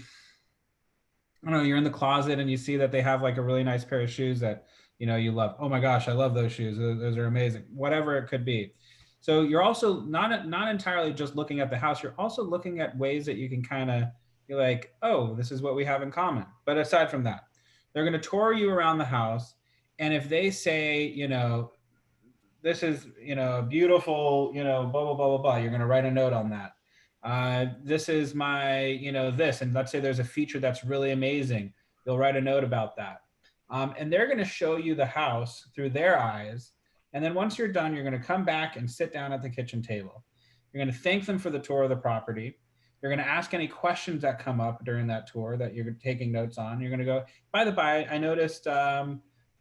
I don't know, you're in the closet and you see that they have a really nice pair of shoes that, you love. Oh my gosh, I love those shoes. Those are amazing. Whatever it could be. So you're also not entirely just looking at the house. You're also looking at ways that you can kind of be like, oh, this is what we have in common. But aside from that, they're going to tour you around the house. And if they say, this is, beautiful, blah, blah, blah, blah, blah, you're going to write a note on that. This is my, this, and let's say there's a feature that's really amazing. You'll write a note about that. And they're going to show you the house through their eyes. And then once you're done, you're going to come back and sit down at the kitchen table. You're going to thank them for the tour of the property. You're going to ask any questions that come up during that tour that you're taking notes on. You're going to go, by the by, I noticed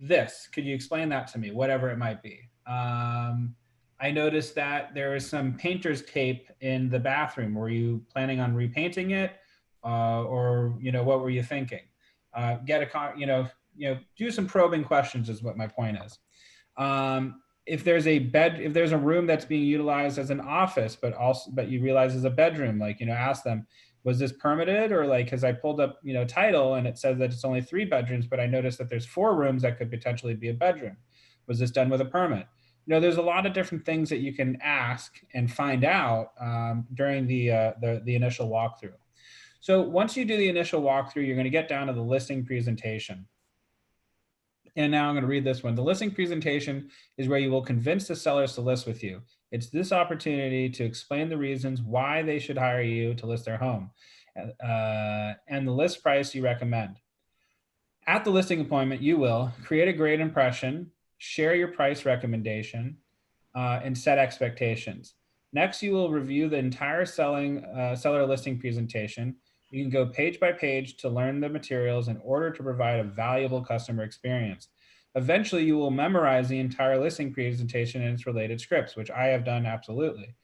this. Could you explain that to me? Whatever it might be. I noticed that there is some painter's tape in the bathroom. Were you planning on repainting it? Or, what were you thinking? Do some probing questions is what my point is. If there's a room that's being utilized as an office, but you realize is a bedroom, ask them, was this permitted? Or cause I pulled up, title and it says that it's only 3 bedrooms, but I noticed that there's 4 rooms that could potentially be a bedroom. Was this done with a permit? There's a lot of different things that you can ask and find out during the initial walkthrough. So once you do the initial walkthrough, you're going to get down to the listing presentation. And now I'm going to read this one. The listing presentation is where you will convince the sellers to list with you. It's this opportunity to explain the reasons why they should hire you to list their home and the list price you recommend. At the listing appointment, you will create a great impression, share your price recommendation, and set expectations. Next, you will review the entire seller listing presentation. You can go page by page to learn the materials in order to provide a valuable customer experience. Eventually, you will memorize the entire listing presentation and its related scripts, which I have done absolutely.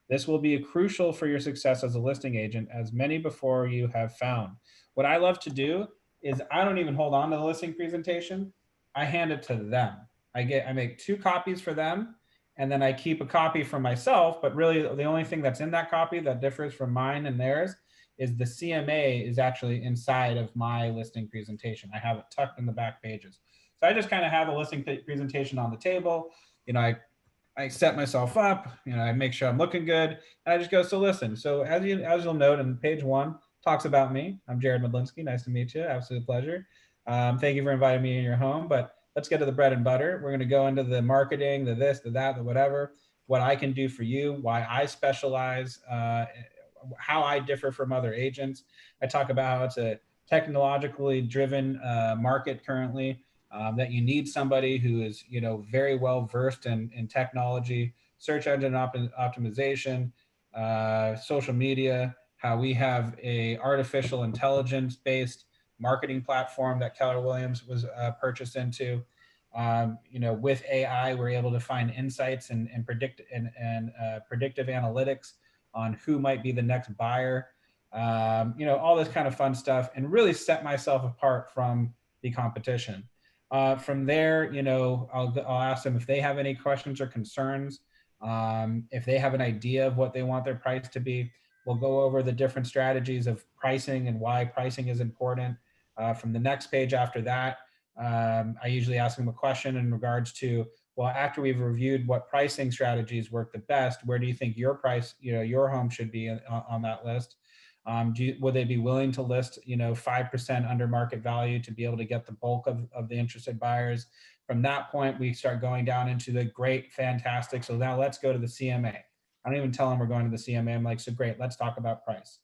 This will be crucial for your success as a listing agent, as many before you have found. What I love to do is I don't even hold on to the listing presentation. I hand it to them. I make 2 copies for them, and then I keep a copy for myself. But really, the only thing that's in that copy that differs from mine and theirs is the CMA is actually inside of my listing presentation. I have it tucked in the back pages. So I just kind of have a listing presentation on the table. I set myself up, I make sure I'm looking good. And I just go, so listen. So as you'll note in page 1, talks about me. I'm Jared Medlinski. Nice to meet you. Absolute pleasure. Thank you for inviting me in your home, but let's get to the bread and butter. We're going to go into the marketing, the this, the that, the whatever, what I can do for you, why I specialize, how I differ from other agents. I talk about how it's a technologically driven market currently, that you need somebody who is, very well versed in technology, search engine optimization, social media, how we have a artificial intelligence based marketing platform that Keller Williams was purchased into. With AI, we're able to find insights and predictive analytics on who might be the next buyer, all this kind of fun stuff, and really set myself apart from the competition. From there, you know, I'll ask them if they have any questions or concerns. If they have an idea of what they want their price to be, we'll go over the different strategies of pricing and why pricing is important. From the next page after that, I usually ask them a question in regards to, well, after we've reviewed what pricing strategies work the best, where do you think your price, you know, your home should be on that list? Would they be willing to list, you know, 5% under market value to be able to get the bulk of the interested buyers? From that point, we start going down into the great, fantastic. So now let's go to the CMA. I don't even tell them we're going to the CMA. I'm like, so great, let's talk about price.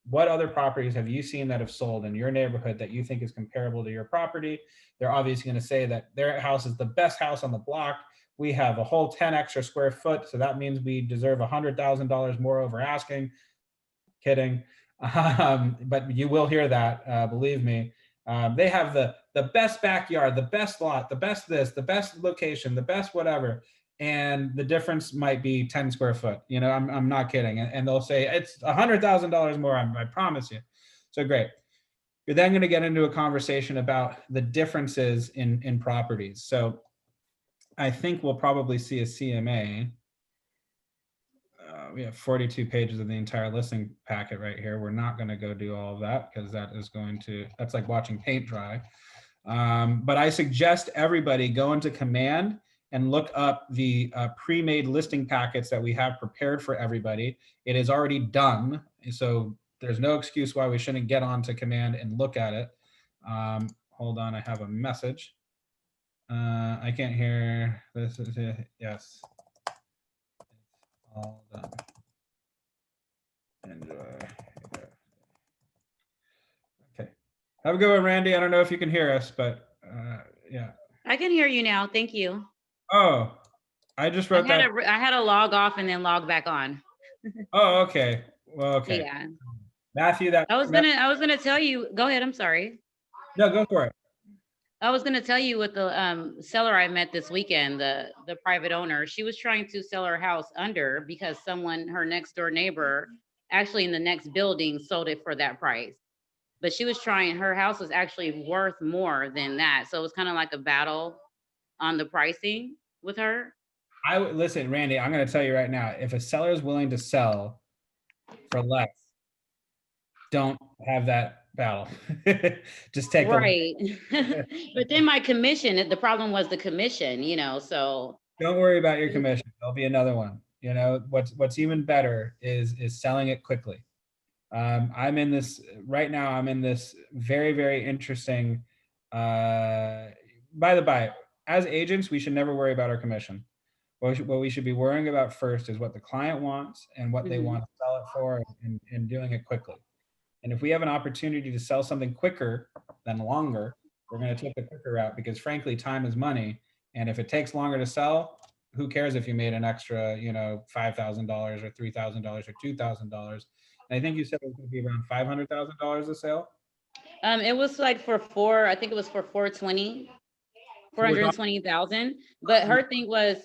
What other properties have you seen that have sold in your neighborhood that you think is comparable to your property? They're obviously going to say that their house is the best house on the block. We have a whole 10 extra square foot. So that means we deserve $100,000 more over asking. Kidding. But you will hear that, believe me. They have the best backyard, the best lot, the best this, the best location, the best whatever. And the difference might be 10 square foot. You know, I'm not kidding. And they'll say it's $100,000 more, I promise you. So great. You're then going to get into a conversation about the differences in properties. So I think we'll probably see a CMA. We have 42 pages of the entire listing packet right here. We're not going to go do all of that because that's like watching paint dry. But I suggest everybody go into Command and look up the pre-made listing packets that we have prepared for everybody. It is already done. So there's no excuse why we shouldn't get onto Command and look at it. Hold on, I have a message. I can't hear this. Yes. All done. Enjoy. Okay. Have a good one, Randy. I don't know if you can hear us, but yeah. I can hear you now. Thank you. Oh, I just wrote that. I had to log off and then log back on. Oh, okay. Well, okay. Yeah. Matthew, I was gonna tell you. Go ahead. I'm sorry. No, go for it. I was gonna tell you what the seller I met this weekend, the private owner. She was trying to sell her house under because her next door neighbor, actually in the next building, sold it for that price. But she was trying. Her house was actually worth more than that, so it was kind of like a battle on the pricing with her. Listen, Randy, I'm going to tell you right now, if a seller is willing to sell for less, don't have that battle. Just take right. But then my commission, the problem was the commission, you know, so. Don't worry about your commission. There'll be another one. You know, what's even better is selling it quickly. I'm in this right now. I'm in this very, very interesting, by the by, as agents, we should never worry about our commission. What we should be worrying about first is what the client wants and what they want to sell it for, and doing it quickly. And if we have an opportunity to sell something quicker than longer, we're going to take the quicker route because frankly, time is money. And if it takes longer to sell, who cares if you made an extra, you know, $5,000 or $3,000 or $2,000? And I think you said it was going to be around $500,000 a sale. It was like I think it was for 420,000. But her thing was,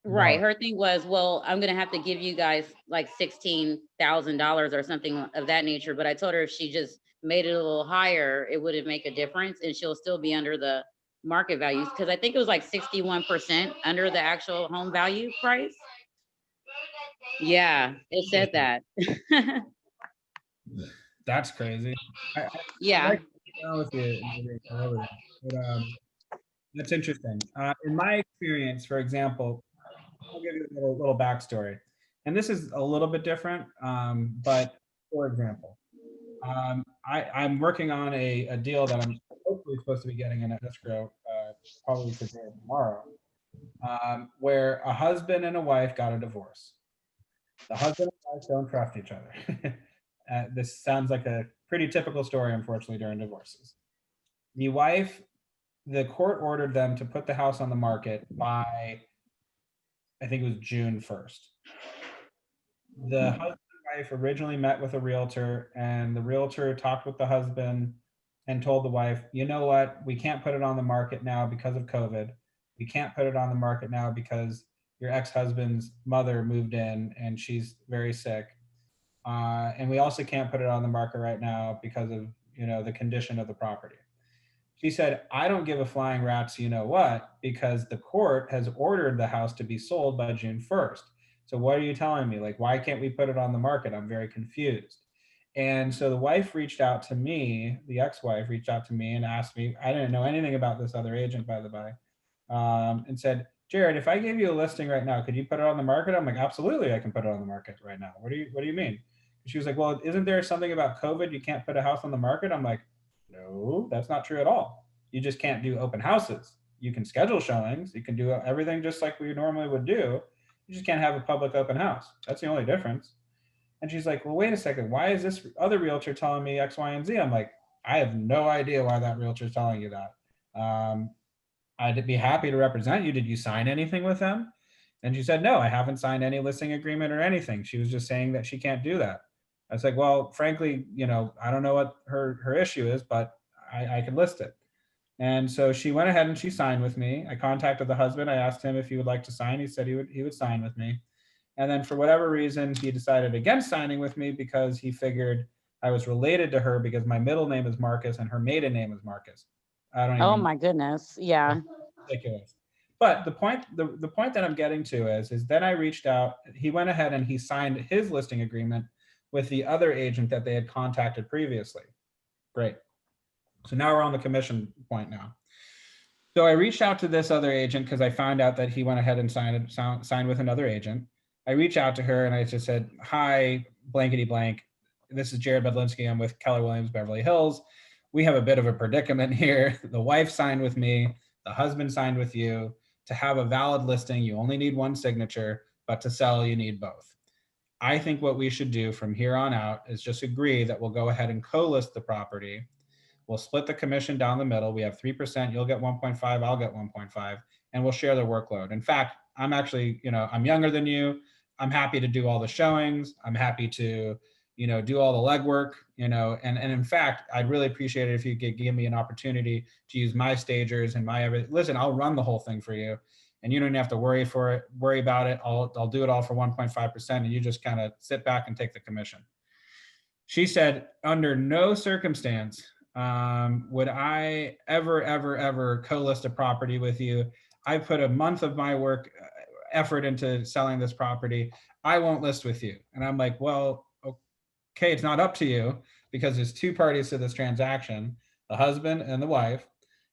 right. Her thing was, well, I'm going to have to give you guys like $16,000 or something of that nature. But I told her if she just made it a little higher, it wouldn't make a difference. And she'll still be under the market values. Cause I think it was like 61% under the actual home value price. Yeah, it said that. That's crazy. Yeah. That's interesting. In my experience, for example, I'll give you a little backstory. And this is a little bit different, but for example, I'm working on a deal that I'm hopefully supposed to be getting in an escrow probably today or tomorrow, where a husband and a wife got a divorce. The husband and wife don't trust each other. This sounds like a pretty typical story, unfortunately, during divorces. The wife, the court ordered them to put the house on the market by, I think it was June 1st. The husband and wife originally met with a realtor, and the realtor talked with the husband and told the wife, you know what, we can't put it on the market now because of COVID. We can't put it on the market now because your ex-husband's mother moved in and she's very sick. And we also can't put it on the market right now because of, you know, the condition of the property. She said, I don't give a flying rat's you know what, because the court has ordered the house to be sold by June 1st. So what are you telling me? Like, why can't we put it on the market? I'm very confused. And so the wife reached out to me, the ex-wife reached out to me and asked me, I didn't know anything about this other agent, by the by, and said, Jared, if I gave you a listing right now, could you put it on the market? I'm like, absolutely, I can put it on the market right now. What do you mean? She was like, well, isn't there something about COVID? You can't put a house on the market? I'm like, no, that's not true at all. You just can't do open houses. You can schedule showings. You can do everything just like we normally would do. You just can't have a public open house. That's the only difference. And she's like, well, wait a second. Why is this other realtor telling me X, Y, and Z? I'm like, I have no idea why that realtor is telling you that. I'd be happy to represent you. Did you sign anything with them? And she said, no, I haven't signed any listing agreement or anything. She was just saying that she can't do that. I was like, well, frankly, I don't know what her issue is, but I can list it. And so she went ahead and she signed with me. I contacted the husband. I asked him if he would like to sign. He said he would sign with me. And then for whatever reason, he decided against signing with me because he figured I was related to her because my middle name is Marcus and her maiden name is Marcus. I don't even. Oh my goodness. Yeah. Ridiculous. But the point that I'm getting to is then I reached out. He went ahead and he signed his listing agreement with the other agent that they had contacted previously. Great. So now we're on the commission point now. So I reached out to this other agent because I found out that he went ahead and signed with another agent. I reached out to her and I just said, hi, blankety blank. This is Jared Bedlinski. I'm with Keller Williams Beverly Hills. We have a bit of a predicament here. The wife signed with me. The husband signed with you. To have a valid listing, you only need one signature, but to sell, you need both. I think what we should do from here on out is just agree that we'll go ahead and co-list the property. We'll split the commission down the middle. We have 3%, you'll get 1.5, I'll get 1.5, and we'll share the workload. In fact, I'm actually, I'm younger than you. I'm happy to do all the showings. I'm happy to, do all the legwork, and in fact, I'd really appreciate it if you could give me an opportunity to use my stagers and my everything. Listen, I'll run the whole thing for you and you don't have to worry about it. I'll do it all for 1.5% and you just kind of sit back and take the commission. She said, under no circumstance would I ever co-list a property with you. I put a month of my effort into selling this property. I won't list with you. And I'm like, well, okay, it's not up to you because there's two parties to this transaction, the husband and the wife.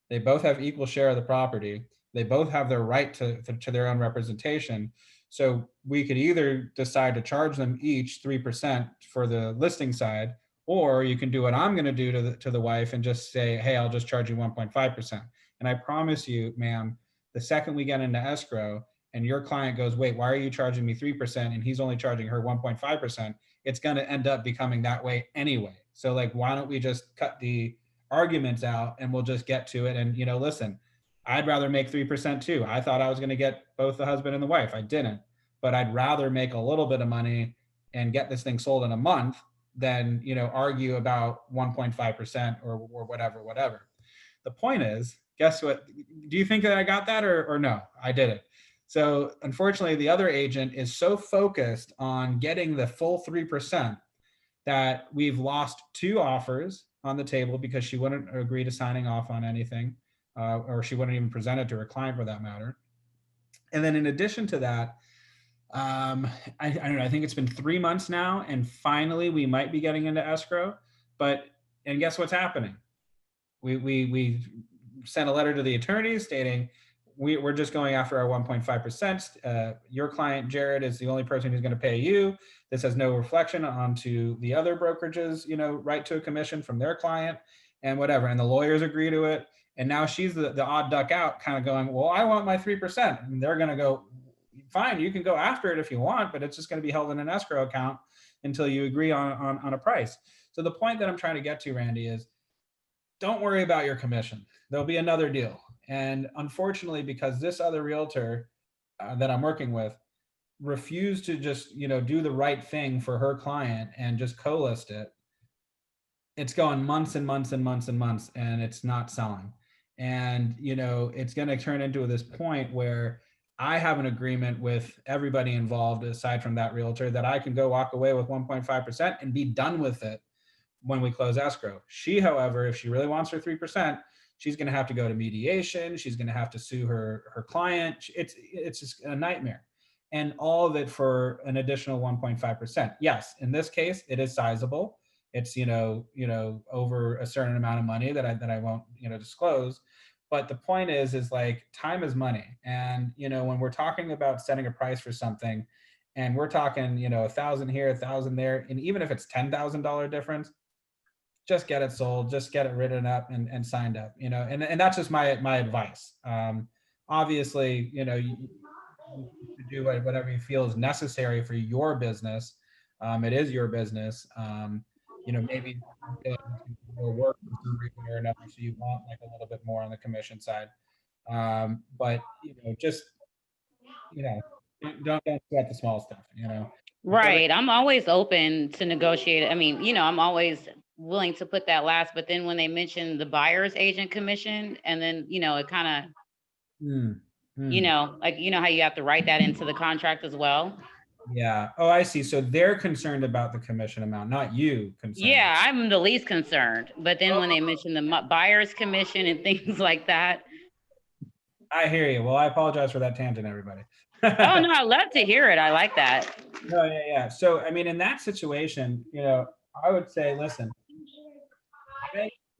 They both have equal share of the property. They both have their right to their own representation. So we could either decide to charge them each 3% for the listing side, or you can do what I'm going to do to the wife and just say, hey, I'll just charge you 1.5%. And I promise you, ma'am, the second we get into escrow and your client goes, wait, why are you charging me 3% and he's only charging her 1.5%? It's going to end up becoming that way anyway. So like, why don't we just cut the arguments out and we'll just get to it? And, listen, I'd rather make 3% too. I thought I was going to get both the husband and the wife. I didn't, but I'd rather make a little bit of money and get this thing sold in a month than, argue about 1.5% or whatever. The point is, guess what? Do you think that I got that or no? I didn't. So unfortunately, the other agent is so focused on getting the full 3% that we've lost 2 offers on the table because she wouldn't agree to signing off on anything, or she wouldn't even present it to her client for that matter. And then in addition to that, I don't know, I think it's been 3 months now, and finally we might be getting into escrow. And guess what's happening? We sent a letter to the attorneys stating, we're just going after our 1.5%. Your client, Jared, is the only person who's going to pay you. This has no reflection onto the other brokerages, right to a commission from their client and whatever. And the lawyers agree to it. And now she's the odd duck out kind of going, well, I want my 3%. And they're going to go, fine, you can go after it if you want, but it's just going to be held in an escrow account until you agree on a price. So the point that I'm trying to get to, Randy, is don't worry about your commission. There'll be another deal. And unfortunately, because this other realtor that I'm working with refused to just, do the right thing for her client and just co-list it, it's going months and months and months and months, and it's not selling. And, it's going to turn into this point where I have an agreement with everybody involved, aside from that realtor, that I can go walk away with 1.5% and be done with it when we close escrow. She, however, if she really wants her 3%, she's going to have to go to mediation. She's going to have to sue her client. It's just a nightmare. And all of it for an additional 1.5%. Yes, in this case, it is sizable. It's, over a certain amount of money that I won't, disclose. But the point is like time is money. And, when we're talking about setting a price for something, and we're talking, 1,000 here, 1,000 there, and even if it's $10,000 difference, just get it sold, just get it written up and signed up, and that's just my advice. Obviously, you do whatever you feel is necessary for your business. It is your business. Maybe more work for some reason or another, so you want like a little bit more on the commission side. But just don't sweat the small stuff. Right. I'm always open to negotiate. I mean, I'm always willing to put that last, but then when they mention the buyer's agent commission, and then, it kind of, like, how you have to write that into the contract as well. Yeah. Oh, I see. So they're concerned about the commission amount, not you concerned. Yeah, I'm the least concerned. But then when they mention the buyer's commission and things like that. I hear you. Well, I apologize for that tangent, everybody. Oh, no, I love to hear it. I like that. No, yeah. So, I mean, in that situation, I would say, listen,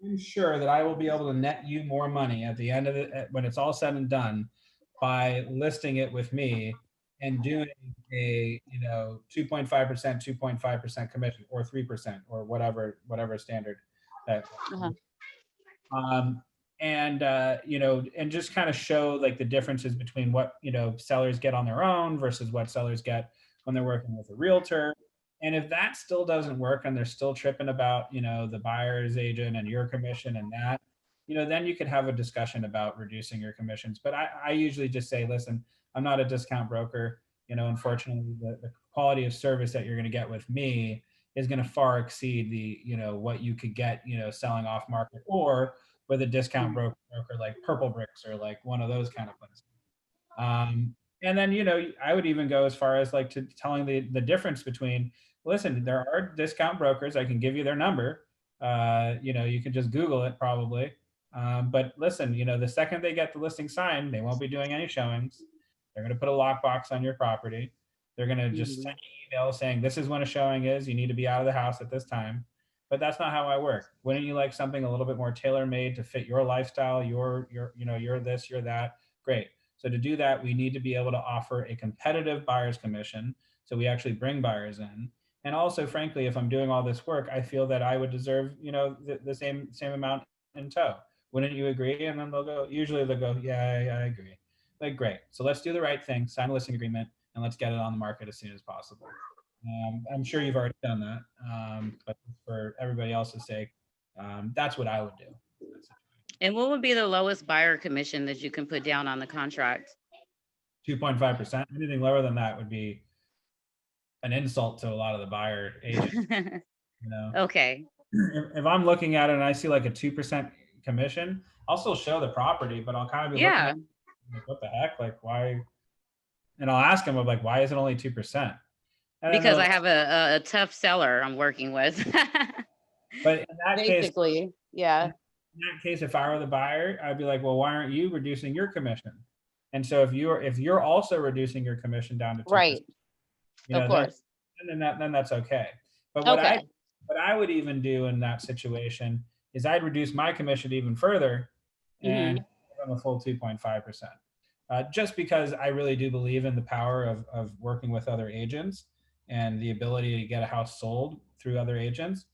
I'm sure that I will be able to net you more money at the end of it, when it's all said and done, by listing it with me and doing a 2.5%, 2.5% commission, or 3%, or whatever standard that. And just kind of show like the differences between what sellers get on their own versus what sellers get when they're working with a realtor. And if that still doesn't work and they're still tripping about the buyer's agent and your commission and that, then you could have a discussion about reducing your commissions. But I usually just say, listen, I'm not a discount broker. Unfortunately, the quality of service that you're going to get with me is going to far exceed the what you could get selling off market or with a discount broker like Purple Bricks or like one of those kind of places. And then, I would even go as far as like to telling the difference between, listen, there are discount brokers. I can give you their number. You can just Google it probably. But listen, the second they get the listing signed, they won't be doing any showings. They're going to put a lockbox on your property. They're going to just send you an email saying, this is when a showing is. You need to be out of the house at this time. But that's not how I work. Wouldn't you like something a little bit more tailor-made to fit your lifestyle, you're this, you're that? Great. So to do that, we need to be able to offer a competitive buyer's commission. So we actually bring buyers in. And also, frankly, if I'm doing all this work, I feel that I would deserve, the same amount in tow. Wouldn't you agree? And then usually they'll go, yeah, I agree. Like, great. So let's do the right thing, sign a listing agreement, and let's get it on the market as soon as possible. I'm sure you've already done that, but for everybody else's sake, that's what I would do. And what would be the lowest buyer commission that you can put down on the contract? 2.5%. Anything lower than that would be an insult to a lot of the buyer agents. Okay. If I'm looking at it and I see like a 2% commission, I'll still show the property, but I'll kind of be looking at, like, what the heck? Like, why? And I'll ask them, like, why is it only 2%? Because I have a tough seller I'm working with. But in that basically, case, yeah. In that case, if I were the buyer, I'd be like, well, why aren't you reducing your commission? And so if you're also reducing your commission down to 2%, right, of course, then that's okay. But what I would even do in that situation is I'd reduce my commission even further and give them a full 2.5%. Just because I really do believe in the power of working with other agents and the ability to get a house sold through other agents.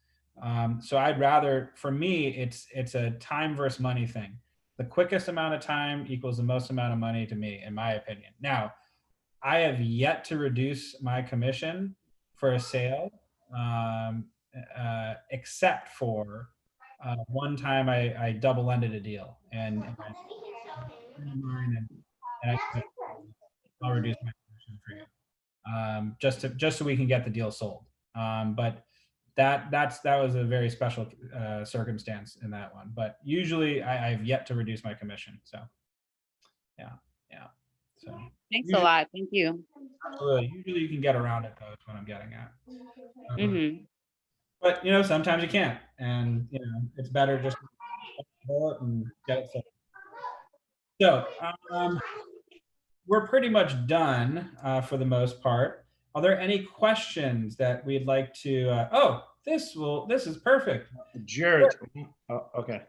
So I'd rather, for me, it's a time versus money thing. The quickest amount of time equals the most amount of money to me, in my opinion. Now, I have yet to reduce my commission for a sale, except for one time I double-ended a deal, and I'll reduce my commission for you, just so we can get the deal sold. But that was a very special circumstance in that one. But usually I've yet to reduce my commission. So yeah. So thanks a lot. Thank you. Absolutely. Usually you can get around it, though, is what I'm getting at. But sometimes you can't, and it's better just bullet and get it sold. So we're pretty much done for the most part. Are there any questions that we'd like to? This is perfect. Jared, okay.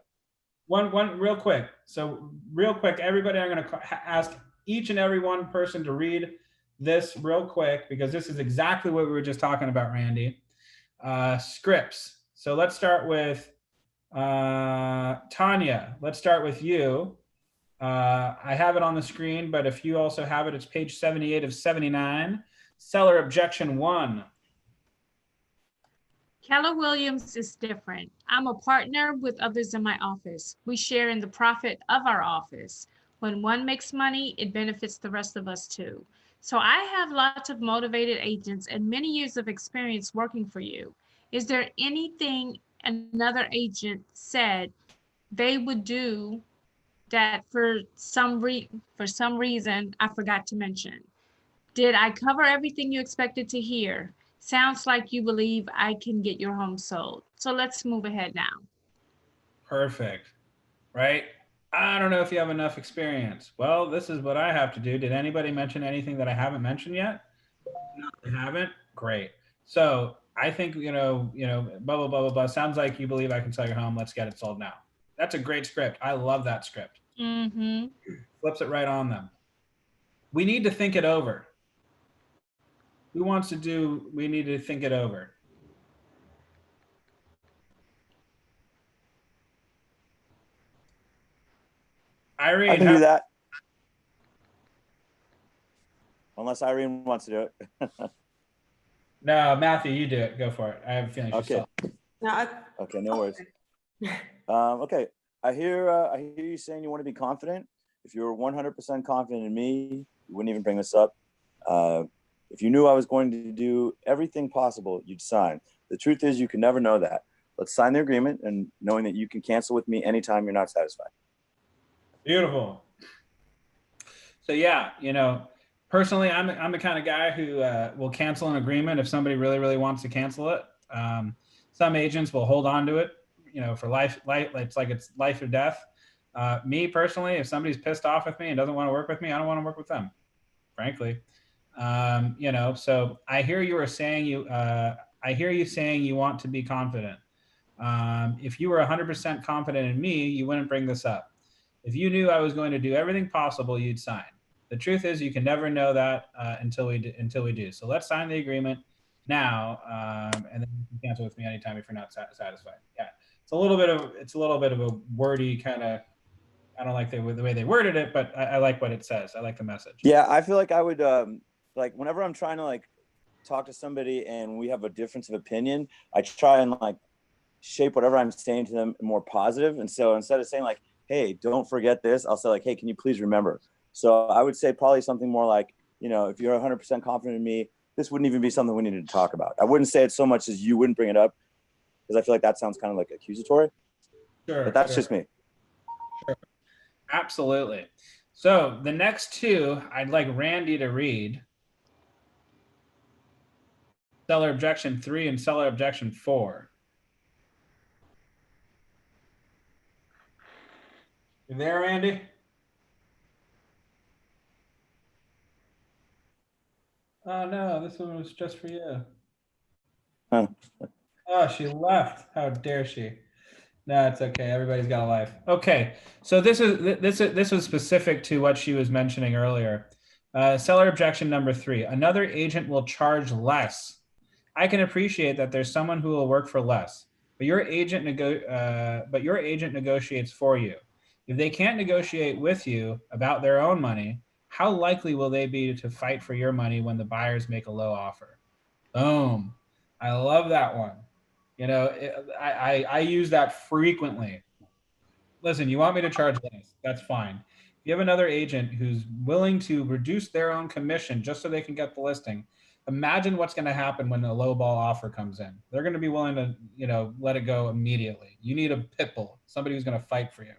One real quick. So real quick, everybody, I'm going to ask each and every one person to read this real quick because this is exactly what we were just talking about, Randy. Scripts. So let's start with Tanya. Let's start with you. I have it on the screen, but if you also have it, it's page 78 of 79. Seller objection 1. Keller Williams is different. I'm a partner with others in my office. We share in the profit of our office. When one makes money, it benefits the rest of us too. So I have lots of motivated agents and many years of experience working for you. Is there anything another agent said they would do that for some reason I forgot to mention? Did I cover everything you expected to hear? Sounds like you believe I can get your home sold. So let's move ahead now. Perfect. Right? I don't know if you have enough experience. Well, this is what I have to do. Did anybody mention anything that I haven't mentioned yet? No, they haven't? Great. So I think, blah, blah, blah, blah, blah. Sounds like you believe I can sell your home. Let's get it sold now. That's a great script. I love that script. Mm-hmm. Flips it right on them. We need to think it over. Who wants to do, we need to think it over. Irene. I can do that. Unless Irene wants to do it. No, Matthew, you do it. Go for it. I have a feeling she's Okay. No, Okay, no worries. Okay, I hear you saying you want to be confident. If you were 100% confident in me, you wouldn't even bring this up. If you knew I was going to do everything possible, you'd sign. The truth is you can never know that. Let's sign the agreement and knowing that you can cancel with me anytime you're not satisfied. Beautiful. So yeah, personally, I'm the kind of guy who will cancel an agreement if somebody really, really wants to cancel it. Some agents will hold on to it, for life. It's like it's life or death. Me personally, if somebody's pissed off with me and doesn't want to work with me, I don't want to work with them, frankly. So I hear you saying you want to be confident. If you were 100% confident in me, you wouldn't bring this up. If you knew I was going to do everything possible, you'd sign. The truth is you can never know that until we do. So let's sign the agreement now, and then you can cancel with me anytime if you're not satisfied. Yeah, it's a little bit of a wordy kind of. I don't like the way they worded it, but I like what it says. I like the message. Yeah, I feel like I would whenever I'm trying to talk to somebody and we have a difference of opinion, I try and shape whatever I'm saying to them more positive. And so instead of saying hey, don't forget this, I'll say hey, can you please remember? So I would say probably something more if you're 100% confident in me, this wouldn't even be something we needed to talk about. I wouldn't say it so much as you wouldn't bring it up because I feel like that sounds kind of accusatory. Sure. But that's just me. Sure. Absolutely. So the next two, I'd like Randy to read. Seller objection 3 and seller objection 4. You there, Randy? Oh no, this one was just for you. Huh. Oh, she left. How dare she? No, it's okay. Everybody's got a life. Okay, so this was specific to what she was mentioning earlier. Seller objection number 3. Another agent will charge less. I can appreciate that there's someone who will work for less, but your agent negotiates for you. If they can't negotiate with you about their own money, how likely will they be to fight for your money when the buyers make a low offer? Boom. I love that one. I use that frequently. Listen, you want me to charge less? That's fine. If you have another agent who's willing to reduce their own commission just so they can get the listing, imagine what's going to happen when a low ball offer comes in. They're going to be willing to, let it go immediately. You need a pit bull, somebody who's going to fight for you.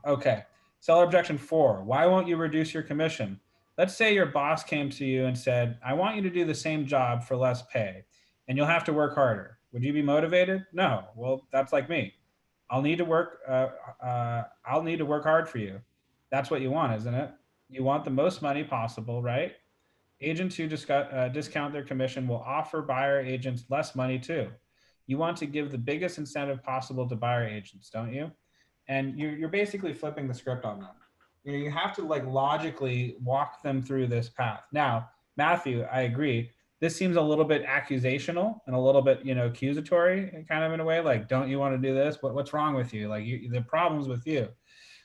Okay. Seller objection 4. Why won't you reduce your commission? Let's say your boss came to you and said, I want you to do the same job for less pay, and you'll have to work harder. Would you be motivated? No. Well, that's like me. I'll need to work hard for you. That's what you want, isn't it? You want the most money possible, right? Agents who discount their commission will offer buyer agents less money too. You want to give the biggest incentive possible to buyer agents, don't you? And you're basically flipping the script on them. You have to like logically walk them through this path. Now, Matthew, I agree. This seems a little bit accusational and a little bit, accusatory kind of in a way, like, don't you want to do this? What's wrong with you? Like the problem's with you.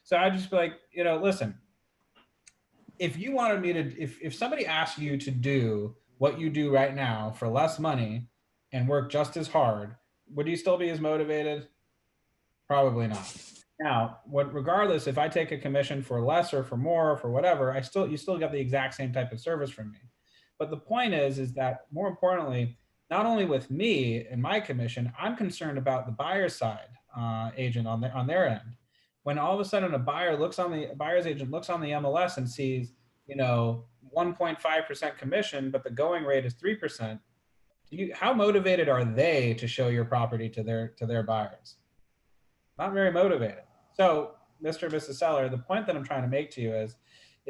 So I just be like, listen, if you wanted me to, if somebody asked you to do what you do right now for less money and work just as hard, would you still be as motivated? Probably not. Now, regardless, if I take a commission for less or for more or for whatever, you still get the exact same type of service from me. But the point is that more importantly, not only with me and my commission, I'm concerned about the buyer side agent on their end. When all of a sudden a buyer's agent looks on the MLS and sees, 1.5% commission, but the going rate is 3%. How motivated are they to show your property to their buyers? Not very motivated. So, Mr. and Mrs. Seller, the point that I'm trying to make to you is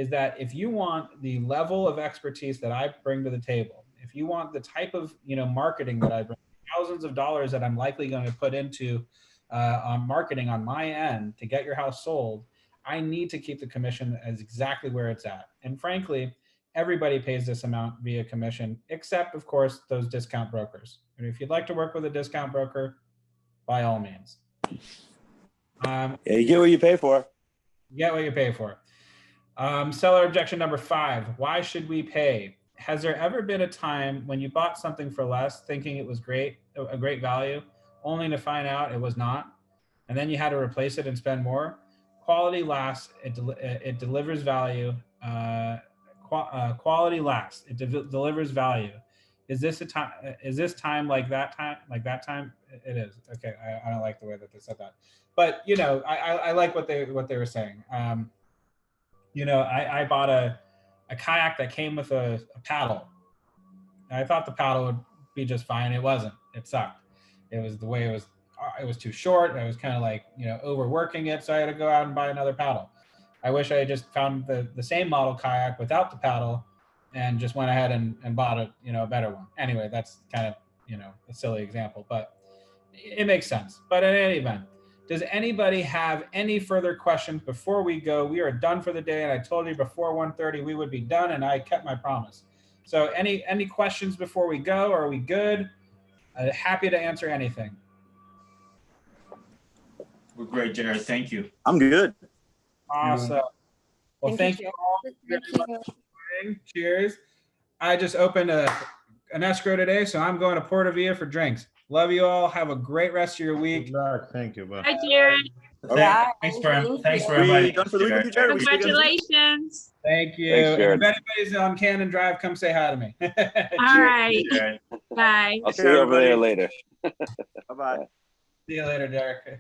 that if you want the level of expertise that I bring to the table, if you want the type of marketing that I bring, thousands of dollars that I'm likely going to put into on marketing on my end to get your house sold, I need to keep the commission as exactly where it's at. And frankly, everybody pays this amount via commission, except of course those discount brokers. And if you'd like to work with a discount broker, by all means. Yeah, you get what you pay for. You get what you pay for. Seller objection number 5. Why should we pay? Has there ever been a time when you bought something for less, thinking it was a great value, only to find out it was not, and then you had to replace it and spend more? Quality lasts. It delivers value. Quality lasts. It delivers value. Is this time like that time? Like that time? It is. Okay. I don't like the way that they said that, but I like what they were saying. I bought a kayak that came with a paddle. I thought the paddle would be just fine. It wasn't. It sucked. It was the way it was. It was too short. I was kind of like overworking it, so I had to go out and buy another paddle. I wish I had just found the same model kayak without the paddle and just went ahead and bought a better one. Anyway, that's kind of a silly example, but it makes sense. But in any event, does anybody have any further questions before we go? We are done for the day, and I told you before 1:30 we would be done, and I kept my promise. So any questions before we go? Are we good? Happy to answer anything. We're great, Jared. Thank you. I'm good. Awesome. Well, thank you all. Cheers. I just opened an escrow today, so I'm going to Puerto Villa for drinks. Love you all. Have a great rest of your week. Good luck. Thank you. Bye. Hi, Jared. Thanks for inviting us, Jared. Congratulations. Thank you. Thanks, And Jared. if anybody's on Cannon Drive, come say hi to me. All right. Jared. Bye. I'll see you over there later. Bye-bye. See you later, Derek.